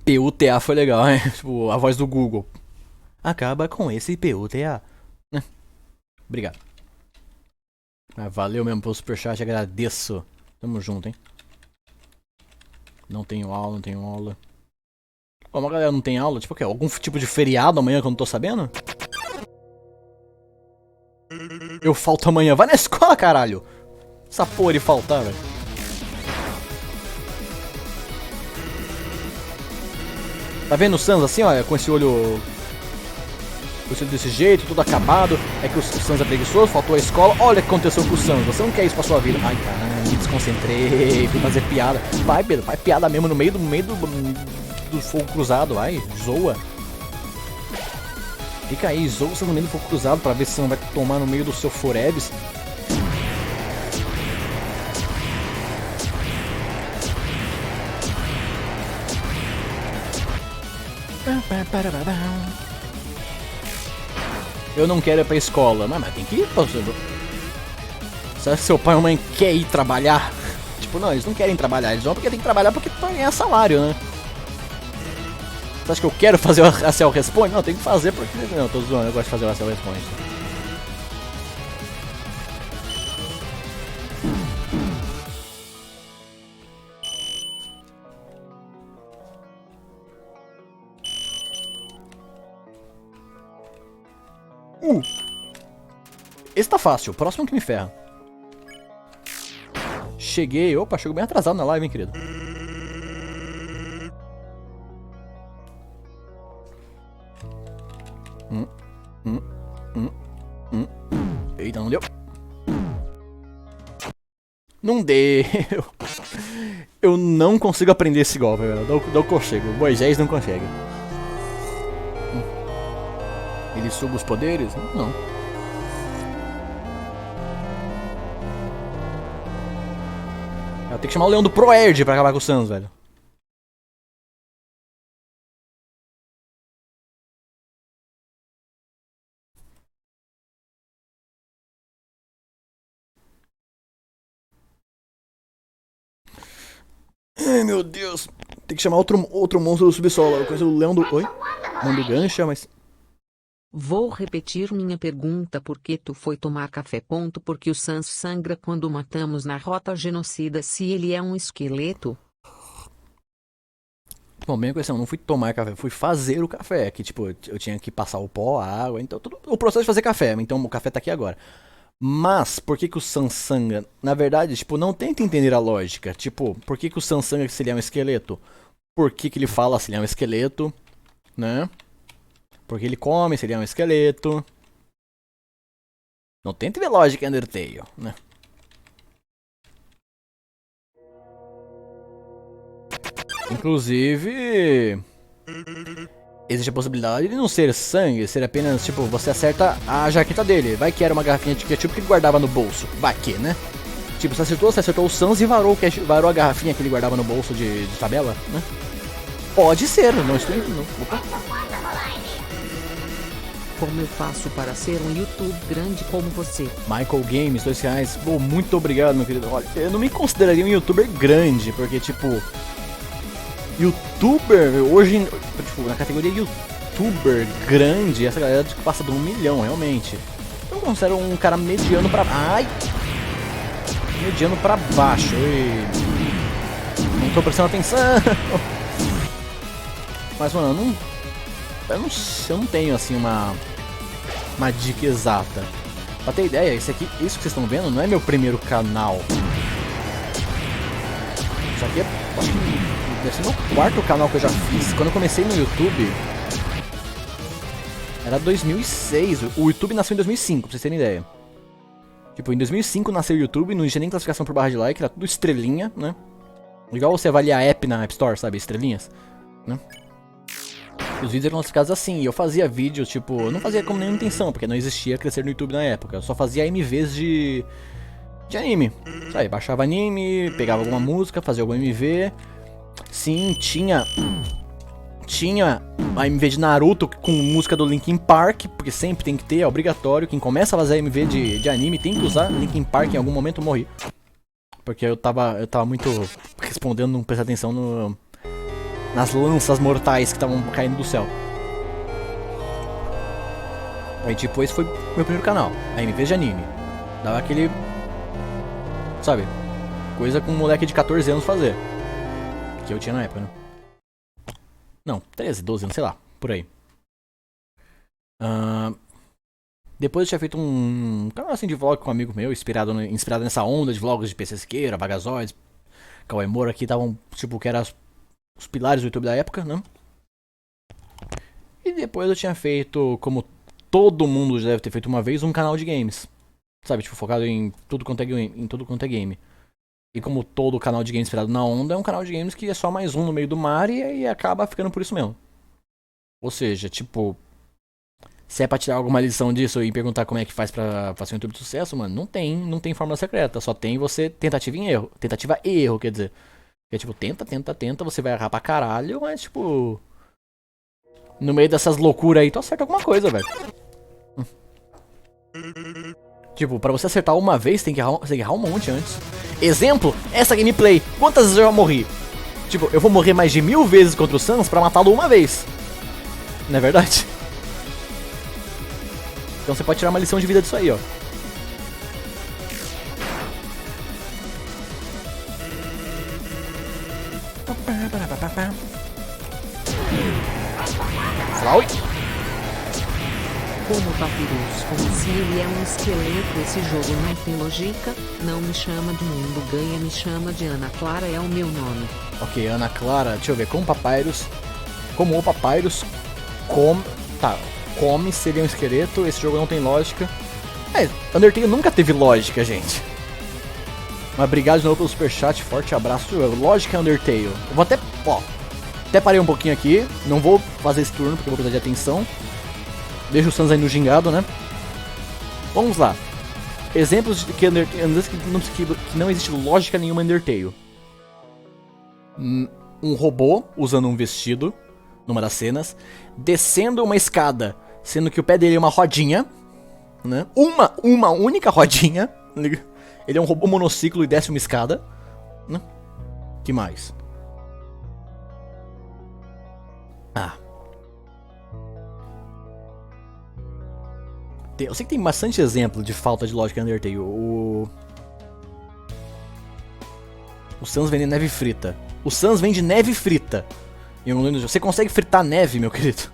[SPEAKER 1] PUTA foi legal, hein? Tipo, a voz do Google. Acaba com esse PUTA, né? Obrigado. Valeu mesmo pelo superchat, agradeço. Tamo junto, hein? Não tenho aula. Como a galera não tem aula? Tipo o quê? Algum tipo de feriado amanhã que eu não tô sabendo? Eu falto amanhã. Vai na escola, caralho! Essa porra de faltar, velho. Tá vendo o Sans assim, ó? Com esse olho... desse jeito, tudo acabado. É que o Sans é preguiçoso, faltou a escola. Olha o que aconteceu com o Sans. Você não quer isso pra sua vida. Ai, caramba, me desconcentrei. Fui fazer piada. Vai, Pedro, vai piada mesmo no meio do fogo cruzado. Vai, zoa. Fica aí, zoa você no meio do fogo cruzado pra ver se você não vai tomar no meio do seu Forebs. Eu não quero ir pra escola. Mas tem que ir, pô. Será que seu pai ou mãe quer ir trabalhar? Tipo, não, eles não querem trabalhar. Eles vão porque tem que trabalhar porque pra ganhar salário, né? Você acha que eu quero fazer o ACL Responde? Não, tem que fazer porque... Não, tô zoando, eu gosto de fazer o ACL Responde. Esse tá fácil, o próximo que me ferra. Cheguei, opa, chegou bem atrasado na live, hein, querido. Eita, não deu. Não deu. Eu não consigo aprender esse golpe, velho. Não consigo. O Moisés não consegue. Ele suga os poderes? Não. Eu tenho que chamar o Leão do Proerd pra acabar com o Sans, velho. Ai, meu Deus. Tem que chamar outro monstro do subsolo. Eu conheço o Leão do... Oi? Mando gancha, mas...
[SPEAKER 2] Vou repetir minha pergunta: por que tu foi tomar café? Porque o Sans sangra quando matamos na rota genocida. Se ele é um esqueleto...
[SPEAKER 1] Bom, bem a questão, não fui tomar café, fui fazer o café. Que tipo, eu tinha que passar o pó, a água, então tudo, o processo de fazer café. Então o café tá aqui agora. Mas, por que o Sans sangra? Na verdade, tipo, não tenta entender a lógica. Tipo, por que o Sans sangra se ele é um esqueleto? Por que ele fala se ele é um esqueleto? Né? Porque ele come se ele é um esqueleto. Não tenta ver lógica em Undertale, né? Inclusive... existe a possibilidade de não ser sangue, ser apenas, tipo, você acerta a jaqueta dele. Vai que era uma garrafinha de ketchup que ele guardava no bolso. Vai que, né? Tipo, você acertou o Sans e varou a garrafinha que ele guardava no bolso de tabela, né? Pode ser, não estou... Opa.
[SPEAKER 2] Como eu faço para ser um YouTube grande como você?
[SPEAKER 1] Michael Games, R$2. Pô, muito obrigado, meu querido. Olha, eu não me consideraria um youtuber grande, porque, tipo... youtuber, hoje, tipo, na categoria youtuber grande, essa galera que passa de 1 milhão, realmente. Eu considero um cara mediano pra... Ai! Mediano pra baixo. Não tô prestando atenção. Mas, mano, eu não tenho, assim, uma dica exata. Pra ter ideia, isso que vocês estão vendo não é meu primeiro canal. Isso aqui acho que deve ser meu quarto canal que eu já fiz. Quando eu comecei no YouTube, era 2006. O YouTube nasceu em 2005, pra vocês terem ideia. Tipo, em 2005 nasceu o YouTube, não tinha nem classificação por barra de like, era tudo estrelinha, né? Igual você avaliar app na App Store, sabe? Estrelinhas, né? E os vídeos eram classificados assim, e eu fazia vídeo, tipo, eu não fazia com nenhuma intenção, porque não existia crescer no YouTube na época. Eu só fazia MVs de anime, sabe? Baixava anime, pegava alguma música, fazia algum MV. Sim, tinha a MV de Naruto com música do Linkin Park, porque sempre tem que ter, é obrigatório. Quem começa a fazer MV de anime tem que usar Linkin Park, em algum momento eu morri. Porque eu tava muito respondendo, não prestar atenção nas lanças mortais que estavam caindo do céu. Aí tipo, esse foi meu primeiro canal, a MV de anime. Dava aquele, sabe, coisa com um moleque de 14 anos fazer. Que eu tinha na época, né? Não, 13, 12 anos, sei lá, por aí. Depois eu tinha feito um canal assim de vlog com um amigo meu, inspirado nessa onda de vlogs de PC Siqueira, Bagazoides, Cauê Moura, que estavam, tipo, que eram os pilares do YouTube da época, né? E depois eu tinha feito, como todo mundo já deve ter feito uma vez, um canal de games. Sabe, tipo, focado em tudo quanto é game. E como todo canal de games inspirado na onda, é um canal de games que é só mais um no meio do mar e acaba ficando por isso mesmo. Ou seja, tipo, se é pra tirar alguma lição disso e perguntar como é que faz pra fazer um YouTube de sucesso, mano, não tem fórmula secreta. Só tem você tentativa e erro. Tentativa e erro, quer dizer. É tipo, tenta, você vai errar pra caralho, mas tipo, no meio dessas loucuras aí, tu acerta alguma coisa, velho. Tipo, pra você acertar uma vez, tem que errar um monte antes. Exemplo, essa gameplay. Quantas vezes eu já morri? Tipo, eu vou morrer mais de 1000 vezes contra o Sans pra matá-lo uma vez. Não é verdade? Então você pode tirar uma lição de vida disso aí, ó. Flau.
[SPEAKER 2] Como Papyrus, como se ele é um esqueleto, esse jogo não tem lógica. Não me chama de Mundo Ganha, me chama de Ana Clara, é o meu nome.
[SPEAKER 1] Ok, Ana Clara, deixa eu ver, como o Papyrus come se ele é um esqueleto, esse jogo não tem lógica. Undertale nunca teve lógica, gente. Mas obrigado de novo pelo superchat, forte abraço. Lógica é Undertale. Eu vou até parei um pouquinho aqui, não vou fazer esse turno porque eu vou precisar de atenção. Deixa o Sans aí no gingado, né? Vamos lá. Exemplos de que não existe lógica nenhuma em Undertale. Um robô usando um vestido, numa das cenas, descendo uma escada, sendo que o pé dele é uma rodinha, né? Uma única rodinha. Ele é um robô monociclo e desce uma escada, né? Que mais? Eu sei que tem bastante exemplo de falta de lógica em Undertale. O Sans vende neve frita. O Sans vende neve frita. Você consegue fritar neve, meu querido?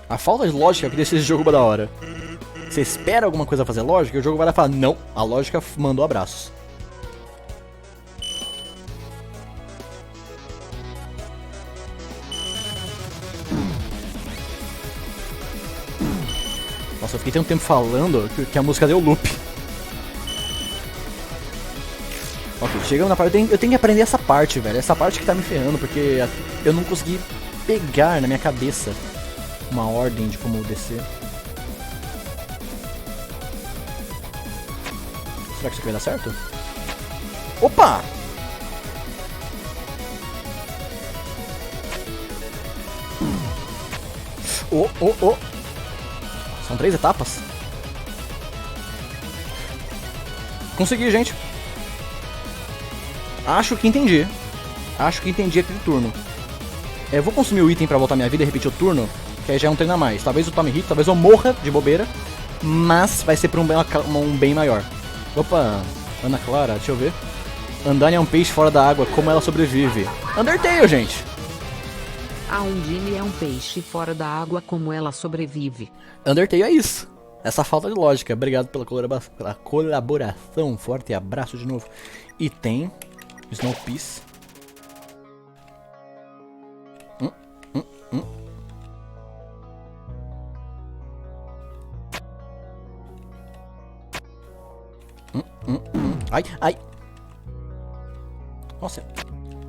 [SPEAKER 1] A falta de lógica é o que deixa esse jogo da hora. Você espera alguma coisa fazer lógica e o jogo vai lá e fala, não, a lógica mandou abraços. Nossa, eu fiquei tanto tempo falando que a música deu loop. Ok, chegamos na parte. Eu tenho que aprender essa parte, velho. Essa parte que tá me ferrando, porque eu não consegui pegar na minha cabeça uma ordem de como descer. Será que isso aqui vai dar certo? Opa! Oh. São 3 etapas. Consegui, gente. Acho que entendi aquele turno. Eu vou consumir o item pra voltar minha vida e repetir o turno, que aí já é um treino a mais. Talvez eu tome hit, talvez eu morra de bobeira, mas vai ser pra um bem maior. Opa, Ana Clara, deixa eu ver. Andania é um peixe fora da água, como ela sobrevive? Undertale, gente.
[SPEAKER 2] A Undine é um peixe fora da água, como ela sobrevive?
[SPEAKER 1] Undertale é isso. Essa falta de lógica. Obrigado pela colaboração. Forte abraço de novo. E tem Snow Peace. Ai, ai. Nossa.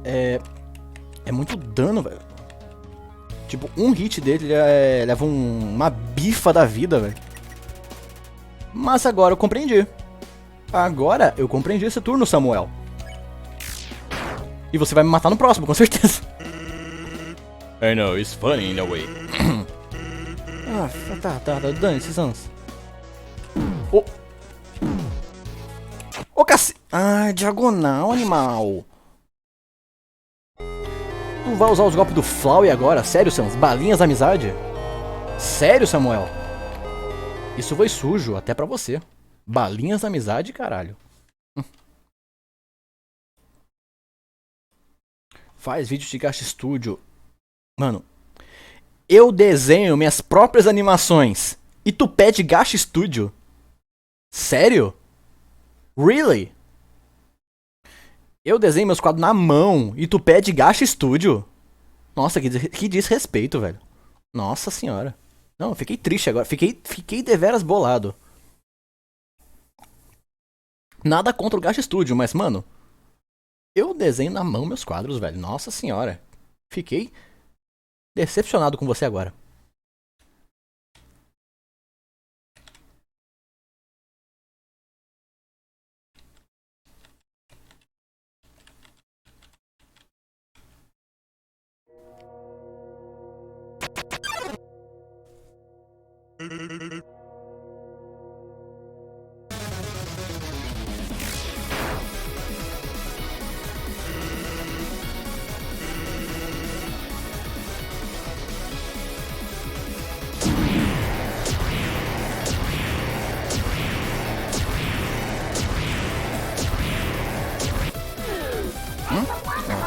[SPEAKER 1] É muito dano, velho. Tipo, um hit dele leva uma bifa da vida, velho. Mas agora eu compreendi. Agora eu compreendi esse turno, Samuel. E você vai me matar no próximo, com certeza. I know, it's funny in a way. tá, dane-se, Sans. Ô, cacete. Ai, diagonal, animal. Tu vai usar os golpes do Flowey agora? Sério, Sans? Balinhas amizade? Sério, Samuel? Isso foi sujo, até pra você. Balinhas amizade, caralho. Faz vídeo de Gacha Studio. Mano, eu desenho minhas próprias animações e tu pede Gacha Studio? Sério? Really? Eu desenho meus quadros na mão e tu pede Gacha Studio? Nossa, que desrespeito, velho. Nossa senhora. Não, eu fiquei triste agora. Fiquei deveras bolado. Nada contra o Gacha Studio, mas, mano, eu desenho na mão meus quadros, velho. Nossa senhora. Fiquei decepcionado com você agora.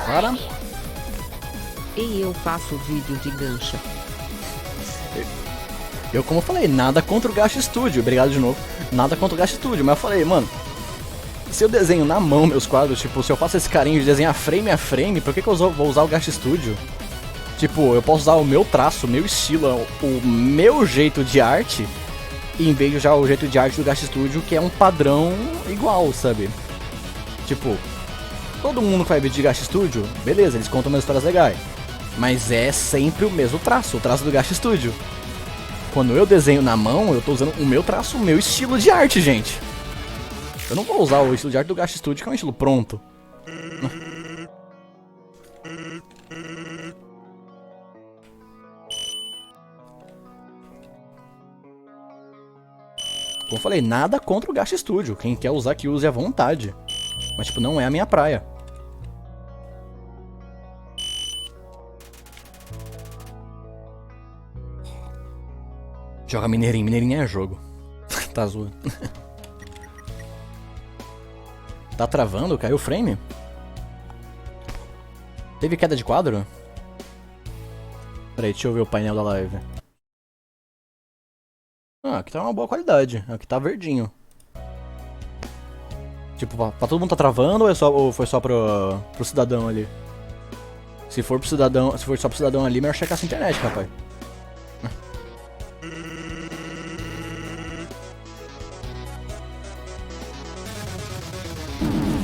[SPEAKER 1] Agora.
[SPEAKER 2] E eu faço vídeo de gancha.
[SPEAKER 1] Eu, como eu falei, nada contra o Gacha Studio. Obrigado de novo. Nada contra o Gacha Studio. Mas eu falei, mano, se eu desenho na mão meus quadros, tipo, se eu faço esse carinho de desenhar frame a frame, por que eu vou usar o Gacha Studio? Tipo, eu posso usar o meu traço, o meu estilo, o meu jeito de arte, em vez de usar o jeito de arte do Gacha Studio, que é um padrão igual, sabe? Tipo, todo mundo que vai ver de Gacha Studio, beleza, eles contam umas histórias legais. Mas é sempre o mesmo traço, o traço do Gacha Studio. Quando eu desenho na mão, eu tô usando o meu traço, o meu estilo de arte, gente. Eu não vou usar o estilo de arte do Gacha Studio, que é um estilo pronto. Como eu falei, nada contra o Gacha Studio. Quem quer usar, que use à vontade. Mas, tipo, não é a minha praia. Joga Mineirinho. Mineirinho é jogo. Tá zoando. Tá travando? Caiu o frame? Teve queda de quadro? Peraí, deixa eu ver o painel da live. Ah, aqui tá uma boa qualidade. Aqui tá verdinho. Tipo, pra todo mundo tá travando ou foi só pro cidadão ali? Se for só pro cidadão ali, melhor checar essa internet, rapaz.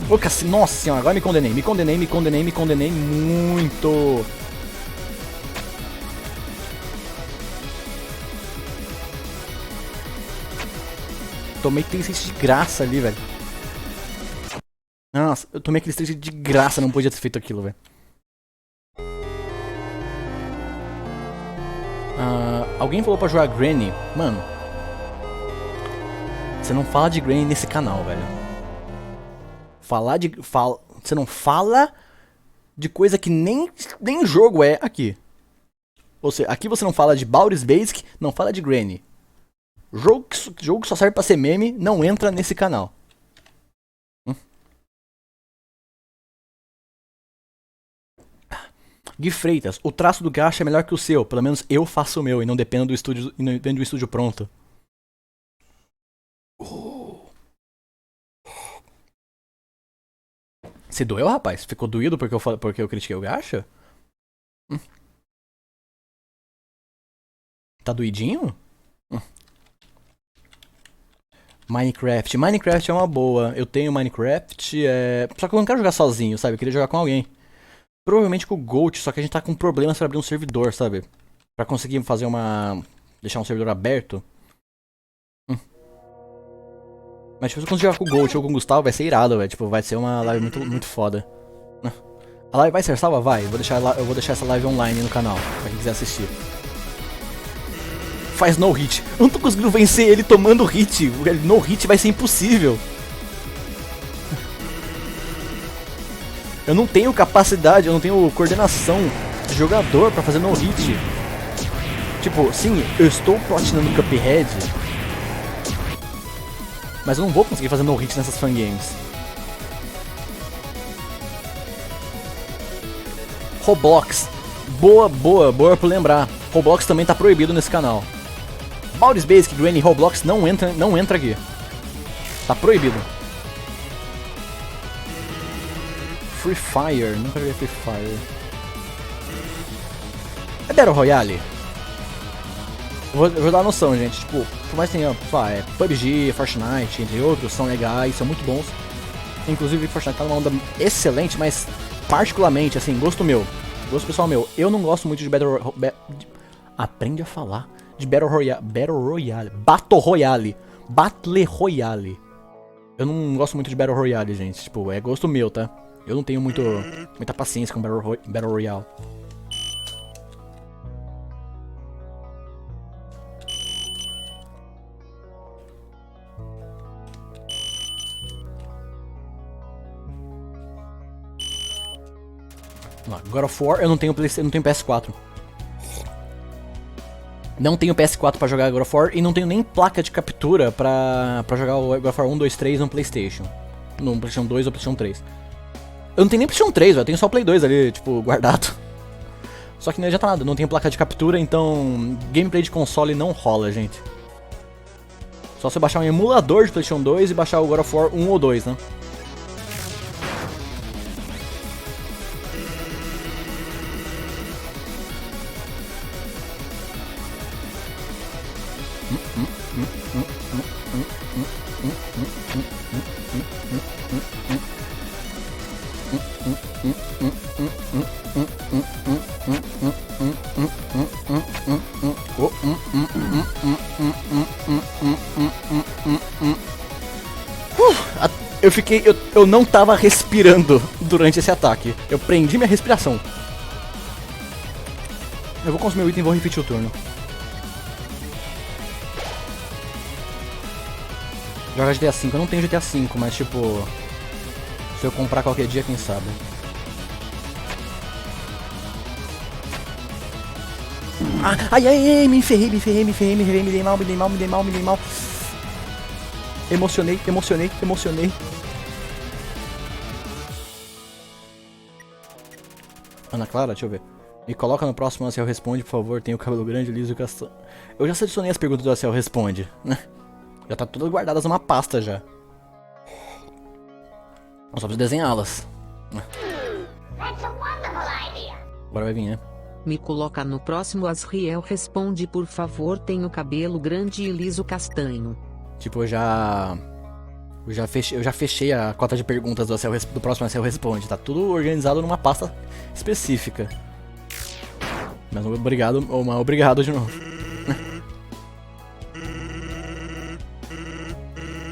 [SPEAKER 1] Ô, cacete, nossa senhora, agora me condenei muito. Tomei 36 de graça ali, velho. Nossa, eu tomei aqueles 36 de graça, não podia ter feito aquilo, velho. Alguém falou pra jogar Granny. Mano, você não fala de Granny nesse canal, velho. Você não fala de coisa que nem jogo é aqui. Ou seja, aqui você não fala de Baldur's Basic, não fala de Granny. Jogo que só serve pra ser meme, não entra nesse canal. Gui Freitas, o traço do gacha é melhor que o seu. Pelo menos eu faço o meu e não dependo do estúdio, e não dependo do estúdio pronto. Você doeu, rapaz? Ficou doído porque eu critiquei o gacha? Tá doidinho? Minecraft. Minecraft é uma boa. Eu tenho Minecraft, só que eu não quero jogar sozinho, sabe? Eu queria jogar com alguém. Provavelmente com o Gold, só que a gente tá com problemas pra abrir um servidor, sabe? Pra conseguir fazer deixar um servidor aberto. Mas tipo, se eu conseguir jogar com o Gold ou com o Gustavo, vai ser irado, velho. Tipo, vai ser uma live muito, muito foda. A live vai ser salva? Vai. Eu vou deixar essa live online no canal, pra quem quiser assistir. Faz no hit. Eu não tô conseguindo vencer ele tomando hit. No hit vai ser impossível. Eu não tenho capacidade, eu não tenho coordenação de jogador pra fazer no hit. Tipo, sim, eu estou platinando Cuphead, mas eu não vou conseguir fazer no hit nessas fangames. Roblox. Boa por lembrar. Roblox também tá proibido nesse canal. Baldur's Basic, Granny, Roblox não entra aqui. Tá proibido. Free Fire, nunca joguei Free Fire. É Battle Royale? Eu vou dar uma noção, gente. Tipo, por mais que tenha, PUBG, Fortnite, entre outros, são legais, são muito bons. Inclusive, Fortnite tá numa onda excelente, mas particularmente, assim, gosto pessoal meu. Eu não gosto muito de aprende a falar. De Battle Royale. Battle Royale. Eu não gosto muito de Battle Royale, gente. Tipo, é gosto meu, tá? Eu não tenho muita paciência com Battle Royale. God of War, eu não tenho PS4. Não tenho PS4 pra jogar God of War e não tenho nem placa de captura pra jogar o God of War 1, 2, 3 no PlayStation. No PlayStation 2 ou PlayStation 3. Eu não tenho nem PlayStation 3, eu tenho só o Play 2 ali, tipo, guardado. Só que não adianta nada, não tenho placa de captura, então gameplay de console não rola, gente. Só você baixar um emulador de PlayStation 2 e baixar o God of War 1 ou 2, né? Eu não tava respirando durante esse ataque. Eu prendi minha respiração. Eu vou consumir o item e vou repetir o turno. Jogar GTA V, eu não tenho GTA V, mas tipo, se eu comprar qualquer dia, quem sabe. Ai, me ferrei, me dei mal. Emocionei. Ana Clara, deixa eu ver. Me coloca no próximo Aciel Responde, por favor. Tenho o cabelo grande, liso e castanho. Eu já selecionei as perguntas do Aciel Responde, né? Já tá todas guardadas numa pasta já. Eu só preciso desenhá-las. Agora vai vir, né?
[SPEAKER 2] Me coloca no próximo Asriel Responde, por favor. Tenho cabelo grande e liso castanho.
[SPEAKER 1] Tipo, eu já fechei a cota de perguntas do próximo Aciel Responde. Tá tudo organizado numa pasta específica. Mas obrigado de novo.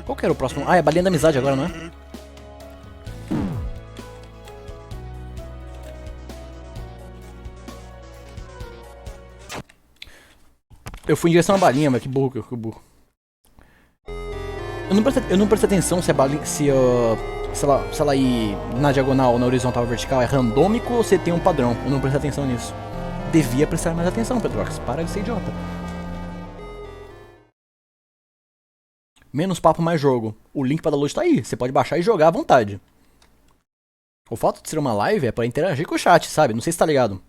[SPEAKER 1] Qual que era o próximo? Ah, é a balinha da amizade agora, não é? Eu fui em direção à balinha, mas que burro. Eu não prestei atenção se a balinha. Se ela ir na diagonal ou na horizontal ou vertical é randômico ou se tem um padrão. Eu não prestei atenção nisso. Devia prestar mais atenção, Pedrox. Para de ser idiota. Menos papo, mais jogo. O link para download tá aí. Você pode baixar e jogar à vontade. O fato de ser uma live é pra interagir com o chat, sabe? Não sei se tá ligado.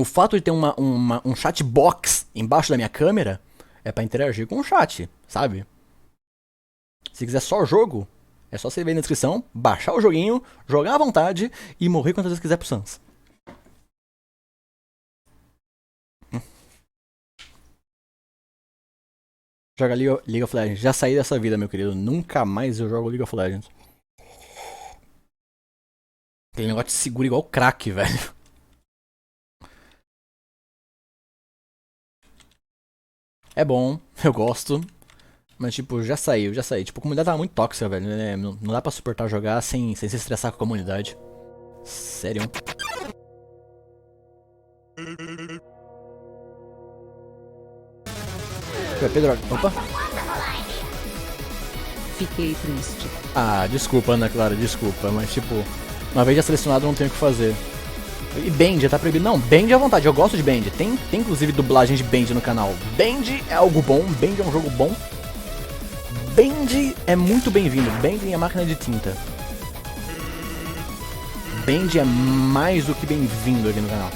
[SPEAKER 1] O fato de ter um chat box embaixo da minha câmera é pra interagir com o chat, sabe? Se quiser só jogo, é só você ver na descrição, baixar o joguinho, jogar à vontade e morrer quantas vezes quiser pro Sans. Joga League of Legends. Já saí dessa vida, meu querido. Nunca mais eu jogo League of Legends. Aquele negócio te segura igual crack, velho. É bom, eu gosto. Mas, tipo, já saiu. Tipo, a comunidade tava muito tóxica, velho. Né? Não dá pra suportar jogar sem se estressar com a comunidade. Sério. Pedro, opa.
[SPEAKER 2] Fiquei triste.
[SPEAKER 1] Ah, desculpa, Ana Clara, desculpa. Mas, tipo, uma vez já selecionado, não tenho o que fazer. E Band, tá proibido. Não, Band à vontade, eu gosto de Band. Tem inclusive dublagem de Band no canal. Band é algo bom, Band é um jogo bom. Band é muito bem-vindo. Band é a máquina de tinta. Band é mais do que bem-vindo aqui no canal.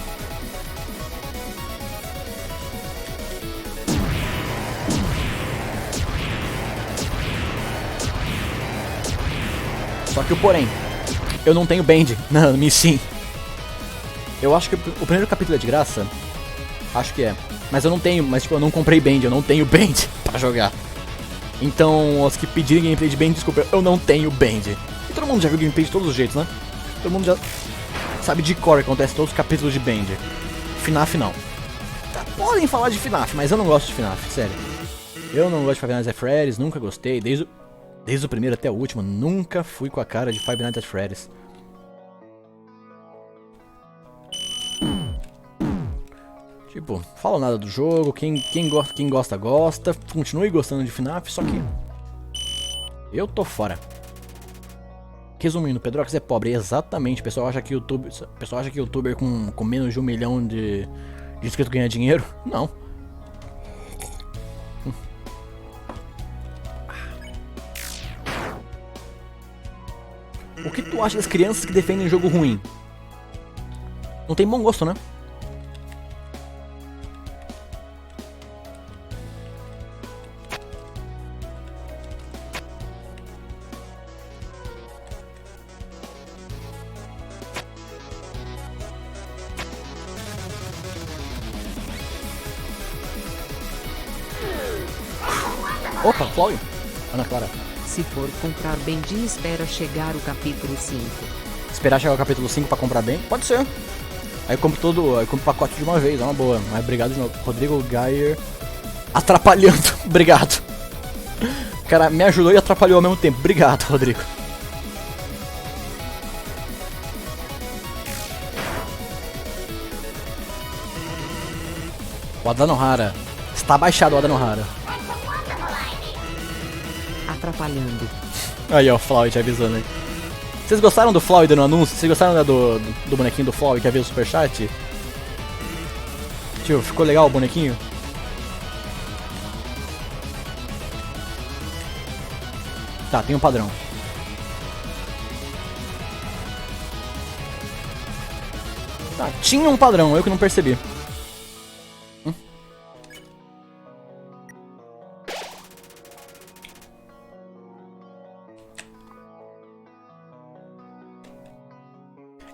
[SPEAKER 1] Só que o porém, eu não tenho Band na minha Steam. Eu acho que o primeiro capítulo é de graça. Acho que é. Mas eu não tenho, tipo, eu não comprei Band, eu não tenho Band pra jogar. Então, os que pedirem gameplay de Band, desculpa, eu não tenho Band. E todo mundo já viu gameplay de todos os jeitos, né? Todo mundo já sabe de cor que acontece todos os capítulos de Band. FNAF não. Tá, podem falar de FNAF, mas eu não gosto de FNAF, sério. Eu não gosto de Five Nights at Freddy's, nunca gostei, desde o primeiro até o último, nunca fui com a cara de Five Nights at Freddy's. Tipo, falo nada do jogo, quem gosta, gosta. Continue gostando de FNAF, só que eu tô fora. Resumindo, Pedrox é pobre, exatamente. O pessoal acha que youtuber com menos de 1 milhão de inscritos ganha dinheiro. Não. O que tu acha das crianças que defendem jogo ruim? Não tem bom gosto, né? Opa, Chloe. Ana Clara.
[SPEAKER 2] Se for comprar Bendy, espera chegar o capítulo 5.
[SPEAKER 1] Esperar chegar o capítulo 5 pra comprar bem? Pode ser. Aí eu compro o pacote de uma vez, é uma boa. Mas obrigado de novo. Rodrigo Geyer atrapalhando. Obrigado. O cara me ajudou e atrapalhou ao mesmo tempo. Obrigado, Rodrigo. O Adanohara. Está baixado o Adanohara.
[SPEAKER 2] Atrapalhando.
[SPEAKER 1] Aí, ó, o Floyd avisando aí. Vocês gostaram do Floyd no anúncio? Vocês gostaram do bonequinho do Floyd que havia no superchat? Tio, ficou legal o bonequinho? Tá, tem um padrão. Tá, tinha um padrão, eu que não percebi.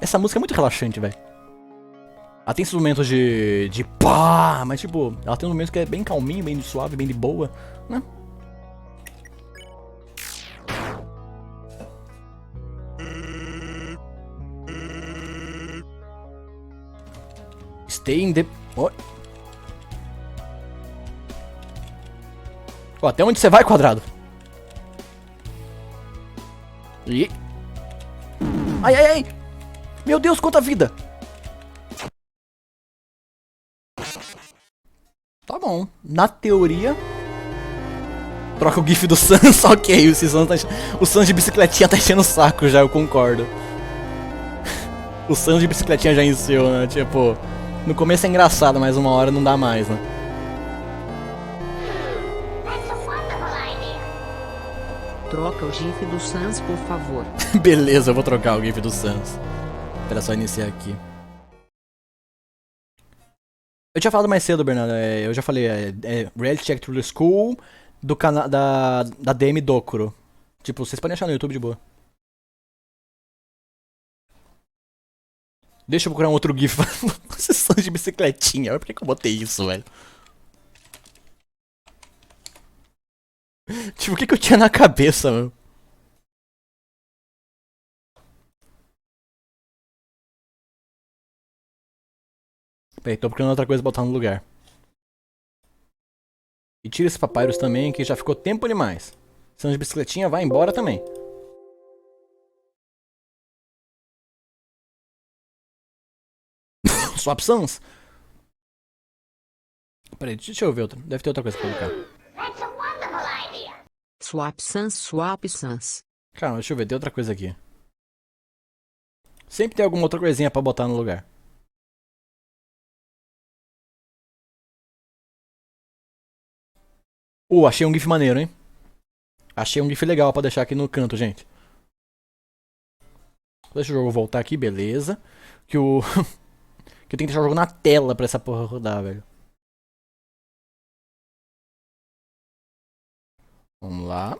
[SPEAKER 1] Essa música é muito relaxante, velho. Ela tem esses momentos de pá, mas tipo, ela tem uns momentos que é bem calminho, bem suave, bem de boa, né? Stay in the... Oh. Oh, até onde você vai, quadrado? E... Ai, ai, ai! Meu Deus, quanta vida! Tá bom. Na teoria... Troca o gif do Sans, ok. O Sans de bicicletinha tá enchendo o saco já, eu concordo. O Sans de bicicletinha já encheu, né? Tipo... No começo é engraçado, mas uma hora não dá mais, né?
[SPEAKER 2] Troca o gif do Sans, por favor.
[SPEAKER 1] Beleza, eu vou trocar o gif do Sans. Espera só iniciar aqui. Eu tinha falado mais cedo, Bernardo. Eu já falei, Reality Check Through the School do canal da DM Dokuro. Tipo, vocês podem achar no YouTube de boa. Deixa eu procurar um outro GIF. Sessão de bicicletinha. Por que eu botei isso, velho? Tipo, o que eu tinha na cabeça, meu? Peraí, tô procurando outra coisa pra botar no lugar. E tira esse papyrus também, que já ficou tempo demais. Sessão de bicicletinha vai embora também. Swap Sans? Peraí, deixa eu ver outra. Deve ter outra coisa pra colocar.
[SPEAKER 2] Swap Sans, Swap Sans.
[SPEAKER 1] Calma, deixa eu ver, tem outra coisa aqui. Sempre tem alguma outra coisinha pra botar no lugar. Achei um GIF maneiro, hein? Achei um GIF legal pra deixar aqui no canto, gente. Deixa o jogo voltar aqui, beleza. Que o... que eu tenho que deixar o jogo na tela pra essa porra rodar, velho. Vamos lá.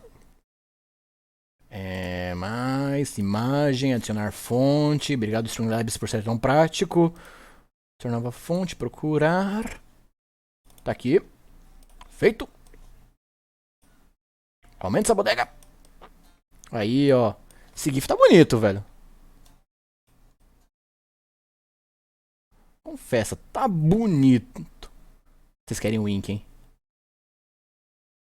[SPEAKER 1] Mais imagem, adicionar fonte. Obrigado, Streamlabs, por ser tão prático. Tornar nova fonte, procurar. Tá aqui. Feito. Aumenta essa bodega. Aí, ó. Esse GIF tá bonito, velho. Confessa, tá bonito. Vocês querem o Wink, hein?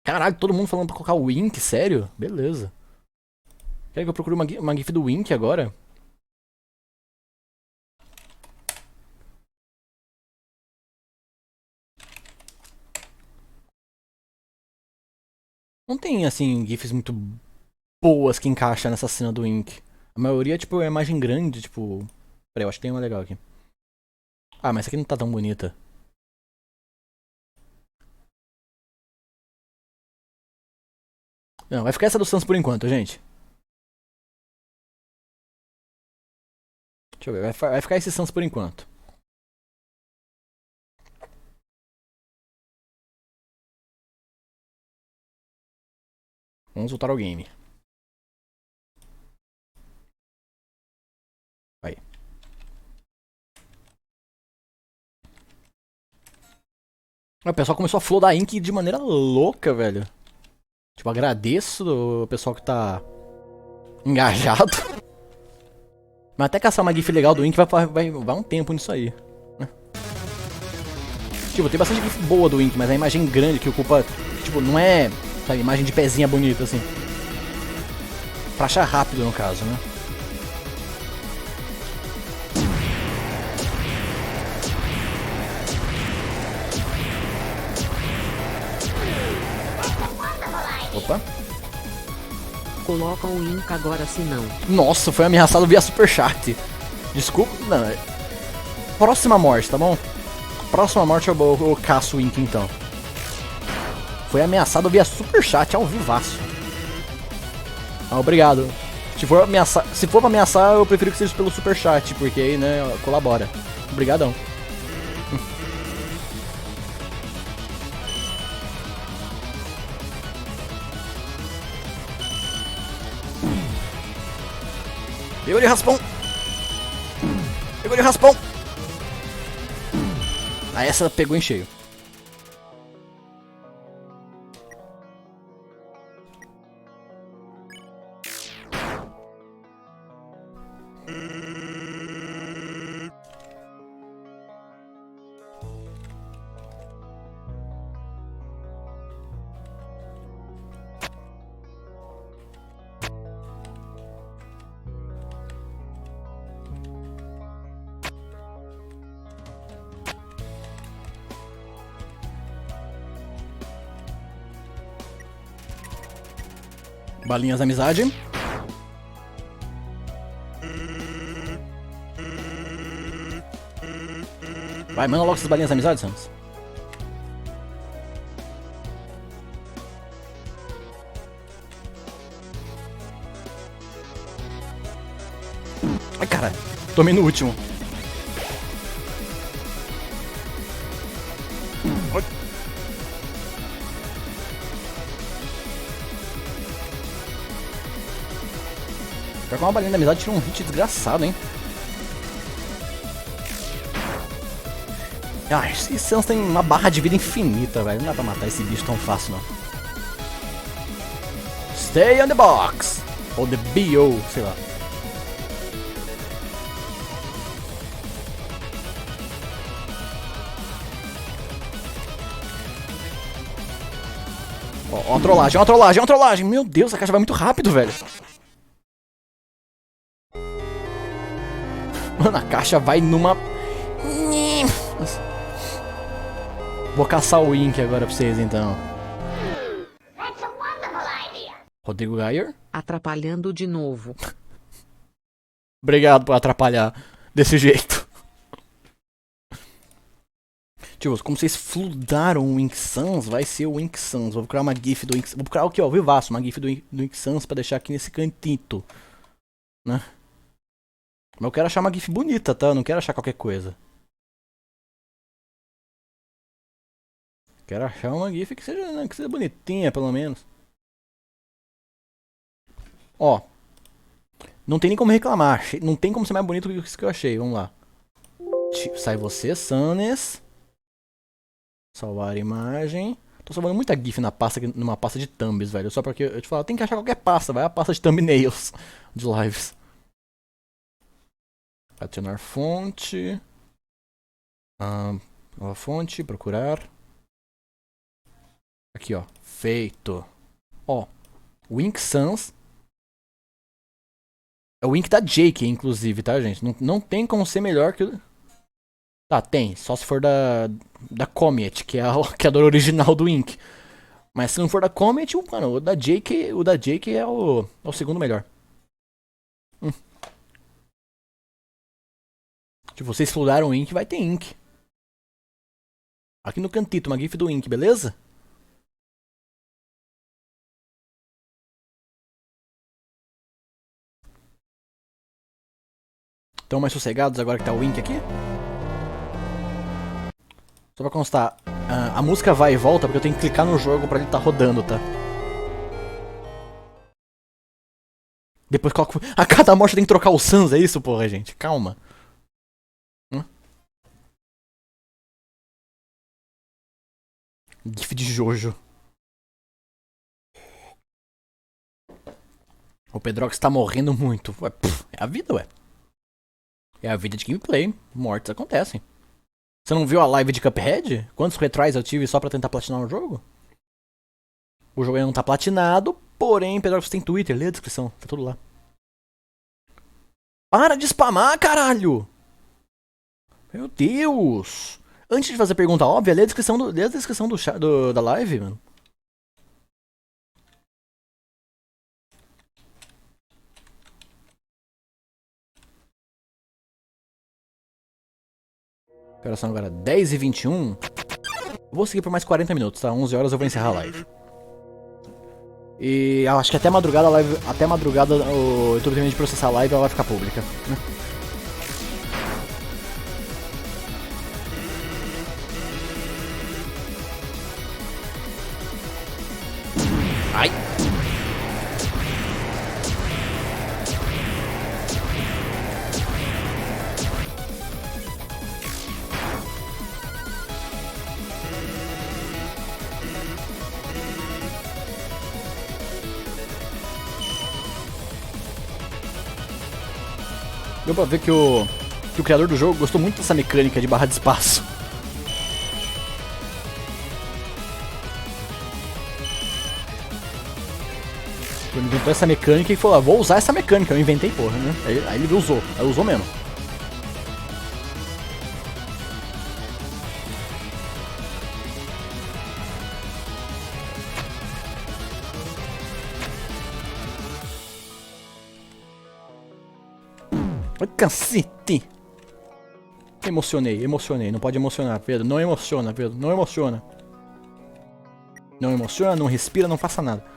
[SPEAKER 1] Caralho, todo mundo falando pra colocar o Wink, sério? Beleza. Quer que eu procure uma GIF do Wink agora? Não tem, assim, GIFs muito boas que encaixam nessa cena do Wink. A maioria, tipo, é imagem grande, tipo... Peraí, eu acho que tem uma legal aqui. Ah, mas essa aqui não tá tão bonita. Não, vai ficar essa do Sans por enquanto, gente. Deixa eu ver, vai ficar esse Sans por enquanto. Vamos voltar ao game. Aí. O pessoal começou a flodar Ink de maneira louca, velho. Tipo, agradeço o pessoal que tá engajado. Mas até caçar uma GIF legal do Ink vai um tempo nisso aí. Tipo, tem bastante GIF boa do Ink, mas a imagem grande que ocupa... Tipo, não é... Sabe, imagem de pezinha bonita, assim. Pra achar rápido, no caso, né? Opa.
[SPEAKER 2] Coloca o link agora, se não.
[SPEAKER 1] Nossa, foi ameaçado via superchat. Desculpa, não. Próxima morte, tá bom? Próxima morte eu caço o Ink, então. Foi ameaçado via superchat ao vivaço. Ah, obrigado. Se for pra ameaçar, eu prefiro que seja pelo superchat, porque aí, né, colabora. Obrigadão. Pegou de raspão. Pegou de raspão. Ah, essa pegou em cheio. Balinhas da amizade. Vai, manda logo essas balinhas da amizade, Samus. Ai, cara, tomei no último. Pior que uma balinha da amizade tira um hit desgraçado, hein? Ah, esses Sans tem uma barra de vida infinita, velho. Não dá pra matar esse bicho tão fácil, não. Stay on the box! Ou the BO, sei lá. Ó, uma trollagem, uma trollagem, uma trollagem! Meu Deus, a caixa vai muito rápido, velho. Mano, a caixa vai numa... Vou caçar o Ink agora pra vocês, então. Rodrigo Gayer.
[SPEAKER 2] Atrapalhando de novo.
[SPEAKER 1] Obrigado por atrapalhar desse jeito. Tipo, como vocês fludaram o Ink Sans, vai ser o Ink Sans. Vou procurar uma gif do Ink Sans. Vou procurar aqui, ó, vivaço, uma gif do Ink Sans pra deixar aqui nesse cantito. Né? Mas eu quero achar uma gif bonita, tá? Eu não quero achar qualquer coisa. Quero achar uma gif que seja, né, que seja bonitinha, pelo menos. Ó. Não tem nem como reclamar. Não tem como ser mais bonito do que isso que eu achei. Vamos lá. Sai você, Sanes. Salvar a imagem. Tô salvando muita gif na pasta, numa pasta de thumbs, velho. Só porque eu te falo, tem que achar qualquer pasta. Vai a pasta de thumbnails de lives. Adicionar fonte. Nova fonte, procurar. Aqui, ó. Feito. Ó. Wink Sans. É o Wink da Jake, inclusive, tá, gente? Não tem como ser melhor que... Tá, tem. Só se for da Comet, que é a criadora original do Wink. Mas se não for da Comet, mano, o da Jake é o segundo melhor. Se vocês fludaram o Ink, vai ter Ink. Aqui no cantito, uma gif do Ink, beleza? Estão mais sossegados agora que tá o Ink aqui? Só pra constar, a música vai e volta porque eu tenho que clicar no jogo pra ele tá rodando, tá? Depois coloco... A cada morte tem que trocar o Sans, é isso, porra, gente? Calma. GIF de Jojo. O Pedrox tá morrendo muito. Ué, é a vida, ué. É a vida de gameplay. Mortes acontecem. Você não viu a live de Cuphead? Quantos retries eu tive só pra tentar platinar o jogo? O jogo ainda não tá platinado, porém, Pedrox tem Twitter. Lê a descrição, tá tudo lá. Para de spamar, caralho! Meu Deus! Antes de fazer a pergunta óbvia, lê a descrição da live, mano. Agora são agora 10h21. Vou seguir por mais 40 minutos, tá? 11 horas eu vou encerrar a live. E acho que até madrugada o YouTube termina de processar a live e ela vai ficar pública, né? Ai! Deu pra ver que o criador do jogo gostou muito dessa mecânica de barra de espaço. Ele inventou essa mecânica e falou, vou usar essa mecânica. Eu inventei, porra, né? Aí ele usou. Aí usou mesmo. Ai, cacete! Emocionei. Não pode emocionar, Pedro. Não emociona, Pedro. Não emociona. Não emociona, não respira, não faça nada.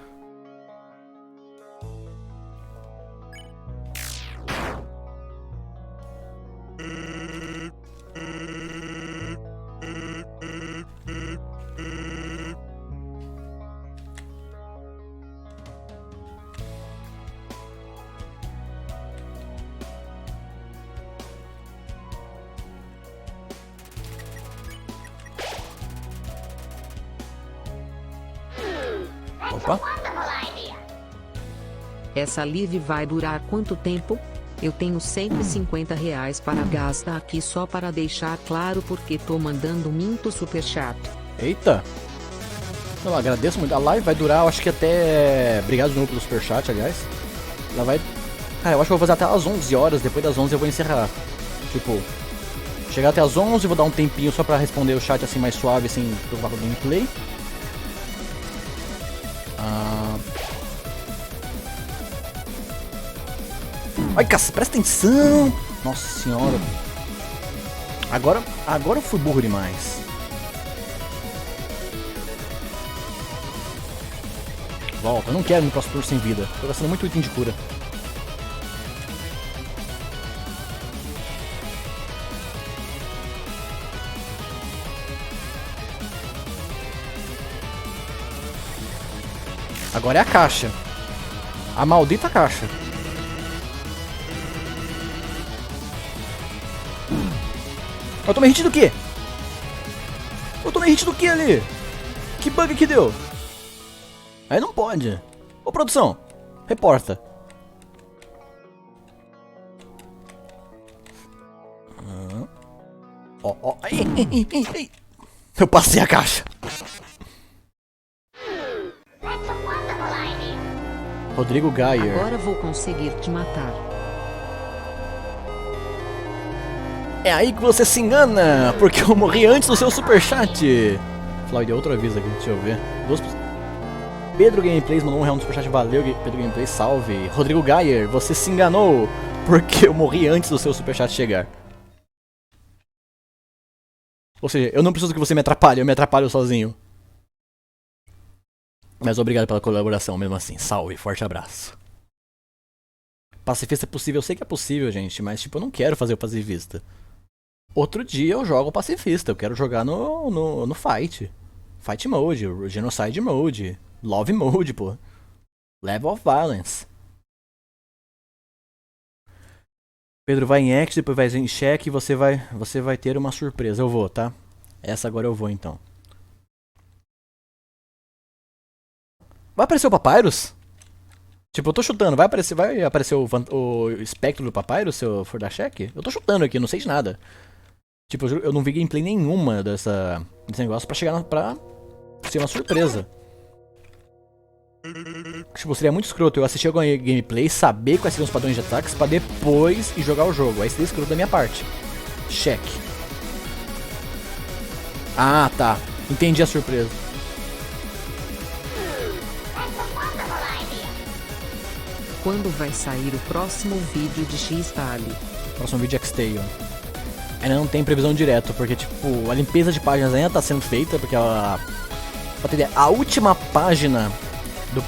[SPEAKER 1] Opa.
[SPEAKER 2] Essa live vai durar quanto tempo? Eu tenho R$ 150 para gastar aqui só para deixar claro porque tô mandando muito superchat.
[SPEAKER 1] Eita. Não, agradeço muito. A live vai durar, eu acho que até... Obrigado de novo pelo superchat, aliás. Ela vai... Cara, eu acho que eu vou fazer até as 11 horas. Depois das 11 eu vou encerrar. Tipo... Chegar até as 11, vou dar um tempinho só pra responder o chat assim mais suave, sem preocupar com o gameplay. Ai, caça, presta atenção! Nossa senhora. Agora eu fui burro demais. Volta, eu não quero no próximo turno sem vida. Tô gastando muito item de cura. Agora é a caixa. A maldita caixa. Eu tomei hit do quê? Eu tomei hit do quê ali? Que bug que deu? Aí não pode. Ô produção, reporta. Ó. Ei. Eu passei a caixa. Rodrigo Gayer.
[SPEAKER 2] Agora vou conseguir te matar.
[SPEAKER 1] É aí que você se engana, porque eu morri antes do seu superchat. Floyd, outra vez aqui, deixa eu ver. Pedro Gameplays mandou R$1 no superchat, valeu Pedro Gameplays, salve. Rodrigo Gayer, você se enganou, porque eu morri antes do seu superchat chegar. Ou seja, eu não preciso que você me atrapalhe, eu me atrapalho sozinho. Mas obrigado pela colaboração mesmo assim, salve, forte abraço. Pacifista é possível, eu sei que é possível, gente, mas tipo, eu não quero fazer o pacifista. Outro dia eu jogo pacifista, eu quero jogar no fight. Fight mode, genocide mode, love mode, pô. Level of violence. Pedro vai em X, depois vai em check e você vai ter uma surpresa. Eu vou, tá? Essa agora eu vou então. Vai aparecer o Papyrus? Tipo, eu tô chutando, vai aparecer o espectro do Papyrus se eu for dar check? Eu tô chutando aqui, não sei de nada. Tipo, eu não vi gameplay nenhuma desse negócio pra chegar pra ser uma surpresa. Tipo, seria muito escroto eu assistir alguma gameplay, saber quais seriam os padrões de ataques pra depois ir jogar o jogo. Aí seria escroto da minha parte. Check. Ah, tá. Entendi a surpresa.
[SPEAKER 2] Quando vai sair o próximo vídeo de X-Tally?
[SPEAKER 1] Próximo vídeo é X-Tale. Ainda não tem previsão direta, porque tipo, a limpeza de páginas ainda tá sendo feita, porque ela... Pra ter ideia, a última página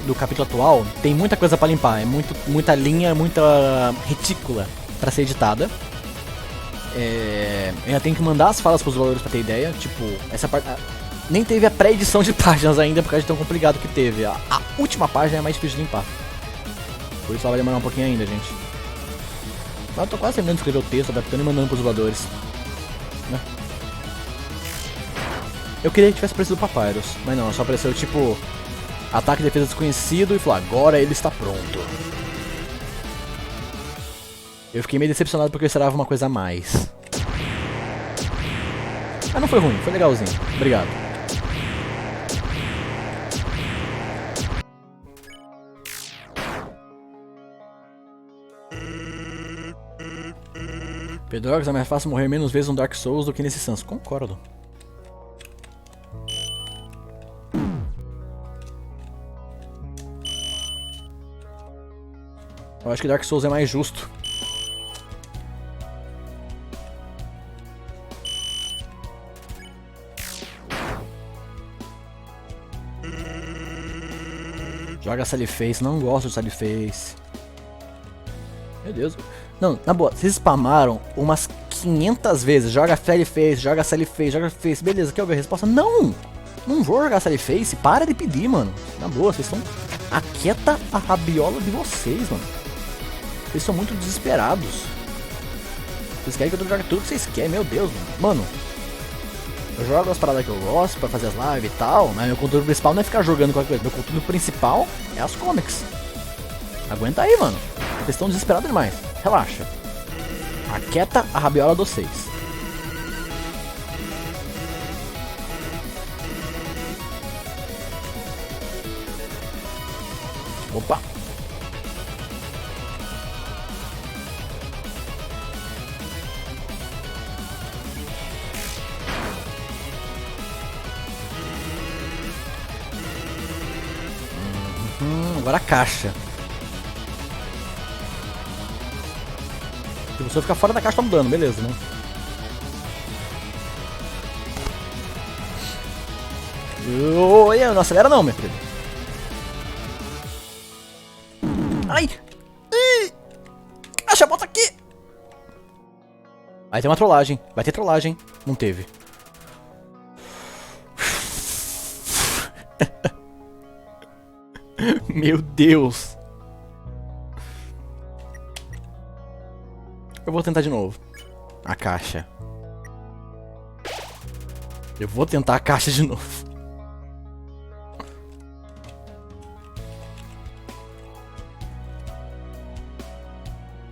[SPEAKER 1] do capítulo atual tem muita coisa pra limpar, é muita linha, muita retícula pra ser editada. Ainda tem que mandar as falas pros valores pra ter ideia, tipo, essa parte... Nem teve a pré-edição de páginas ainda, por causa de tão complicado que teve. A última página é mais difícil de limpar. Por isso ela vai demorar um pouquinho ainda, gente. Mas eu tô quase terminando de escrever o texto, adaptando e mandando pros dubladores. Né? Eu queria que tivesse aparecido o Papyrus, mas não, só apareceu tipo... Ataque e defesa desconhecido e falou, agora ele está pronto. Eu fiquei meio decepcionado porque eu esperava uma coisa a mais. Ah, não foi ruim, foi legalzinho. Obrigado. Pedrox, é mais fácil morrer menos vezes no Dark Souls do que nesse Sans. Concordo. Eu acho que Dark Souls é mais justo. Joga Sally Face, não gosto de Sally Face. Meu Deus. Não, na boa, vocês spamaram umas 500 vezes. Joga Sally Face, joga Sally Face, joga Face. Beleza, quer ouvir a resposta? Não! Não vou jogar Sally Face. Para de pedir, mano. Na boa, vocês estão... Aquieta a rabiola de vocês, mano. Vocês são muito desesperados. Vocês querem que eu jogue tudo que vocês querem, meu Deus, mano. Mano. Eu jogo as paradas que eu gosto pra fazer as lives e tal, mas meu conteúdo principal não é ficar jogando qualquer coisa. Meu conteúdo principal é as comics. Aguenta aí, mano. Vocês estão desesperados demais. Relaxa. Aquieta a rabiola de vocês. Opa. Agora a caixa. Se você ficar fora da caixa, tá mudando, beleza, né? Oi, não acelera não, meu querido. Ai! Caixa, bota aqui! Vai ter uma trollagem. Vai ter trollagem. Não teve. Meu Deus. Eu vou tentar de novo. A caixa. Eu vou tentar a caixa de novo.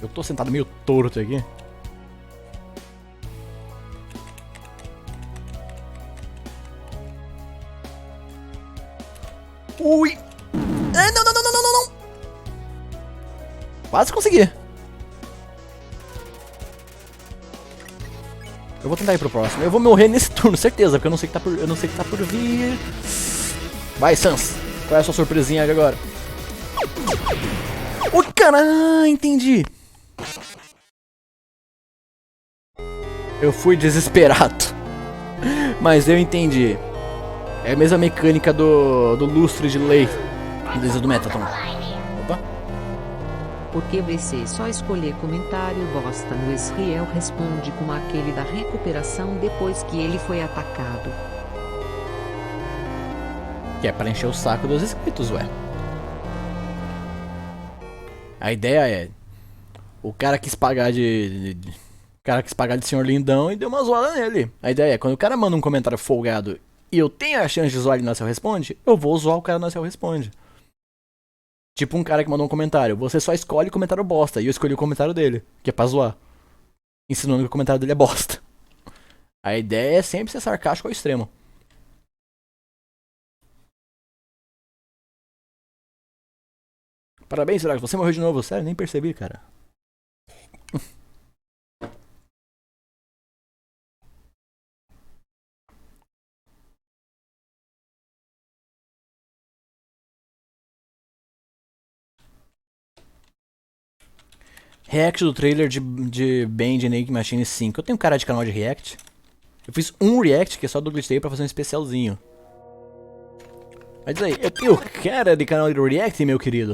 [SPEAKER 1] Eu tô sentado meio torto aqui. Ui! Ai, não, não, não, não, não, não! Quase consegui. Eu vou tentar ir pro próximo. Eu vou morrer nesse turno, certeza, porque eu não sei o que tá por vir. Vai, Sans. Qual é a sua surpresinha agora? Ui, caralho, entendi. Eu fui desesperado. Mas eu entendi. É a mesma mecânica do lustre de lei do Mettaton. Opa.
[SPEAKER 2] Porque você só escolher comentário bosta no Israel responde com aquele da recuperação depois que ele foi atacado.
[SPEAKER 1] Que é pra encher o saco dos inscritos, ué. A ideia é... O cara quis pagar de senhor lindão e deu uma zoada nele. A ideia é, quando o cara manda um comentário folgado e eu tenho a chance de zoar ele na Cell Responde, eu vou zoar o cara na Cell Responde. Tipo um cara que mandou um comentário, você só escolhe o comentário bosta, e eu escolhi o comentário dele, que é pra zoar. Ensinando que o comentário dele é bosta. A ideia é sempre ser sarcástico ao extremo. Parabéns, Drago, você morreu de novo, sério? Nem percebi, cara. React do trailer de Band Enigma Machine 5. Eu tenho cara de canal de react. Eu fiz um react que é só do Glitch Day pra fazer um especialzinho. Mas aí, eu tenho cara de canal de react, meu querido.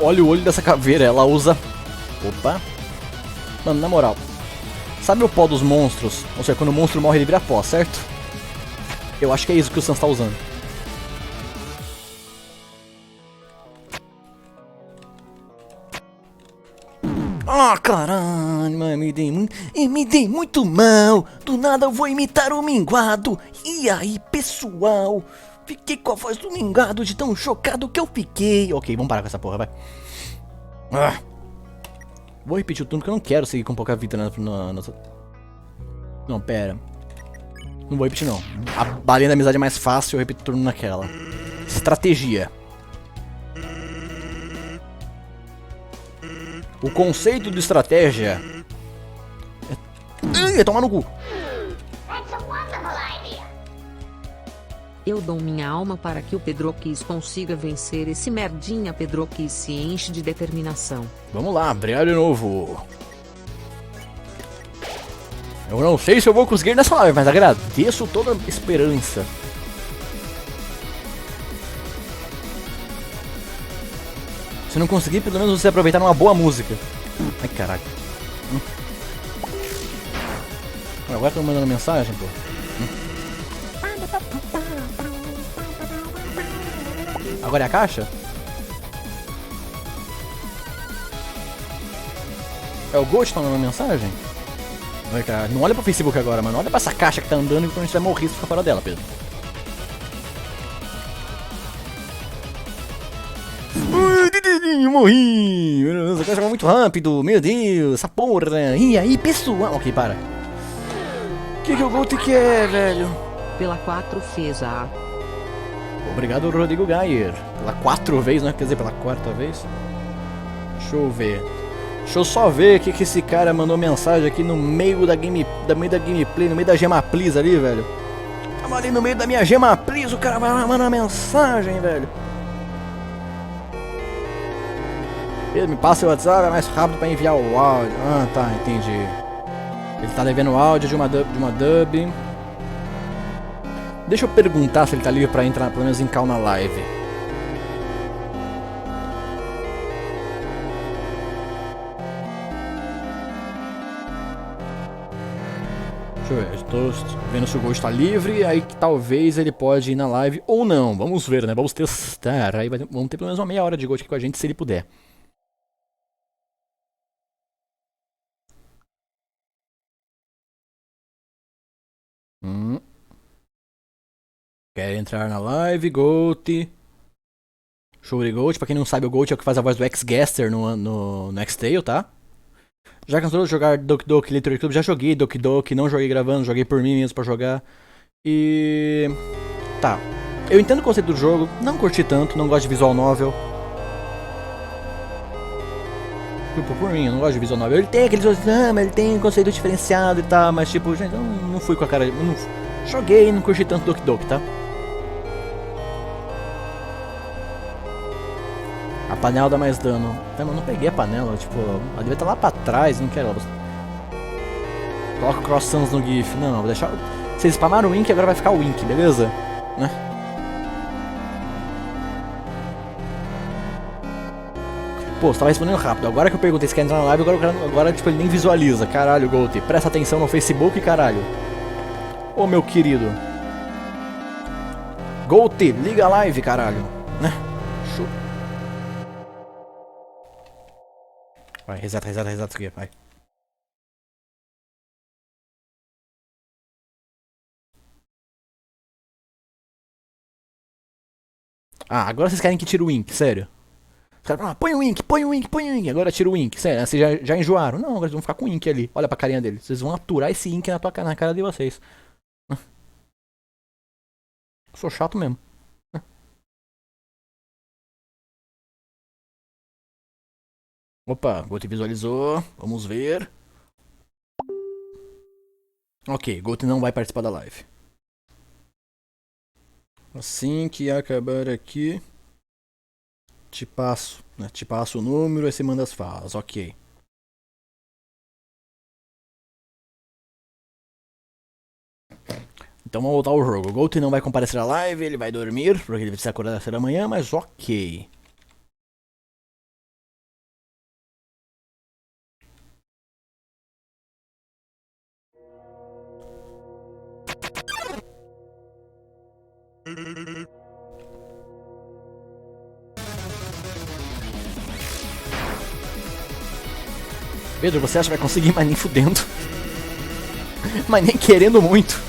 [SPEAKER 1] Olha o olho dessa caveira, ela usa... Opa. Mano, na moral. Sabe o pó dos monstros? Ou seja, quando o monstro morre ele vira pó, certo? Eu acho que é isso que o Sans tá usando. Ah, caralho, mano, me dei muito mal. Do nada eu vou imitar o minguado. E aí, pessoal? Fiquei com a voz do minguado de tão chocado que eu fiquei. Ok, vamos parar com essa porra, vai. Vou repetir o turno porque eu não quero seguir com pouca vida na... Não, pera. Não vou repetir, não. A balinha da amizade é mais fácil, eu repito o turno naquela. Estratégia. O conceito de estratégia é tomar no cu.
[SPEAKER 2] Eu dou minha alma para que o Pedroquis consiga vencer esse merdinha. Pedroquis se enche de determinação.
[SPEAKER 1] Vamos lá, brigar de novo. Eu não sei se eu vou conseguir nessa live, mas agradeço toda a esperança. Se não conseguir, pelo menos você aproveitar uma boa música. Ai, caralho. Agora estão mandando mensagem, pô. Agora é a caixa? É o Gold que tá mandando mensagem? Ai, cara, não olha pro Facebook agora, mano. Olha pra essa caixa que tá andando e quando a gente vai morrer se ficar fora dela, Pedro. Morri! Essa caixa vai muito rápido, meu Deus, essa porra. E aí, pessoal? Ok, para. O que o Gold quer, velho?
[SPEAKER 2] Pela 4 fez a...
[SPEAKER 1] Obrigado, Rodrigo Gayer. Pela 4 vezes, né? Quer dizer, pela 4ª vez. Deixa eu ver. Deixa eu só ver o que esse cara mandou mensagem aqui no meio da gameplay, no meio da Gema Please ali, velho. Tava ali no meio da minha Gema Please, o cara vai lá mandar mensagem, velho. Pedro, me passa o WhatsApp, é mais rápido pra enviar o áudio. Ah, tá, entendi. Ele tá devendo o áudio de uma dub. Deixa eu perguntar se ele tá livre pra entrar, pelo menos em call na live. Deixa eu ver, estou vendo se o Ghost tá livre, aí que talvez ele pode ir na live ou não. Vamos ver, né? Vamos testar. Aí vamos ter pelo menos uma meia hora de Ghost aqui com a gente, se ele puder. Quer entrar na live, Goat. Show de Goat. Pra quem não sabe, o Goat é o que faz a voz do X-Gaster no X-Tale, tá? Já cansou de jogar Doki Doki Literature Club? Já joguei Doki Doki, não joguei gravando, joguei por mim mesmo pra jogar. E... tá. Eu entendo o conceito do jogo, não curti tanto, não gosto de visual novel. Por mim, eu não gosto de visual novel. Ele tem aqueles... ele tem um conceito diferenciado e tal, mas tipo, gente, eu não fui com a cara... joguei e não curti tanto Doki Doki, tá? A panela dá mais dano. Eu não peguei a panela, tipo, ela devia estar lá pra trás, não quero ela. Coloca o Cross Suns no GIF. Não, vou deixar. Vocês spamaram o Wink, agora vai ficar o Wink, beleza? Né? Pô, você tava respondendo rápido. Agora que eu perguntei se quer entrar na live, agora tipo, ele nem visualiza. Caralho, Gold. Presta atenção no Facebook, caralho. Ô, meu querido. Gold, liga a live, caralho. Né? Show. Vai, reseta isso aqui, vai. Ah, agora vocês querem que tire o Wink, sério. Os caras falam, põe o Wink, agora tira o Wink, sério, vocês já enjoaram. Não, agora vocês vão ficar com o Wink ali, olha pra carinha dele. Vocês vão aturar esse Wink na cara de vocês. Eu sou chato mesmo. Opa, Goat visualizou. Vamos ver. Ok, Goat não vai participar da live. Assim que acabar aqui, te passo, né? Te passo o número e você manda as falas. Ok. Então vamos voltar ao jogo. O Goat não vai comparecer à live, ele vai dormir, porque ele precisa acordar às 7 da manhã, mas ok. Pedro, você acha que vai conseguir, mas nem fudendo. Mas nem querendo muito.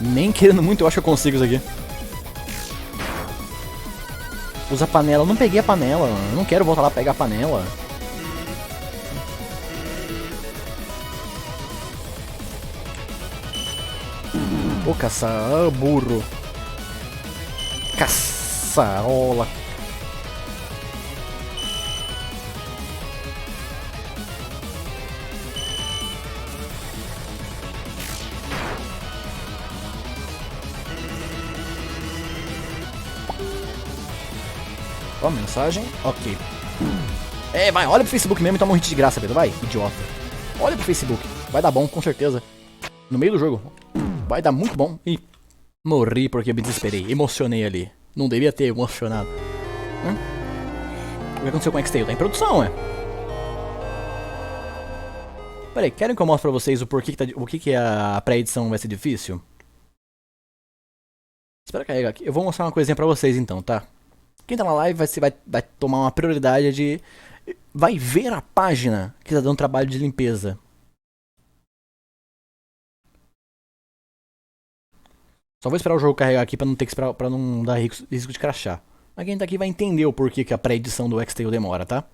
[SPEAKER 1] Nem querendo muito, eu acho que eu consigo isso aqui. Usa a panela. Eu não peguei a panela. Eu não quero voltar lá pegar a panela. Ô, burro. Caçarola. Ó, mensagem. Ok. Vai, olha pro Facebook mesmo e toma um hit de graça, Pedro. Vai, idiota. Olha pro Facebook. Vai dar bom, com certeza. No meio do jogo. Vai dar muito bom. Ih, morri porque me desesperei. Emocionei ali. Não devia ter emocionado. O que aconteceu com o X-Tail? Tá em produção, Peraí, querem que eu mostre pra vocês o porquê que a pré-edição vai ser difícil? Espera carregar aqui. Eu vou mostrar uma coisinha pra vocês então, tá? Quem tá na live vai tomar uma prioridade de... Vai ver a página que tá dando trabalho de limpeza. Só vou esperar o jogo carregar aqui pra não ter que esperar, pra não dar risco de crashar. Mas quem tá aqui vai entender o porquê que a pré-edição do X-Tail demora, tá?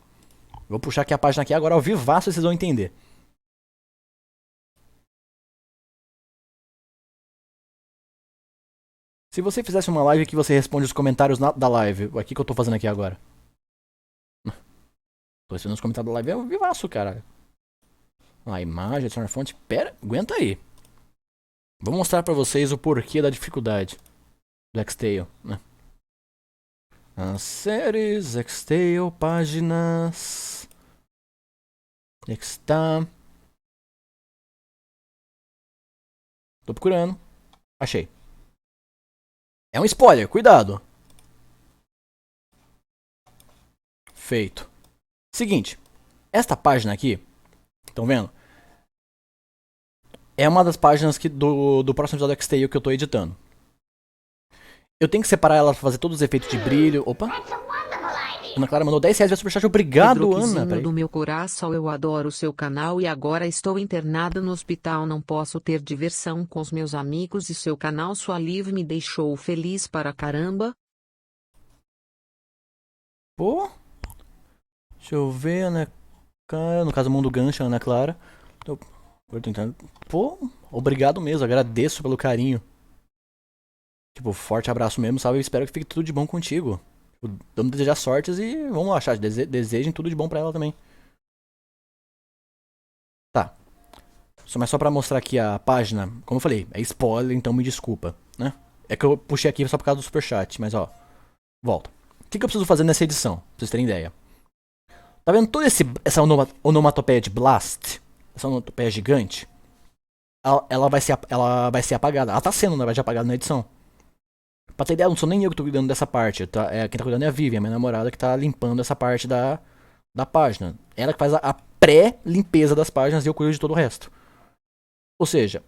[SPEAKER 1] Vou puxar aqui a página aqui agora ao vivaço e vocês vão entender. Se você fizesse uma live que você responde os comentários da live, aqui que eu tô fazendo aqui agora. Tô recebendo os comentários da live, é um vivaço, cara. A imagem, adicionar fonte. Pera, aguenta aí. Vou mostrar pra vocês o porquê da dificuldade do X-Tail, né? As séries, X-Tail, páginas. Onde é que está? Tô procurando. Achei. É um spoiler, cuidado. Feito. Seguinte. Esta página aqui. Estão vendo? É uma das páginas do próximo episódio do X-Tail que eu tô editando. Eu tenho que separar ela pra fazer todos os efeitos de brilho. Opa. Ana Clara mandou 10 reais via superchat. Obrigado, Ana.
[SPEAKER 2] Do meu coração, eu adoro o seu canal e agora estou internada no hospital. Não posso ter diversão com os meus amigos e seu canal Sua Live me deixou feliz para caramba.
[SPEAKER 1] Pô. Deixa eu ver, Ana Clara. No caso, Mundo Gancho, Ana Clara. Eu tô tentando. Pô, obrigado mesmo. Agradeço pelo carinho. Tipo, forte abraço mesmo, sabe? Eu espero que fique tudo de bom contigo. Vamos desejar sortes e vamos lá, chat. Desejem tudo de bom pra ela também. Tá. Mas só pra mostrar aqui a página. Como eu falei, é spoiler, então me desculpa, né? É que eu puxei aqui só por causa do superchat, mas ó. Volta. O que eu preciso fazer nessa edição? Pra vocês terem ideia. Tá vendo toda essa onomatopeia de Blast? Essa onomatopeia gigante? Ela vai ser apagada. Ela tá sendo, na verdade, apagada na edição. Pra ter ideia, não sou nem eu que tô cuidando dessa parte. Tá? Quem tá cuidando é a Vivian, minha namorada, que tá limpando essa parte da página. Ela que faz a pré-limpeza das páginas e eu cuido de todo o resto. Ou seja,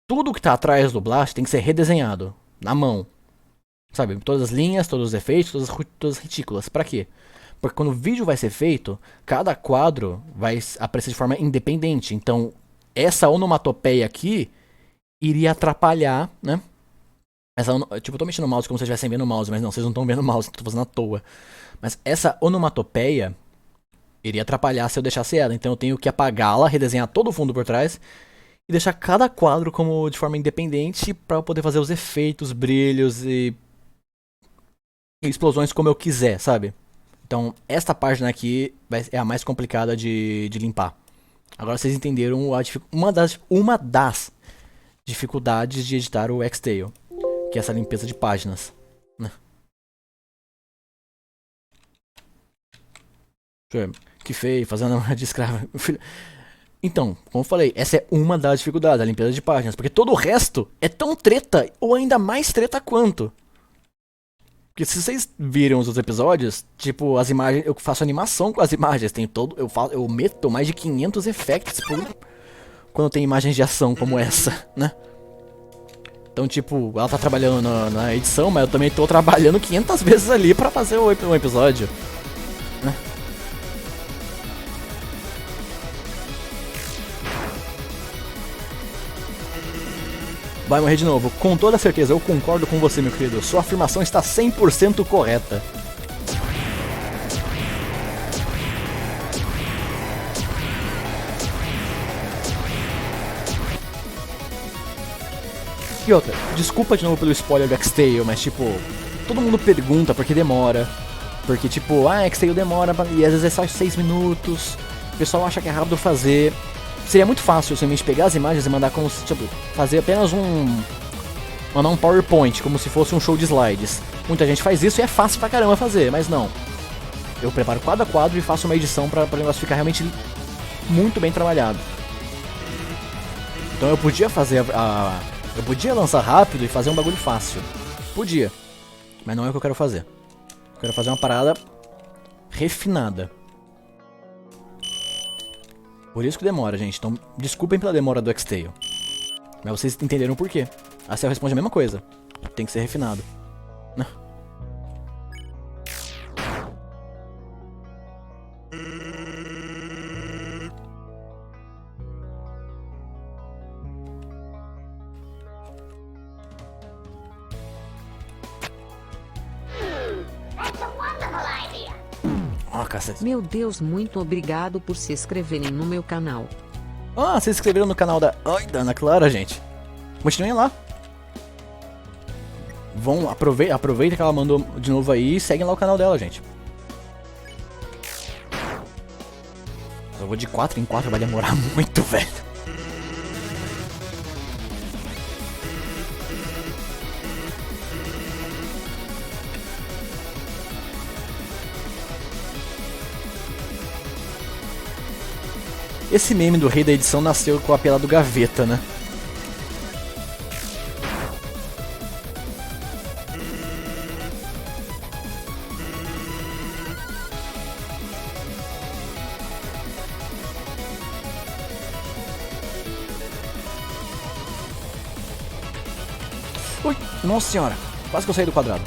[SPEAKER 1] tudo que tá atrás do Blast tem que ser redesenhado. Na mão. Sabe? Todas as linhas, todos os efeitos, todas as retículas. Pra quê? Porque quando o vídeo vai ser feito, cada quadro vai aparecer de forma independente. Então, essa onomatopeia aqui iria atrapalhar, né? Tipo, eu tô mexendo no mouse como se vocês estivessem vendo o mouse, mas não, vocês não estão vendo o mouse, tô fazendo à toa. Mas essa onomatopeia iria atrapalhar se eu deixasse ela. Então eu tenho que apagá-la, redesenhar todo o fundo por trás e deixar cada quadro como de forma independente pra eu poder fazer os efeitos, brilhos e explosões como eu quiser, sabe? Então esta página aqui é a mais complicada de limpar. Agora vocês entenderam uma das dificuldades de editar o X-Tail. Que é essa limpeza de páginas, né? Que feio, fazendo uma de escravo. Então, como eu falei, essa é uma das dificuldades, a limpeza de páginas. Porque todo o resto é tão treta, ou ainda mais treta quanto. Porque se vocês viram os outros episódios, tipo, as imagens, eu faço animação com as imagens. Eu meto mais de 500 effects quando tem imagens de ação como essa, né? Então, tipo, ela tá trabalhando na edição, mas eu também tô trabalhando 500 vezes ali pra fazer um episódio, né? Vai morrer de novo. Com toda certeza, eu concordo com você, meu querido. Sua afirmação está 100% correta. E outra, desculpa de novo pelo spoiler do X-Tale, mas tipo, todo mundo pergunta por que demora. Porque tipo, X-Tale demora e às vezes é só 6 minutos. O pessoal acha que é rápido fazer. Seria muito fácil simplesmente pegar as imagens e mandar como se, tipo, fazer apenas mandar um PowerPoint, como se fosse um show de slides. Muita gente faz isso e é fácil pra caramba fazer, mas não. Eu preparo quadro a quadro e faço uma edição pra o negócio ficar realmente muito bem trabalhado. Então eu podia fazer eu podia lançar rápido e fazer um bagulho fácil. Podia. Mas não é o que eu quero fazer. Eu quero fazer uma parada refinada. Por isso que demora, gente. Então, desculpem pela demora do X-Tale. Mas vocês entenderam por quê. A Cell responde a mesma coisa. Tem que ser refinado. Oh, cacete.
[SPEAKER 2] Meu Deus, muito obrigado por se inscreverem no meu canal.
[SPEAKER 1] Ah, vocês se inscreveram no canal da Ana Clara, gente. Continuem lá. Aproveita que ela mandou de novo aí e seguem lá o canal dela, gente. Eu vou de 4 em 4, vai demorar muito, velho. Esse meme do rei da edição nasceu com a piada do Gaveta, né? Ui, nossa senhora, quase que eu saí do quadrado.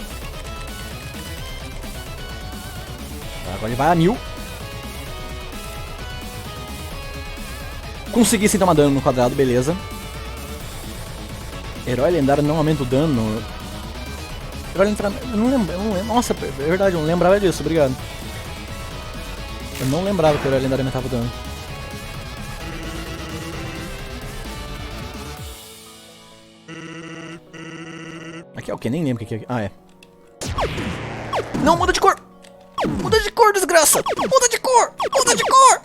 [SPEAKER 1] Agora ele vai a 1000. Consegui sem tomar dano no quadrado, beleza. Herói lendário não aumenta o dano. Herói lendário... Eu não lembro. Nossa, é verdade, eu não lembrava disso, obrigado. Eu não lembrava que o herói lendário aumentava o dano. Aqui é o que? Nem lembro o que é. Ah, é. Não, muda de cor! Muda de cor, desgraça! Muda de cor! Muda de cor!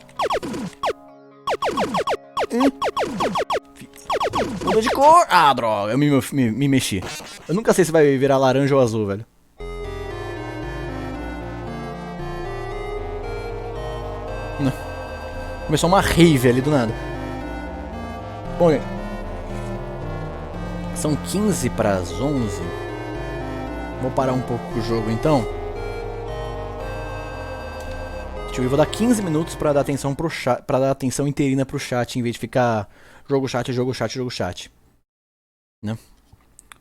[SPEAKER 1] Muda de cor! Ah, droga, eu me mexi. Eu nunca sei se vai virar laranja ou azul, velho. Não. Começou uma rave ali do nada. Bom, gente. São 15 para as 11. Vou parar um pouco o jogo então. Eu vou dar 15 minutos pra dar atenção pro chat, pra dar atenção interina pro chat, em vez de ficar jogo chat, jogo chat, jogo chat. Né?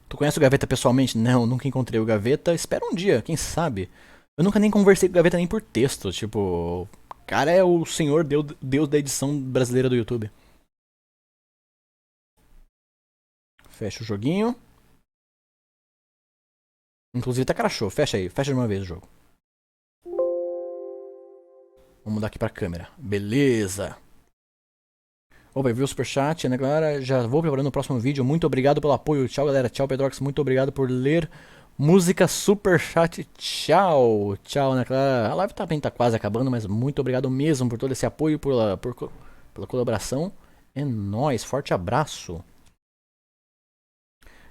[SPEAKER 1] Tu conhece o Gaveta pessoalmente? Não, nunca encontrei o Gaveta. Espera um dia, quem sabe? Eu nunca nem conversei com o Gaveta nem por texto. Tipo, o cara é o senhor Deus da edição brasileira do YouTube. Fecha o joguinho. Inclusive tá crashou, fecha aí, fecha de uma vez o jogo. Vamos mudar aqui pra câmera. Beleza. Opa, viu o superchat, né, galera? Já vou preparando o próximo vídeo. Muito obrigado pelo apoio. Tchau, galera. Tchau, Pedrox. Muito obrigado por ler música superchat. Tchau. Tchau, né, galera? A live também tá quase acabando, mas muito obrigado mesmo por todo esse apoio, pela colaboração. É nóis. Forte abraço.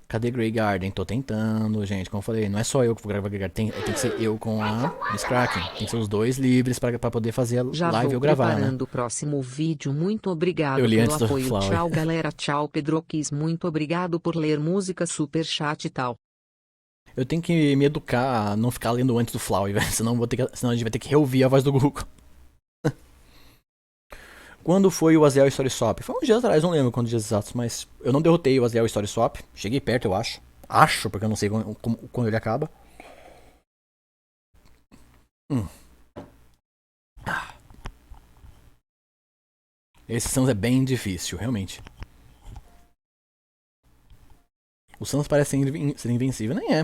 [SPEAKER 1] Cadê Grey Garden? Tô tentando, gente. Como eu falei, não é só eu que vou gravar Grey Garden. Tem que ser eu com a Miss Kraken. Tem que ser os dois livres pra poder fazer a live e eu gravar, né? Já vou preparando
[SPEAKER 2] o próximo vídeo. Muito obrigado
[SPEAKER 1] pelo
[SPEAKER 2] apoio.
[SPEAKER 1] Flower.
[SPEAKER 2] Tchau, galera. Tchau, Pedroquis. Muito obrigado por ler música, superchat e tal.
[SPEAKER 1] Eu tenho que me educar a não ficar lendo antes do Flower, velho. Senão a gente vai ter que reouvir a voz do Google. Quando foi o Aziel Story Swap? Foi uns dias atrás, não lembro quantos dias exatos, mas eu não derrotei o Aziel Story Swap. Cheguei perto, eu acho. Acho, porque eu não sei quando ele acaba. Esse Sans é bem difícil, realmente. O Sans parece ser invencível, nem é.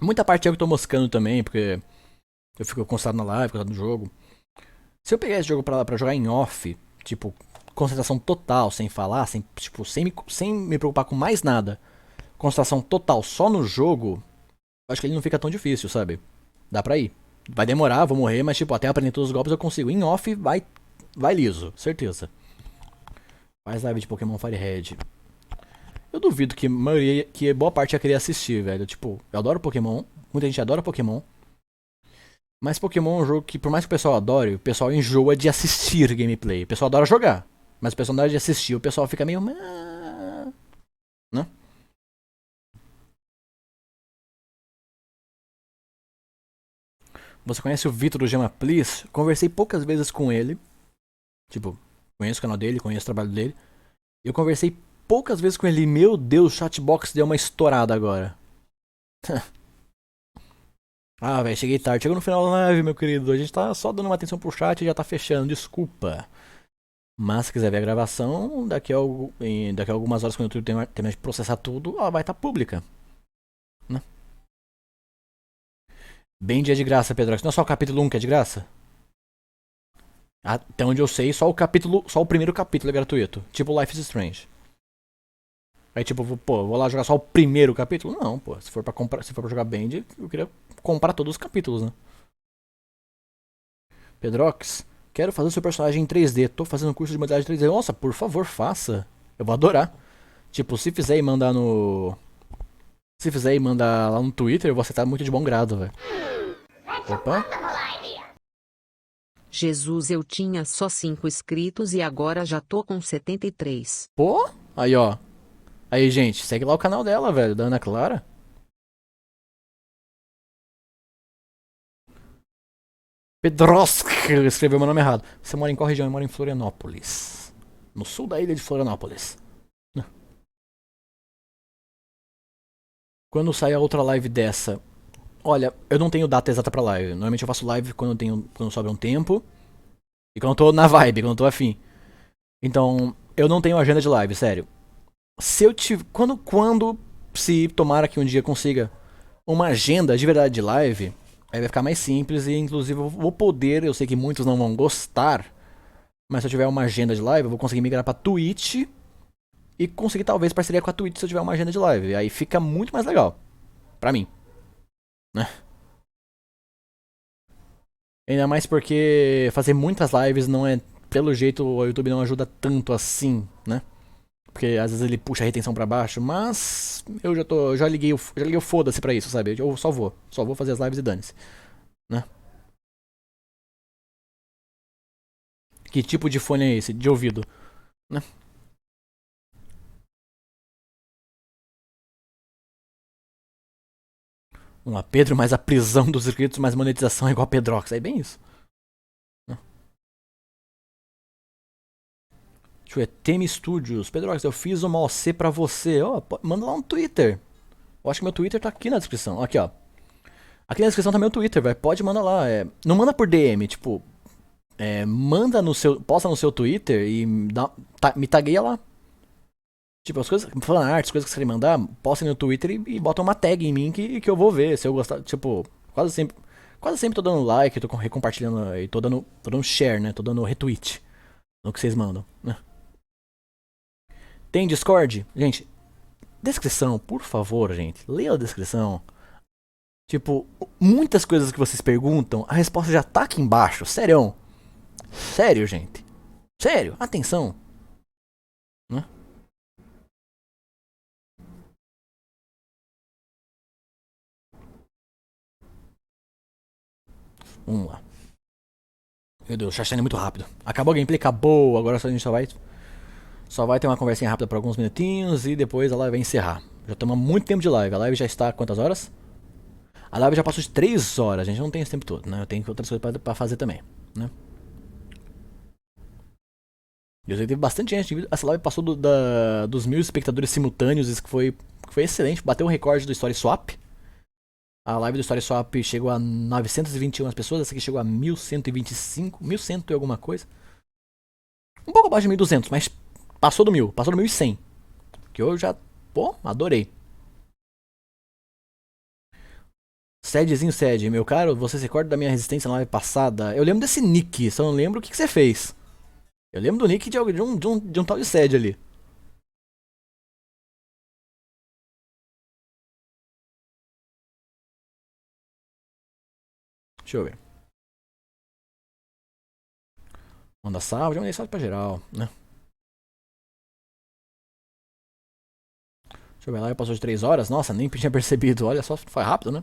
[SPEAKER 1] Muita parte eu que tô moscando também, porque eu fico concentrado na live, concentrado no jogo. Se eu pegar esse jogo pra jogar em off, tipo, concentração total, sem falar, sem me preocupar com mais nada, concentração total só no jogo, acho que ele não fica tão difícil, sabe? Dá pra ir. Vai demorar, vou morrer, mas tipo, até aprender todos os golpes eu consigo. Em off, vai liso, certeza. Faz live de Pokémon Firehead. Eu duvido que a maioria, que boa parte ia querer assistir, velho. Tipo, eu adoro Pokémon, muita gente adora Pokémon. Mas Pokémon é um jogo que, por mais que o pessoal adore, o pessoal enjoa de assistir gameplay. O pessoal adora jogar, mas o pessoal na hora de assistir, o pessoal fica meio... né? Você conhece o Vitor do Gema Please? Conversei poucas vezes com ele. Tipo, conheço o canal dele, conheço o trabalho dele. Eu conversei poucas vezes com ele. Meu Deus, o chatbox deu uma estourada agora. Ah, velho, cheguei tarde. Chegou no final da live, meu querido. A gente tá só dando uma atenção pro chat e já tá fechando. Desculpa. Mas se quiser ver a gravação, daqui a algumas horas, quando o YouTube terminar de processar tudo, ela vai estar pública. Né? Bem dia de graça, Pedro. Não é só o capítulo 1 que é de graça? Até onde eu sei, só o primeiro capítulo é gratuito. Tipo Life is Strange. Aí tipo, pô, vou lá jogar só o primeiro capítulo? Não, pô. Se for pra jogar Band, eu queria comprar todos os capítulos, né? Pedrox, quero fazer o seu personagem em 3D. Tô fazendo um curso de modelagem 3D. Nossa, por favor, faça. Eu vou adorar. Tipo, se fizer e mandar no... Se fizer e mandar lá no Twitter, eu vou aceitar muito de bom grado, velho. Opa.
[SPEAKER 2] Jesus, eu tinha só 5 inscritos e agora já tô com 73.
[SPEAKER 1] Pô, aí ó. Aí, gente, segue lá o canal dela, velho, da Ana Clara. Pedrosk escreveu meu nome errado. Você mora em qual região? Eu moro em Florianópolis. No sul da ilha de Florianópolis. Quando sai a outra live dessa? Olha, eu não tenho data exata pra live. Normalmente eu faço live quando sobra um tempo. E quando eu tô na vibe, quando eu tô afim. Então, eu não tenho agenda de live, sério. Se eu tiver. Se tomara que um dia consiga uma agenda de verdade de live, aí vai ficar mais simples e inclusive eu vou poder, eu sei que muitos não vão gostar, mas se eu tiver uma agenda de live, eu vou conseguir migrar pra Twitch e conseguir talvez parceria com a Twitch se eu tiver uma agenda de live. Aí fica muito mais legal. Pra mim. Né? Ainda mais porque fazer muitas lives não é. Pelo jeito o YouTube não ajuda tanto assim, né? Porque às vezes ele puxa a retenção pra baixo, mas eu já liguei o foda-se pra isso, sabe? Eu só vou fazer as lives e dane-se, né? Que tipo de fone é esse? De ouvido, né? A Pedro, mais a prisão dos inscritos, mais monetização é igual a Pedrox, é bem isso. Né? Deixa eu ver, Teme Studios. Pedrox, eu fiz uma OC pra você. Ó, manda lá um Twitter. Eu acho que meu Twitter tá aqui na descrição. Aqui, ó. Aqui na descrição tá meu Twitter, velho. Pode mandar lá. Não manda por DM, tipo. Manda no seu. Posta no seu Twitter e me tagueia lá. Tipo, as coisas. Falando arte, as coisas que você querem mandar, postem no Twitter e bota uma tag em mim que eu vou ver. Se eu gostar. Tipo, quase sempre. Quase sempre tô dando like, tô recompartilhando e tô dando share, né? Tô dando retweet no que vocês mandam, né? Tem Discord? Gente, descrição, por favor, gente. Leia a descrição. Tipo, muitas coisas que vocês perguntam, a resposta já tá aqui embaixo. Sério. Sério, gente. Sério, atenção. Né? Vamos lá. Meu Deus, o chat tá indo muito rápido. Acabou a gameplay, acabou. Agora a gente só vai ter uma conversinha rápida por alguns minutinhos e depois a live vai encerrar. Já estamos há muito tempo de live. A live já está quantas horas? A live já passou de 3 horas. A gente não tem esse tempo todo, né? Eu tenho outras coisas pra fazer também, né? Eu sei que teve bastante gente. Essa live passou dos 1000 espectadores simultâneos. Isso que foi excelente. Bateu o recorde do Story Swap. A live do Story Swap chegou a 921 pessoas. Essa aqui chegou a 1125. 1100 e alguma coisa. Um pouco abaixo de 1200, mas passou do 1000. Passou do 1100. Que eu já. Pô, adorei. Sedzinho Sed, meu caro, você se recorda da minha resistência na live passada? Eu lembro desse nick, só não lembro o que você fez. Eu lembro do nick de um tal de Sed ali. Deixa eu ver. Manda salve, já mandei salve pra geral, né? Deixa eu ver lá, já passou de 3 horas. Nossa, nem tinha percebido. Olha só, foi rápido, né?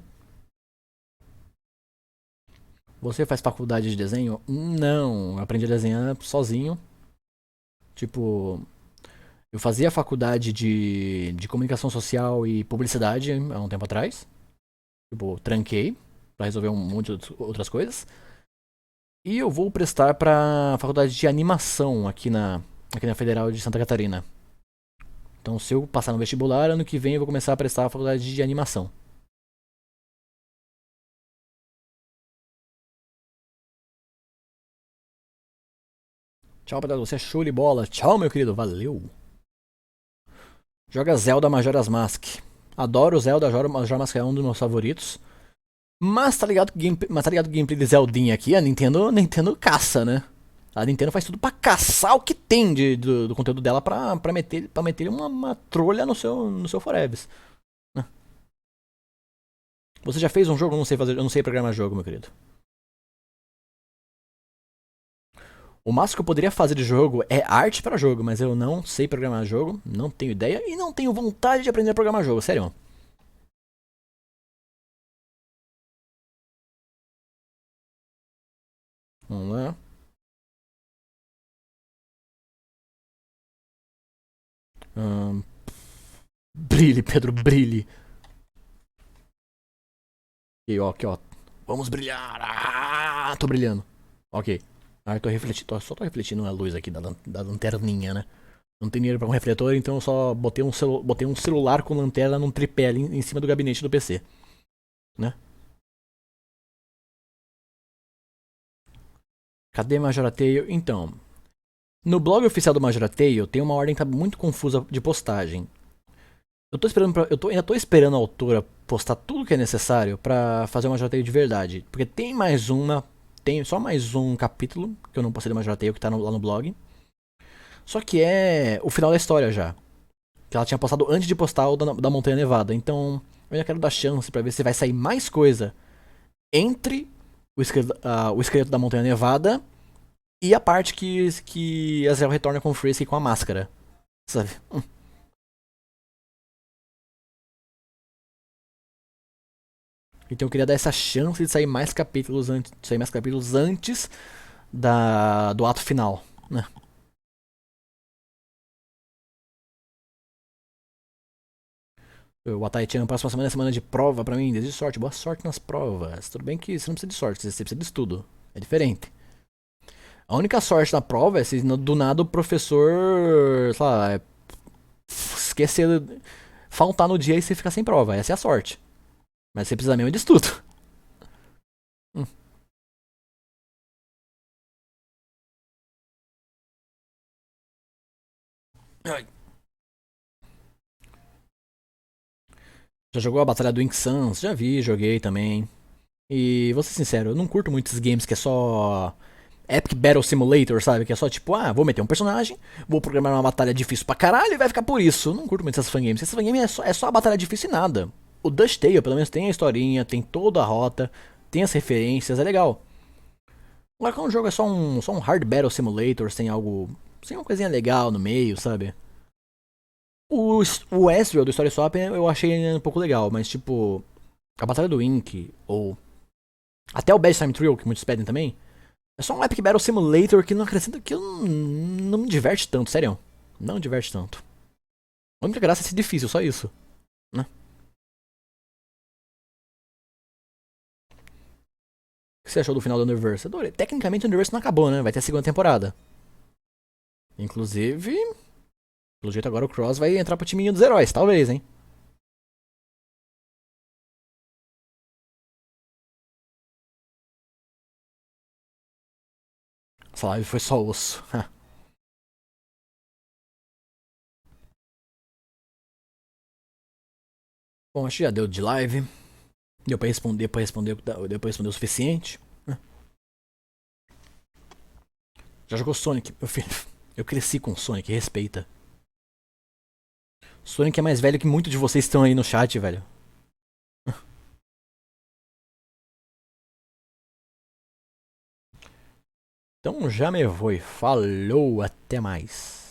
[SPEAKER 1] Você faz faculdade de desenho? Não, eu aprendi a desenhar sozinho. Tipo, eu fazia faculdade de comunicação social e publicidade há um tempo atrás. Tipo, tranquei pra resolver um monte de outras coisas. E eu vou prestar pra faculdade de animação aqui na Federal de Santa Catarina. Então, se eu passar no vestibular, ano que vem eu vou começar a prestar a faculdade de animação. Tchau, Pedro, você é show de bola. Tchau, meu querido, valeu. Joga Zelda Majora's Mask. Adoro Zelda, Majora's Mask é um dos meus favoritos. Mas tá ligado que o gameplay de Zeldinha aqui, a Nintendo caça, né? A Nintendo faz tudo pra caçar o que tem do conteúdo dela pra meter uma trolha no seu Forever. Né? Você já fez um jogo? Eu não sei programar jogo, meu querido. O máximo que eu poderia fazer de jogo é arte para jogo, mas eu não sei programar jogo, não tenho ideia e não tenho vontade de aprender a programar jogo, sério. Vamos lá. Hum, brilhe, Pedro, brilhe. E ó, aqui ó. Vamos brilhar. Ah, tô brilhando. Ok. Ah, eu tô refletindo, só tô refletindo a luz aqui da lanterninha, né? Não tem dinheiro pra um refletor, então eu só botei um celular com lanterna num tripé ali em cima do gabinete do PC. Né? Cadê Majorateio? Então, no blog oficial do Majorateio tem uma ordem que tá muito confusa de postagem. Ainda tô esperando a autora postar tudo que é necessário pra fazer o Majorateio de verdade. Porque tem só mais um capítulo que eu não postei do Majorateio que tá lá no blog. Só que é o final da história já. Que ela tinha postado antes de postar o da Montanha Nevada. Então, eu ainda quero dar chance pra ver se vai sair mais coisa entre o esqueleto da Montanha Nevada e a parte que Azazel retorna com o Frisk com a máscara. Sabe? Então eu queria dar essa chance de sair mais capítulos antes do ato final, né? O Ataichi, próxima semana é semana de prova pra mim. Desejo sorte, boa sorte nas provas. Tudo bem que você não precisa de sorte, você precisa de estudo. É diferente. A única sorte na prova é se do nada o professor, sei lá, esquecer, faltar no dia e você ficar sem prova. Essa é a sorte. Mas você precisa mesmo de estudo. Hum. Já jogou a Batalha do Ink Suns? Já vi, joguei também. E vou ser sincero, eu não curto muito esses games que é só Epic Battle Simulator, sabe? Que é só tipo, ah, vou meter um personagem, vou programar uma batalha difícil pra caralho e vai ficar por isso. Eu não curto muito essas fangames. Essas fangames é só a batalha difícil e nada. O Dust Tale, pelo menos, tem a historinha, tem toda a rota, tem as referências, é legal. Agora quando o jogo é só um Hard Battle Simulator, sem algo. Sem uma coisinha legal no meio, sabe? O Ezreal do Story Swap eu achei um pouco legal, mas tipo. A Batalha do Ink, ou. Até o Bad Time Trio, que muitos pedem também. É só um Epic Battle Simulator que não acrescenta. Que não me diverte tanto, sério. Não me diverte tanto. A única graça é ser difícil, só isso. Né? O que você achou do final do Universe? Adorei. Tecnicamente o Universe não acabou, né? Vai ter a segunda temporada. Inclusive. Pelo jeito agora o Cross vai entrar pro timinho dos heróis, talvez, hein? Essa live foi só osso. Bom, acho que já deu de live. Deu pra responder o suficiente. Já jogou Sonic, meu filho? Eu cresci com Sonic, respeita. Sonic é mais velho que muitos de vocês estão aí no chat, velho. Então já me vou. Falou, até mais.